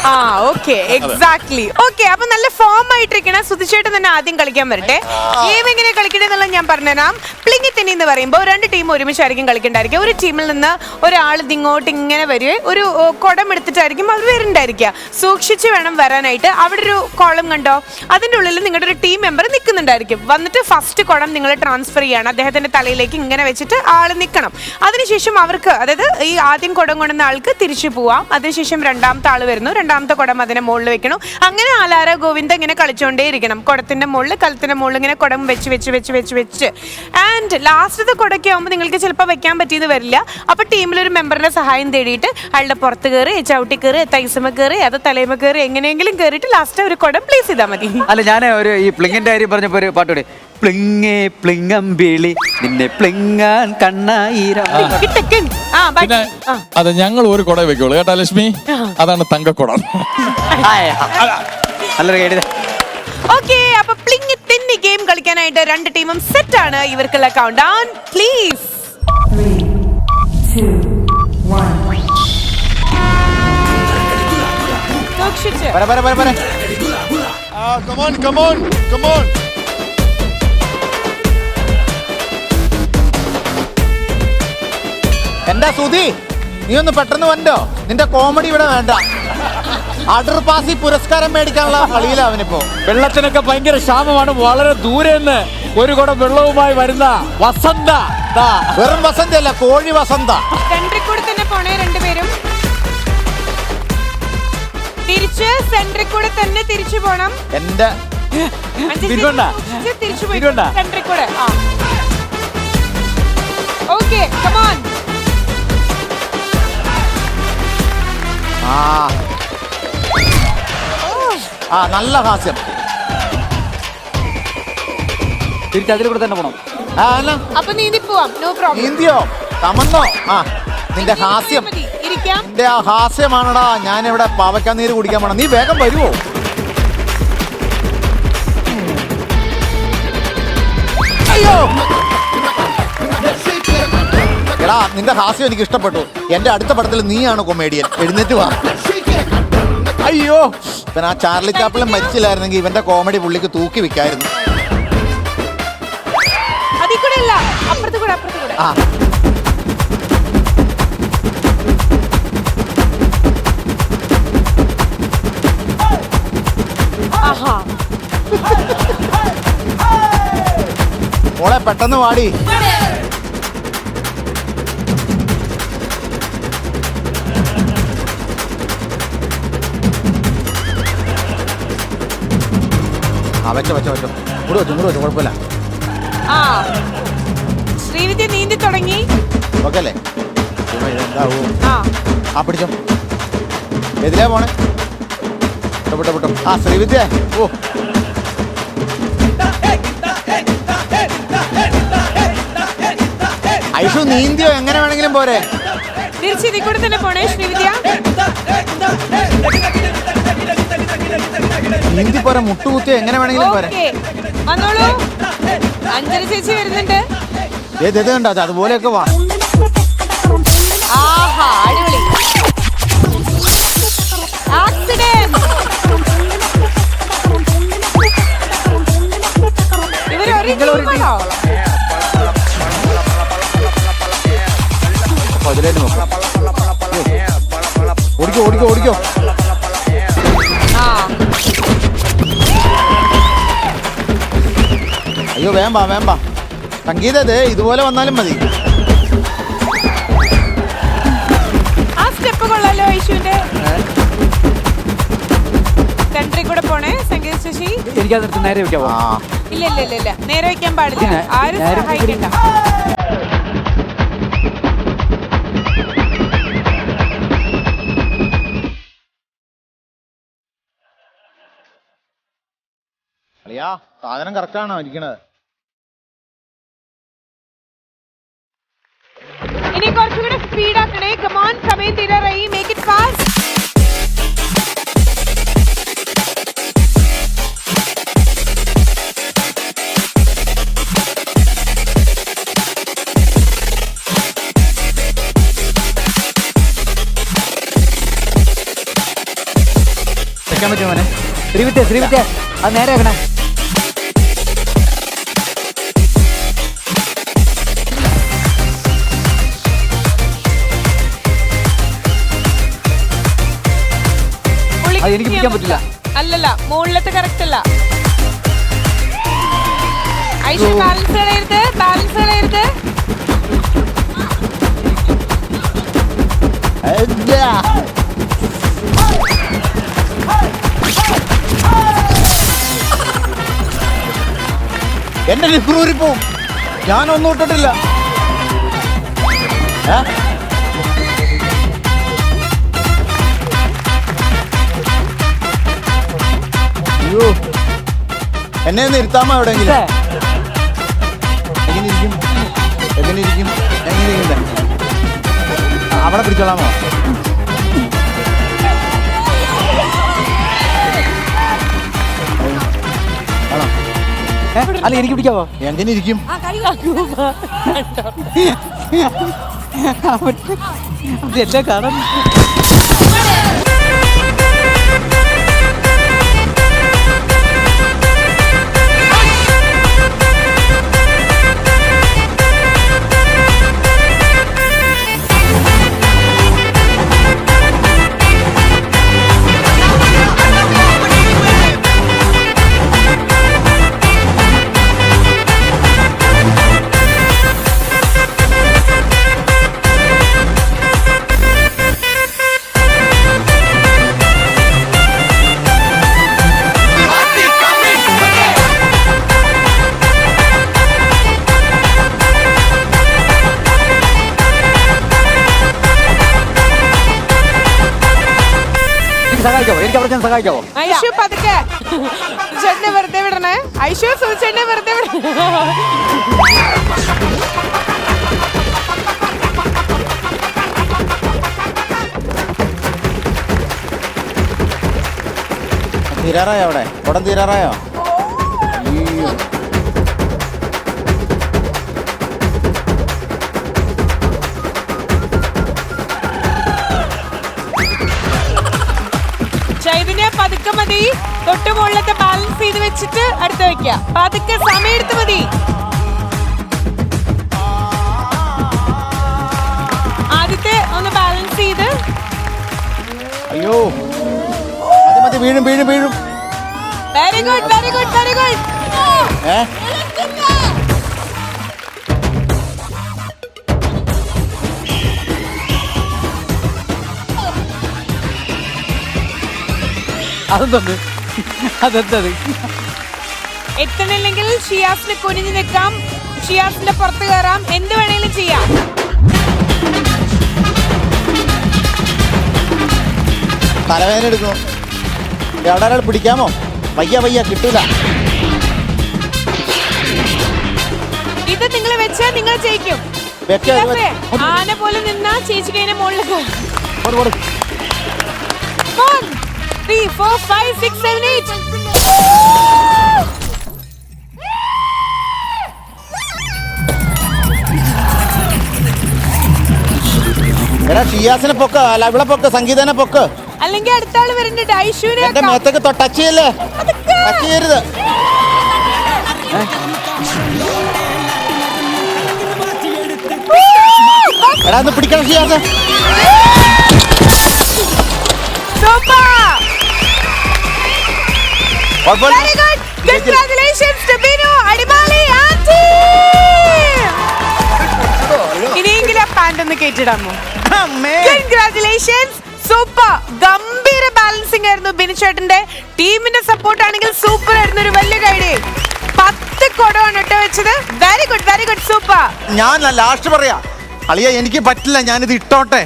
Okay, exactly. ഓക്കെ, അപ്പൊ നല്ല ഫോം ആയിട്ടിരിക്കണ സുധിച്ചേട്ടൻ തന്നെ ആദ്യം കളിക്കാൻ വരട്ടെ. ഗെയിം എങ്ങനെ കളിക്കണെന്നുള്ളത് ഞാൻ പറഞ്ഞുതരാം. പ്ലിങ്ങി തെന്നി എന്ന് പറയുമ്പോൾ 2 ടീം ഒരുമിച്ചായിരിക്കും കളിക്കണ്ടായിരിക്കും. ഒരു ടീമിൽ നിന്ന് ഒരാൾ ഇങ്ങോട്ട് ഇങ്ങനെ വരുവേ, ഒരു കുടം എടുത്തിട്ടായിരിക്കും അവർ വരുന്നുണ്ടായിരിക്കുക. സൂക്ഷിച്ച് വേണം വരാനായിട്ട്. അവിടെ ഒരു കോളം കണ്ടോ, അതിന്റെ ഉള്ളിൽ നിങ്ങളുടെ ഒരു ടീം മെമ്പർ നിൽക്കുന്നുണ്ടായിരിക്കും. വന്നിട്ട് ഫസ്റ്റ് കുടം നിങ്ങൾ ട്രാൻസ്ഫർ ചെയ്യാണ് അദ്ദേഹത്തിന്റെ തലയിലേക്ക് ഇങ്ങനെ വെച്ചിട്ട് ആള് നിൽക്കണം. അതിനുശേഷം അവർക്ക്, അതായത് ഈ ആദ്യം കുടം കൊണ്ടുവന്ന ആൾക്ക് തിരിച്ചു പോവാം. അതിനുശേഷം രണ്ടാമത്തെ ആള് വരുന്നു, രണ്ടാമത്തെ കുടം അതിന്റെ മുകളിൽ വെക്കണം. അങ്ങനെ ആലാര ഗോവിന്ദ ഇങ്ങനെ കളിച്ചോണ്ടേ ഇരിക്കണം. കുടത്തിന്റെ മുകളിൽ, കലത്തിന്റെ മുകളിൽ ഇങ്ങനെ കുടം വെച്ച് ആൻഡ് ലാസ്റ്റത്തെ കുടയ്ക്ക് ആകുമ്പോൾ നിങ്ങൾക്ക് ചിലപ്പോൾ വെക്കാൻ പറ്റിയെന്ന് വരില്ല. അപ്പൊ ടീമിലൊരു മെമ്പറിന്റെ സഹായം തേടിയിട്ട് അയാളുടെ പുറത്ത് കയറി, ചവിട്ടി കയറി, തൈസമ കയറി, അത് തലയമ കയറി, എങ്ങനെയെങ്കിലും കയറിയിട്ട് ലാസ്റ്റ് ഒരു കുടം പ്ലേസ് ചെയ്താൽ മതി. അല്ല, ഞാൻ ഒരു ഈ പ്ലിങ്ങിന്റെ കാര്യം പറഞ്ഞപ്പോ ഒരു പാട്ടോടെ, പ്ലിങ്ങേ പ്ലിങ്ങമ്പിളി നിന്നെ പ്ലിങ്ങാൻ കണ്ണായിരം. പിന്നെ അത് ഞങ്ങൾ ഒരു കുട വെക്കുള്ളൂ കേട്ടാ ലക്ഷ്മി, അതാണ് തങ്കക്കുടം. നല്ലൊരു കേട്ടത്. ഓക്കെ, അപ്പൊ പ്ലിങ്ങി തെന്നി ഗെയിം കളിക്കാനായിട്ട് 2 ടീമും സെറ്റ് ആണ്. ഇവർക്കുള്ള കൗണ്ട് ഡൗൺ പ്ലീസ്. 3, 2, 1. സൂക്ഷിച്ച്. Come on. എന്താ സുധി, നീ ഒന്ന് പെട്ടെന്ന് വന്നോ. നിന്റെ കോമഡി ഇവിടെ വേണ്ട. അടർ പാസി പുരസ്കാരം മേടിക്കാനുള്ള കളിയില അവനിപ്പോ. വെള്ളത്തിനൊക്കെ ഭയങ്കര ക്ഷാമമാണ്. വളരെ ദൂരെ നിന്ന് ഒരു കുടം വെള്ളവുമായി വരുന്ന വസന്ത. വെറും വസന്തയല്ല, കോഴി വസന്ത. സെന്ററിൽ കൂടെ തന്നെ പോണേ 2 പേരും. തിരിച്ച് സെന്ററിൽ കൂടെ തന്നെ തിരിച്ചു പോണം. എന്റെ തിരിച്ചു പോയി സെന്ററിൽ കൂടെ. Okay, come on. നല്ല ഹാസ്യം. തിരിച്ചതിൽ കൂടെ തന്നെ പോണം. അപ്പൊ നീന്തി പോവാം, നോ പ്രോബ്ലം. നീന്തിയോ കമന്നോ? നിന്റെ ഹാസ്യം, നിന്റെ ആ ഹാസ്യമാണടാ. ഞാനിവിടെ പാവയ്ക്കാൻ നീര് കുടിക്കാൻ പോണം. നീ വേഗം വരുവോ? അയ്യോ എടാ നിന്റെ ഹാസ്യം എനിക്ക് ഇഷ്ടപ്പെട്ടു. എന്റെ അടുത്ത പടത്തിൽ നീയാണ് കൊമേഡിയൻ. എഴുന്നേറ്റ് വാ. അയ്യോ പിന്നെ ആ ചാർലി ചാപ്പിളും മരിച്ചില്ലായിരുന്നെങ്കിൽ ഇവന്റെ കോമഡി പുള്ളിക്ക് തൂക്കി വെക്കായിരുന്നു. അതിൽ കൂടെ അല്ല, അപ്പുറത്ത് കൂടെ, അപ്പുറത്ത് കൂടെ. ആ ആഹാ മോളെ പെട്ടെന്ന് വാടി. ആ വെച്ചോ വെച്ചോ വെച്ചോ. കൂടെ വെച്ചോ കൂടെ വെച്ചോ, കുഴപ്പമില്ല. ആ ശ്രീവിദ്യ നീന്തി തുടങ്ങി. ഓക്കെ അല്ലേ? എന്താവൂ? ആ പിടിച്ചോ. എതിലേ പോണേ? പെട്ടോ പെട്ടോ. ആ ശ്രീവിദ്യ ഓ ഐഷു നീന്തിയോ? എങ്ങനെ വേണമെങ്കിലും പോരെ. തിരിച്ചിതി കൂടെ തന്നെ പോണേ ശ്രീവിദ്യ. നീന്തി പോരെ, മുട്ടുകുത്തിയോ എങ്ങനെ വേണമെങ്കിലും പോരെ. ഓക്കേ, വന്നോളൂ. അഞ്ജന ചേച്ചി വരുന്നുണ്ട്. ഇത് കണ്ടോ? അത് അതുപോലെയൊക്കെ വാ. ആഹാ അടിപൊളി. ആക്സിഡന്റ്. ഇവരൊരു ടീമാണോ? അതിലേക്ക് നോക്കാം. ഓടിക്കോ ഓടിക്കോ ഓടിക്കോ. ആ അയ്യോ വേമ്പാ വേമ്പാ. സംഗീത ഇതുപോലെ വന്നാലും മതി. ആ സ്റ്റെപ്പ് കൊള്ളാലോ ഐഷുവിന്റെ. സെന്ററിൽ കൂടെ പോണേ സംഗീത ശശി. എനിക്കതെടുത്ത് നേരെ വെക്കാവോ? ഇല്ല ഇല്ല ഇല്ല ഇല്ല, നേരെ വെക്കാൻ പാടില്ല. ആരും സഹായിക്കണ്ട. അളിയാ സാധനം കറക്റ്റാണോ ഇരിക്കണത്? ഇനി കുറച്ചുകൂടെ സ്പീഡ് ആക്കണേ. കമോൺ, സമയം തീരാറായി. Make it fast. വെക്കാൻ പറ്റുമോ മോനെ? ശ്രീവിദ്യ ശ്രീവിദ്യ അത് നേരെ വെക്കണേ. എനിക്ക് പിടിക്കാൻ പറ്റില്ല. അല്ലല്ല, മുകളിലത്തെ കറക്റ്റ് അല്ല. ഐഷു ബാലൻസ് കളയരുത്, ബാലൻസ് കളയരുത്. എന്റെ ലിപ്രൂരിപ്പോവും. ഞാനൊന്നും ഇട്ടിട്ടില്ല. അയ്യോ എന്നെ ഒന്ന് ഇരുത്താമോ എവിടെയെങ്കിലും? എങ്ങനെ ഇരിക്കും? എങ്ങനെ ഇരിക്കും? എങ്ങനെ ഇരിക്കണ്ടേ? അവിടെ പിടിച്ചോളാമോ? ആണോ? അല്ല എനിക്ക് പിടിക്കാവോ? എങ്ങനെ ഇരിക്കും? എല്ലാം കാണാൻ. സഹായിക്കാവോ? എനിക്ക് അവിടെ ഞാൻ സഹായിക്കാവോ? ഐഷു പതുക്കെ. സുചേട്ടനെ വെറുതെ വിടണേ. ഐഷു സുചേട്ടനെ വെറുതെ വിടണേ. തീരാറായോ? അവിടെ ഉടൻ തീരാറായോ? മതി. തൊട്ട് മുകളിലത്തെ ബാലൻസ് ചെയ്ത് വെച്ചിട്ട് അടുത്ത് വെക്കാം. പതുക്കെ സമയം എടുത്ത് മതി. ആദ്യത്തെ ഒന്ന് ബാലൻസ് ചെയ്ത്. അയ്യോ മതി മതി, വീഴും വീഴും വീഴും. Very good very good very good. അതെന്തത് എത്തണില്ലെങ്കിൽ ഷിയാസിന് കുനിഞ്ഞു നിൽക്കാം, ഷിയാസിന്റെ പുറത്ത് കയറാം, എന്ത് വേണേലും ചെയ്യാം. തലവേദന എടുക്കുന്നു. എവിടെ ഒരാൾ പിടിക്കാമോ? വയ്യ വയ്യ, കിട്ടൂല. ഇത് നിങ്ങൾ വെച്ചാൽ നിങ്ങൾ ജയിക്കും. ഷിയാസേ, ആന പോലെ നിന്നാ ചേച്ചിക്ക് അതിന്റെ മുകളിൽ കയറും. 1 3 4 5 6 7 8. എടാ ഷിയാസിനെ പൊക്ക്, അല്ല ഇവിടെ പൊക്ക്, സംഗീതനെ പൊക്ക്. അല്ലെങ്കിൽ അടുത്ത ആള് വരുന്നുണ്ട്. ഐഷുവിനെ എന്റെ മേത്തേക്ക് ടച്ച് ചെയ്യല്ലേ, ടച്ച് ചെയ്യരുത്. എടാ ഒന്ന് പിടിക്കണം Shiyas. Very good. Congratulations to Binu, Adimali and team. ഇനിയെങ്കിലും ആ പാന്റ് ഒന്ന് കേട്ടിടാമോ? കൺഗ്രാറ്റുലേഷൻസ്, സൂപ്പർ, ഗംഭീര ബാലൻസിംഗ് ആയിരുന്നു ബിനു ചേട്ടന്റെ. ടീമിന്റെ സപ്പോർട്ട് ആണെങ്കിൽ സൂപ്പർ ആയിരുന്നു. ഒരു വലിയ കൈഡി. 10 കൊടമാണ് ഇട്ട് വെച്ചത്. Very good very good, super. ഞാൻ ലാസ്റ്റ് പറയാ, അളിയ എനിക്ക് പറ്റില്ല, ഞാനിത് ഇട്ടോട്ടെ.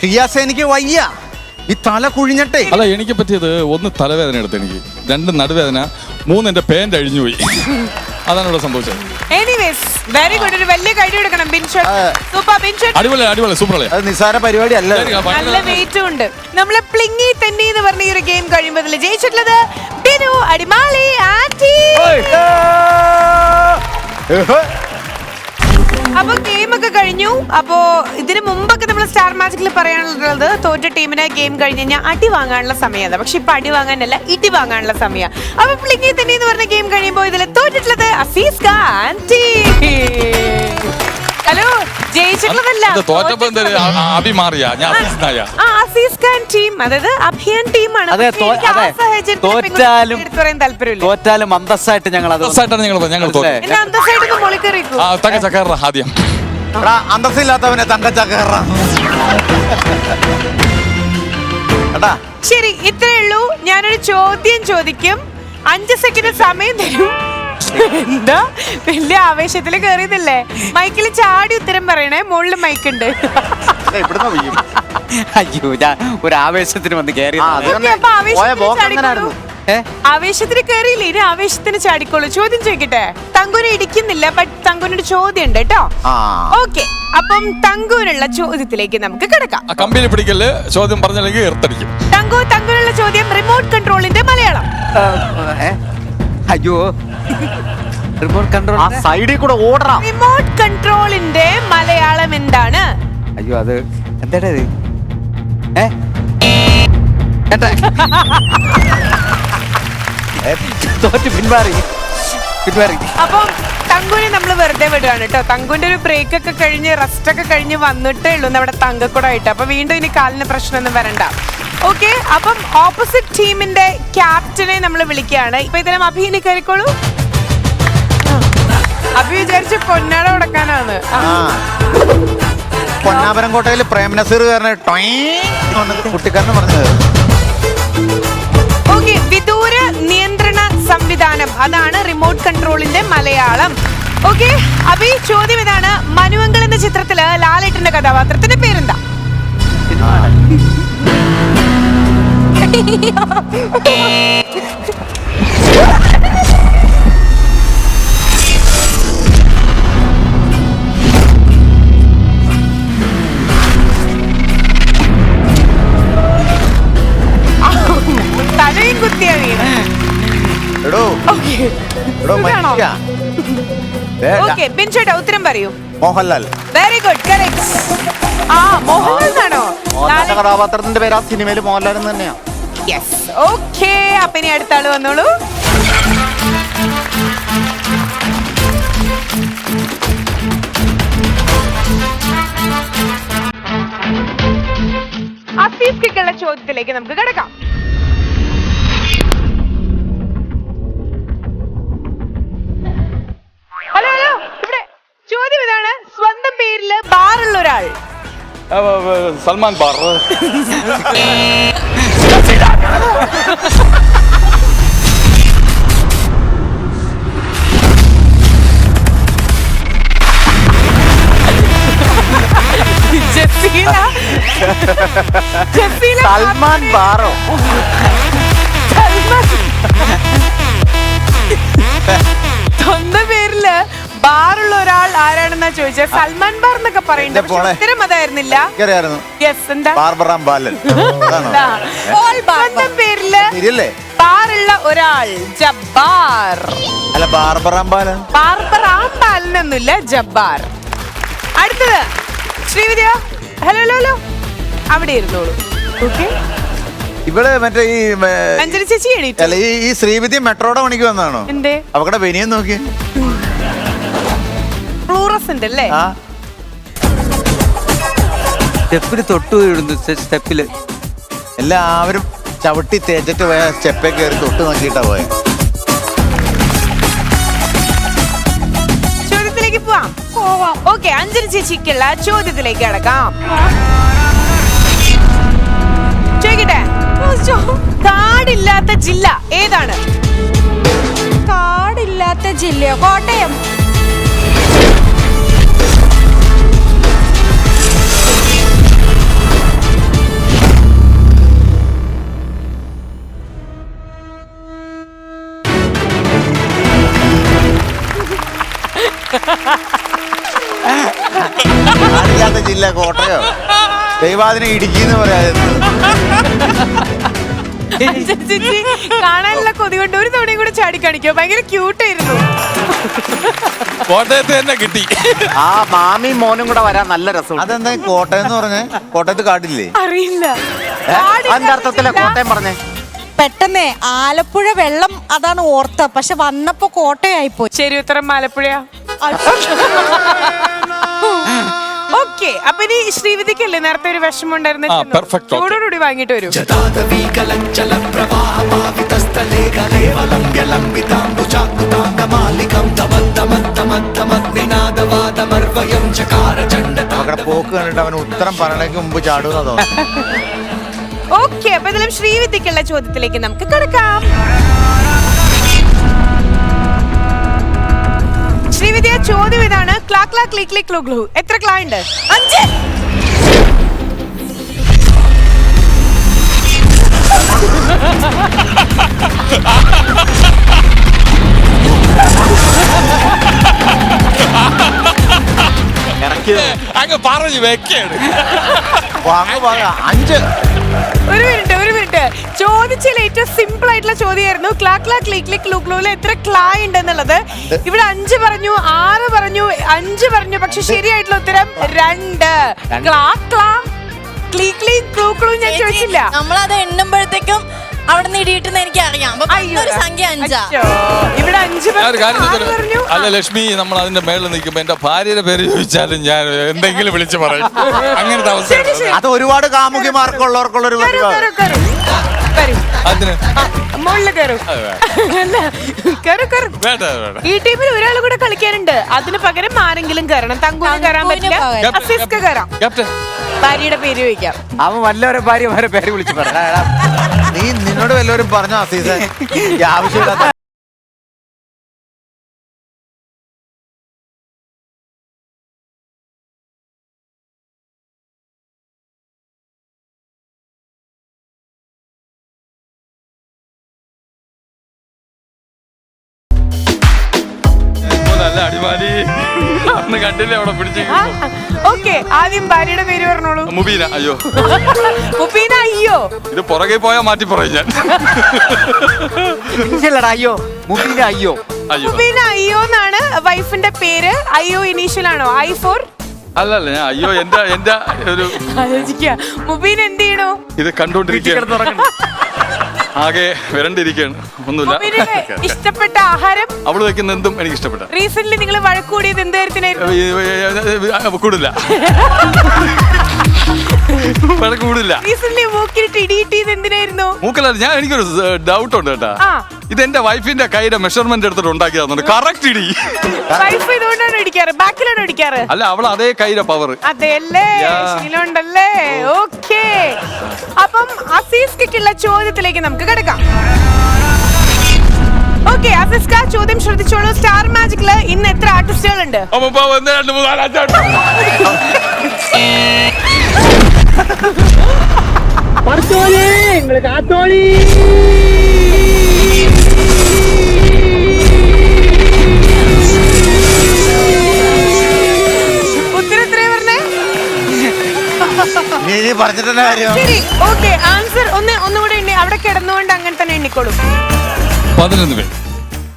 ഷിയാസ് എനിക്ക് വയ്യ, ഈ തല കുഴിഞ്ഞട്ടെ. അല്ല, എനിക്ക് പറ്റിയത് 1 തലവേദന എടുത്ത്, എനിക്ക് 2 നടുവേദന, 3 എന്റെ പാന്റ് അഴിഞ്ഞു പോയി. അതാണ് ഇവിടെ സംഭവിച്ചത്. എനിവേസ് വെരി ഗുഡ്, ഒരു വലിയ കൈഡി എടുക്കണം ബിനു ചേട്ടൻ. സൂപ്പർ ബിനു ചേട്ടൻ, അടിപൊളി അടിപൊളി, സൂപ്പർ അല്ലേ. അത് നിസ്സാര പരിപാടി അല്ല, നല്ല വെയിറ്റും ഉണ്ട്. നമ്മളെ പ്ലിങ്ങി തെന്നി എന്ന് പറഞ്ഞ ഈ ഒരു ഗെയിം കഴിയുമ്പോൾ ജയിച്ചിട്ടുള്ളത് ബിനു, അടിമാലി ആൻഡ് ടീം. അപ്പൊ ഗെയിം ഒക്കെ കഴിഞ്ഞു. അപ്പോ ഇതിന് മുമ്പൊക്കെ നമ്മൾ സ്റ്റാർ മാജിക്കിൽ പറയാനുള്ളത്, തോറ്റ ടീമിനെ ഗെയിം കഴിഞ്ഞ് കഴിഞ്ഞാൽ അടി വാങ്ങാനുള്ള സമയമാണ്. പക്ഷെ ഇപ്പൊ അടി വാങ്ങാനല്ല, ഇടി വാങ്ങാനുള്ള സമയമാണ്. അപ്പൊ പ്ലിങ്ങി തന്നെ എന്ന് പറഞ്ഞ ഗെയിം കഴിയുമ്പോൾ ഇതിൽ തോറ്റിട്ടുള്ളത് അസീസ് ഖാൻ ടീം. ഹലോ, ജയിച്ചിട്ടുള്ളതല്ല, അസീസ് ഖാൻ ടീം, അതായത് അഭിയാൻ ടീമാണ്. തോറ്റാലും അന്തസ്സായിട്ട് ഞങ്ങൾ അന്തസ്സായിട്ടൊന്ന് മൊളിക്കറിയിക്കും. അന്തസ്സില്ലാത്തവനെ തങ്കച്ചക്കേറ. ശരി, ഇത്രേ ഉള്ളൂ. ഞാനൊരു ചോദ്യം ചോദിക്കും, 5 സെക്കൻഡ് സമയം തരും. എന്താ വലിയ ആവേശത്തില് കേറിയതല്ലേ? മൈക്കിൽ ചാടി ഉത്തരം പറയണേ, മുകളിൽ മൈക്കുണ്ട്. അയ്യോ, ഞാൻ ഒരു ആവേശത്തിന് വന്ന് കയറി. ആവേശത്തിന് കേറിയില്ലേ, ഇനി ആവേശത്തിന് ചാടിക്കോളൂ. ചോദ്യം ചോദിക്കട്ടെ? തങ്കുനെ ഇടിക്കുന്നില്ല, ബട്ട് തങ്കുനൊരു ചോദ്യം ഉണ്ട് കേട്ടോ. ഓക്കെ, അപ്പം തങ്കുവിനുള്ള ചോദ്യത്തിലേക്ക് നമുക്ക് കിടക്കാം. കമ്പനി പിടിക്കല് ചോദ്യം പറഞ്ഞില്ലെങ്കിൽ എർത്തടിക്കും. തങ്കുനുള്ള ചോദ്യം, റിമോട്ട് കൺട്രോളിന്റെ മലയാളം. അയ്യോ, റിമോട്ട് കൺട്രോൾ സൈഡിൽ കൂടെ ഓടണം. റിമോട്ട് കൺട്രോളിന്റെ മലയാളം എന്താണ്? അയ്യോ, അത് എന്താ തോറ്റ് പിന്മാറി. അപ്പം തങ്കുവിനെ നമ്മൾ വെറുതെ വിടുകയാണ് കേട്ടോ. തങ്കുവിന്റെ ഒരു ബ്രേക്ക് ഒക്കെ കഴിഞ്ഞ്, റെസ്റ്റ് ഒക്കെ കഴിഞ്ഞ് വന്നിട്ടേ ഉള്ളൂ നമ്മുടെ തങ്കക്കൂടായിട്ട്. അപ്പൊ വീണ്ടും ഇനി കാലിന് പ്രശ്നമൊന്നും വരണ്ട. ഓക്കെ, അപ്പം ഓപ്പോസിറ്റ് ടീമിന്റെ ക്യാപ്റ്റനെ നമ്മൾ വിളിക്കുകയാണ്. ഇപ്പൊ ഇതിലും അഭിനെ കയറിക്കോളൂ. അഭി വിചാരിച്ച് പൊന്നാട ഉടക്കാനാണ്. പൊന്നാപുരം കോട്ടയിൽ പ്രേം നസീർ കുട്ടിക്കാരന് പറഞ്ഞത്. ഓക്കെ, വിദൂര നിയന്ത്രണ സംവിധാനം, അതാണ് റിമോട്ട് കൺട്രോളിന്റെ മലയാളം. ഓക്കെ, അഭി ചോദ്യം ഇതാണ്, മനുവങ്കൽ എന്ന ചിത്രത്തില് ലാലേട്ടന്റെ കഥാപാത്രത്തിന്റെ പേരെന്താ? തലയും കുത്തിയാ വീണ്. ഓക്കെ, ബിൻചേട്ടാ ഉത്തരം പറയൂ. മോഹൻലാൽ. Very good, correct. ആ, മോഹൻലാൽ ആണോ? കഥാപാത്രത്തിന്റെ പേര് ആ സിനിമയിൽ മോഹൻലാൽ തന്നെയാ. യെസ്. ഓക്കെ, അപ്പൊ ഇനി അടുത്ത ആള് വന്നോളൂ. അസീഫ്ക്കുള്ള ചോദ്യത്തിലേക്ക് നമുക്ക് കിടക്കാം. ഹലോ ഹലോ, ഇവിടെ ചോദ്യം ഇതാണ്. സ്വന്തം പേരില് ബാറുള്ള ഒരാൾ. സൽമാൻ ബാർ. സൽമാൻ ബാറോ? സ്വന്തം പേരില് ബാറുള്ള ഒരാൾ ആരാണെന്നാ ചോദിച്ചത്. സൽമാൻ ബാർ എന്നൊക്കെ പറയുന്നുണ്ട്, പക്ഷെ ഉത്തരം അതായിരുന്നില്ല. യെസ്, എന്താ? ബാർബറാം ബാലൻ. സ്വന്തം പേരില് ബാറുള്ള ഒരാൾ ജബ്ബാർ. അല്ല, ബാർബറാം ബാലൻ. ബാർബറാം ബാലനൊന്നുമില്ല, ജബ്ബാർ. അടുത്തത് ശ്രീവിദ്യ. ഹലോ ഹലോ ഹലോ, അവിടെ ഇരുന്നോളൂ. ഓക്കെ, ഇവിടെ മറ്റേ ഈ അഞ്ജലി ചേച്ചി എണീറ്റു. അല്ല, ഈ ശ്രീവിദ്യ മെട്രോയുടെ പണിക്ക് വന്നാണോ? എന്തേ? അവക്കടെ വെനിയും നോക്കി. ഫ്ലൂറസെന്റ് അല്ലേ? സ്റ്റെപ്പില് തൊട്ടു വീഴുന്നു. സ്റ്റെപ്പില് എല്ലാവരും ചവിട്ടി തേച്ചിട്ട് പോയ സ്റ്റെപ്പേ കയറി തൊട്ട് നോക്കിയിട്ടാ പോയെ. ചോദ്യത്തിലേക്ക് പോവാം. ഓക്കെ, അഞ്ജലി ചേച്ചിക്കുള്ള ചോദ്യത്തിലേക്ക് കിടക്കാം. ചോദിക്കട്ടെ, കാടില്ലാത്ത ജില്ല ഏതാണ്? കാടില്ലാത്ത ജില്ലയോ? കോട്ടയം. കാടില്ലാത്ത ജില്ല കോട്ടയോ? ദൈവാദിനെ ഇടുക്കിന്ന് പറയായിരുന്നു. ചേച്ചി കാണാനുള്ള കൊതി കൊണ്ട് ഒരു തവണയും കൂടെ ചാടിക്കാണിക്കോ. ഭയങ്കര ക്യൂട്ടായിരുന്നു. കോട്ടയത്ത് തന്നെ കിട്ടി. ആ മാമിയും മോനും കൂടെ വരാൻ നല്ല രസം. അതെന്താ കോട്ടയം എന്ന് പറഞ്ഞേ? കോട്ടയത്ത് കാടില്ലേ? അറിയില്ല. അതിന്റെ അർത്ഥത്തിലെ കോട്ടയം പറഞ്ഞേ? പെട്ടെന്നേ ആലപ്പുഴ വെള്ളം അതാണ് ഓർത്ത, പക്ഷെ വന്നപ്പോ കോട്ടയായിപ്പോയി. ശരി ഉത്തരം ആലപ്പുഴയാ. ഓക്കെ, അപ്പൊ ഇനി ശ്രീവിധിക്കല്ലേ നേരത്തെ ഒരു വിഷമം ഉണ്ടായിരുന്നു, ചൂടോടുകൂടി വാങ്ങിട്ട് വരും. അവക്കടെ പോക്ക് കണ്ടിട്ട് അവന് ഉത്തരം പറയണേക്ക് മുമ്പ് ചാടുന്ന തോന്നുന്നു. ഓക്കെ, അപ്പൊ ഇതിലും ശ്രീവിദ്യക്കുള്ള ചോദ്യത്തിലേക്ക് നമുക്ക് കിടക്കാം. ശ്രീവിദ്യ, ചോദ്യം ഇതാണ്. ക്ലാ ക്ലാ ക്ലീ ക്ലീ ക്ലൂ ഗ്ലൂ എത്ര ക്ലാ ഉണ്ട്? 5. അങ്ങ് പറഞ്ഞു വെക്കാണ്. 5. ഒരു മിനിറ്റ്. ചോദിച്ചതിൽ ഏറ്റവും സിമ്പിൾ ആയിട്ടുള്ള ചോദ്യമായിരുന്നു. ക്ലാ ക്ലാ ക്ലീ ക്ലീ ക്ലൂ ഗ്ലൂല് എത്ര ക്ലാ ഉണ്ട് എന്നുള്ളത്. ഇവിടെ 5 പറഞ്ഞു, 6 പറഞ്ഞു, 5 പറഞ്ഞു, പക്ഷെ ശരിയായിട്ടുള്ള ഉത്തരം 2. ക്ലാ ക്ലാ ക്ലീ ക്ലീ ക്ലൂ ഗ്ലൂ ഞാൻ ചോദിച്ചില്ല. നമ്മളത് എണ്ണുമ്പോഴത്തേക്കും അവിടെ നിന്ന് ഇടിയിട്ടെന്ന് എനിക്ക് അറിയാം. സംഖ്യ 5. ഇവിടെ 5 പറഞ്ഞു. അല്ല ലക്ഷ്മി, നമ്മൾ അതിന്റെ മേളിൽ നിൽക്കുമ്പോ എന്റെ ഭാര്യയുടെ പേര് ചോദിച്ചാലും ഞാൻ എന്തെങ്കിലും വിളിച്ചു പറയും. അങ്ങനത്തെ അവസ്ഥ. അത് ഒരുപാട് കാമുകിമാർക്കുള്ളവർക്കുള്ളൊരു മുകളില് കയറും. ഈ ടീമിൽ ഒരാൾ കൂടെ കളിക്കാനുണ്ട്. അതിന് പകരം ആരെങ്കിലും കയറണം. തങ്കൂന് കയറാൻ പറ്റില്ല, അസീസ്ക്ക് കയറാം. ഭാര്യയുടെ പേര് ചോദിക്കാം. അവൻ വല്ലവരെ ഭാര്യമാരെ പേര് വിളിച്ചു പറയാം. നിന്നോട് വല്ലവരും പറഞ്ഞോ അസീസ്? ആവശ്യമില്ലാത്ത അടിമാലി അന്ന് കണ്ടില്ലേ അവിടെ പിടിച്ചിരിക്കുന്നു. ഓക്കെ, ആദ്യം ഭാര്യയുടെ പേര് പറഞ്ഞോളൂ. മുബീന. അയ്യോ മുബീന. അയ്യോ, ഇത് പുറകെ പോയാ മാറ്റി പറയും ഞാൻ. അയ്യോ മുബീന. അയ്യോ മുബീന അയ്യോ എന്നാണ് വൈഫിന്റെ പേര്. അയ്യോ ഇനീഷ്യൽ ആണോ? I4? അല്ലല്ല, ഞാൻ അയ്യോ എന്റെ ഒരു ആലോചിക്കുക. മുബീൻ എന്ത് ചെയ്യണോ? ഇത് കണ്ടോണ്ടിരിക്കുക. ആകെ വരണ്ടിരിക്കുകയാണ്. ഒന്നുമില്ല. പിന്നെ ഇഷ്ടപ്പെട്ട ആഹാരം? അവള് വെക്കുന്ന എന്തും എനിക്ക് ഇഷ്ടപ്പെട്ട. റീസെന്റ് നിങ്ങൾ വഴക്കൂടിയത് എന്ത് കാര്യത്തിനായിരുന്നു? കൂടില്ല. കൂടില്ല. റീസെന്റ് മൂക്കിലിട്ട് ഇടിയിട്ടത് എന്തിനായിരുന്നു? മൂക്കല്ല, ഞാൻ എനിക്കൊരു ഡൗട്ട് ഉണ്ട് കേട്ടാ. ഇത് എന്റെ വൈഫിന്റെ കൈയുടെ മെഷർമെന്റ് എടുത്തിട്ട് ഉണ്ടാക്കിയതാണ്. കറക്റ്റ് ഇടി. വൈഫ് ഇതുകൊണ്ടാണ് ഇടിക്കാറ്, ബാക്കിലാണ് ഇടിക്കാറ്? അല്ല, അവൾ അതേ കൈയുടെ പവർ. അതെല്ലേ, ശീലമുണ്ടല്ലേ. ഓക്കേ, അപ്പം അസീസ്ക്കുള്ള ചോദ്യത്തിലേക്ക് നമുക്ക് കിടക്കാം. ഓക്കെ, അസിസ്ക ചോദ്യം ശ്രദ്ധിച്ചോളൂ. സ്റ്റാർ മാജിക്കില് ഇന്ന് എത്ര ആർട്ടിസ്റ്റുകളുണ്ട്? ഉത്തരം എത്രയാ പറഞ്ഞേ? ശരി, ഓക്കെ. ആൻസർ ഒന്നുകൂടെ എണ്ണി. അവിടെ കിടന്നുകൊണ്ട് അങ്ങനെ തന്നെ എണ്ണിക്കോളൂ. 11 പേര്.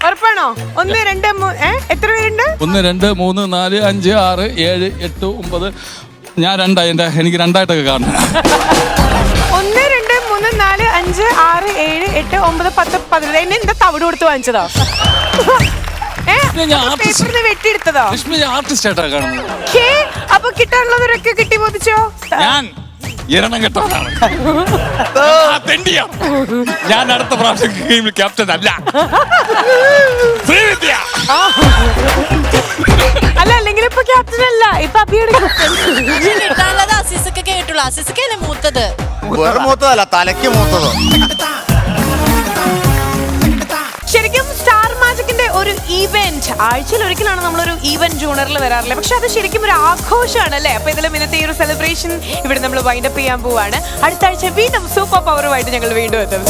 ഉറപ്പാണോ? 1 2 3 എത്ര പേരുണ്ട്? 1 2 3 4 5 6 7 8 9. ഞാൻ രണ്ടായി, എനിക്ക് രണ്ടായിട്ടൊക്കെ കാണും. 1 2 3 4 5 6 7 8 9 10 11. എന്നെ എന്താ തവിട് കൊടുത്ത് വാങ്ങിച്ചതോ? പേപ്പറിന് വെട്ടിയെടുത്തതോ? ആർട്ടിസ്റ്റ് ആയിട്ടാ കാണുന്നത്. അപ്പൊ കിട്ടാനുള്ളവരൊക്കെ കിട്ടി ബോധിച്ചോ? ഞാൻ എരണം കെട്ടവനാണ്. ഞാൻ അടുത്ത പ്രാവശ്യം ഗെയിമിൽ ക്യാപ്റ്റൻ അല്ല. അല്ല, അല്ലെങ്കിൽ ഇപ്പൊ ക്യാപ്റ്റൻ അല്ല, ഇപ്പൊ അഭിയുടെ കിട്ടാനുള്ളത് അസീസൊക്കെ കേട്ടുള്ളൂ. അസീസൊക്കെയല്ലേ മൂത്തത്? മൂത്തതല്ല, തലയ്ക്ക് മൂത്തതോ. ശരിക്കും സ്റ്റാർ മാജിക്കിന്റെ ഒരു ഈവന്റ് ആഴ്ചയിൽ ഒരിക്കലാണ് നമ്മളൊരു ഈവന്റ് ജൂണറിൽ വരാറില്ല. പക്ഷെ അത് ശരിക്കും ഒരു ആഘോഷമാണ് അല്ലേ? അപ്പൊ ഇതിലും ഇന്നത്തെ ഈ ഒരു സെലിബ്രേഷൻ ഇവിടെ നമ്മൾ വൈൻഡപ്പ് ചെയ്യാൻ പോവാണ്. അടുത്ത ആഴ്ച വീണ്ടും സൂപ്പർ പവറുമായിട്ട് ഞങ്ങൾ വീണ്ടും എത്തും.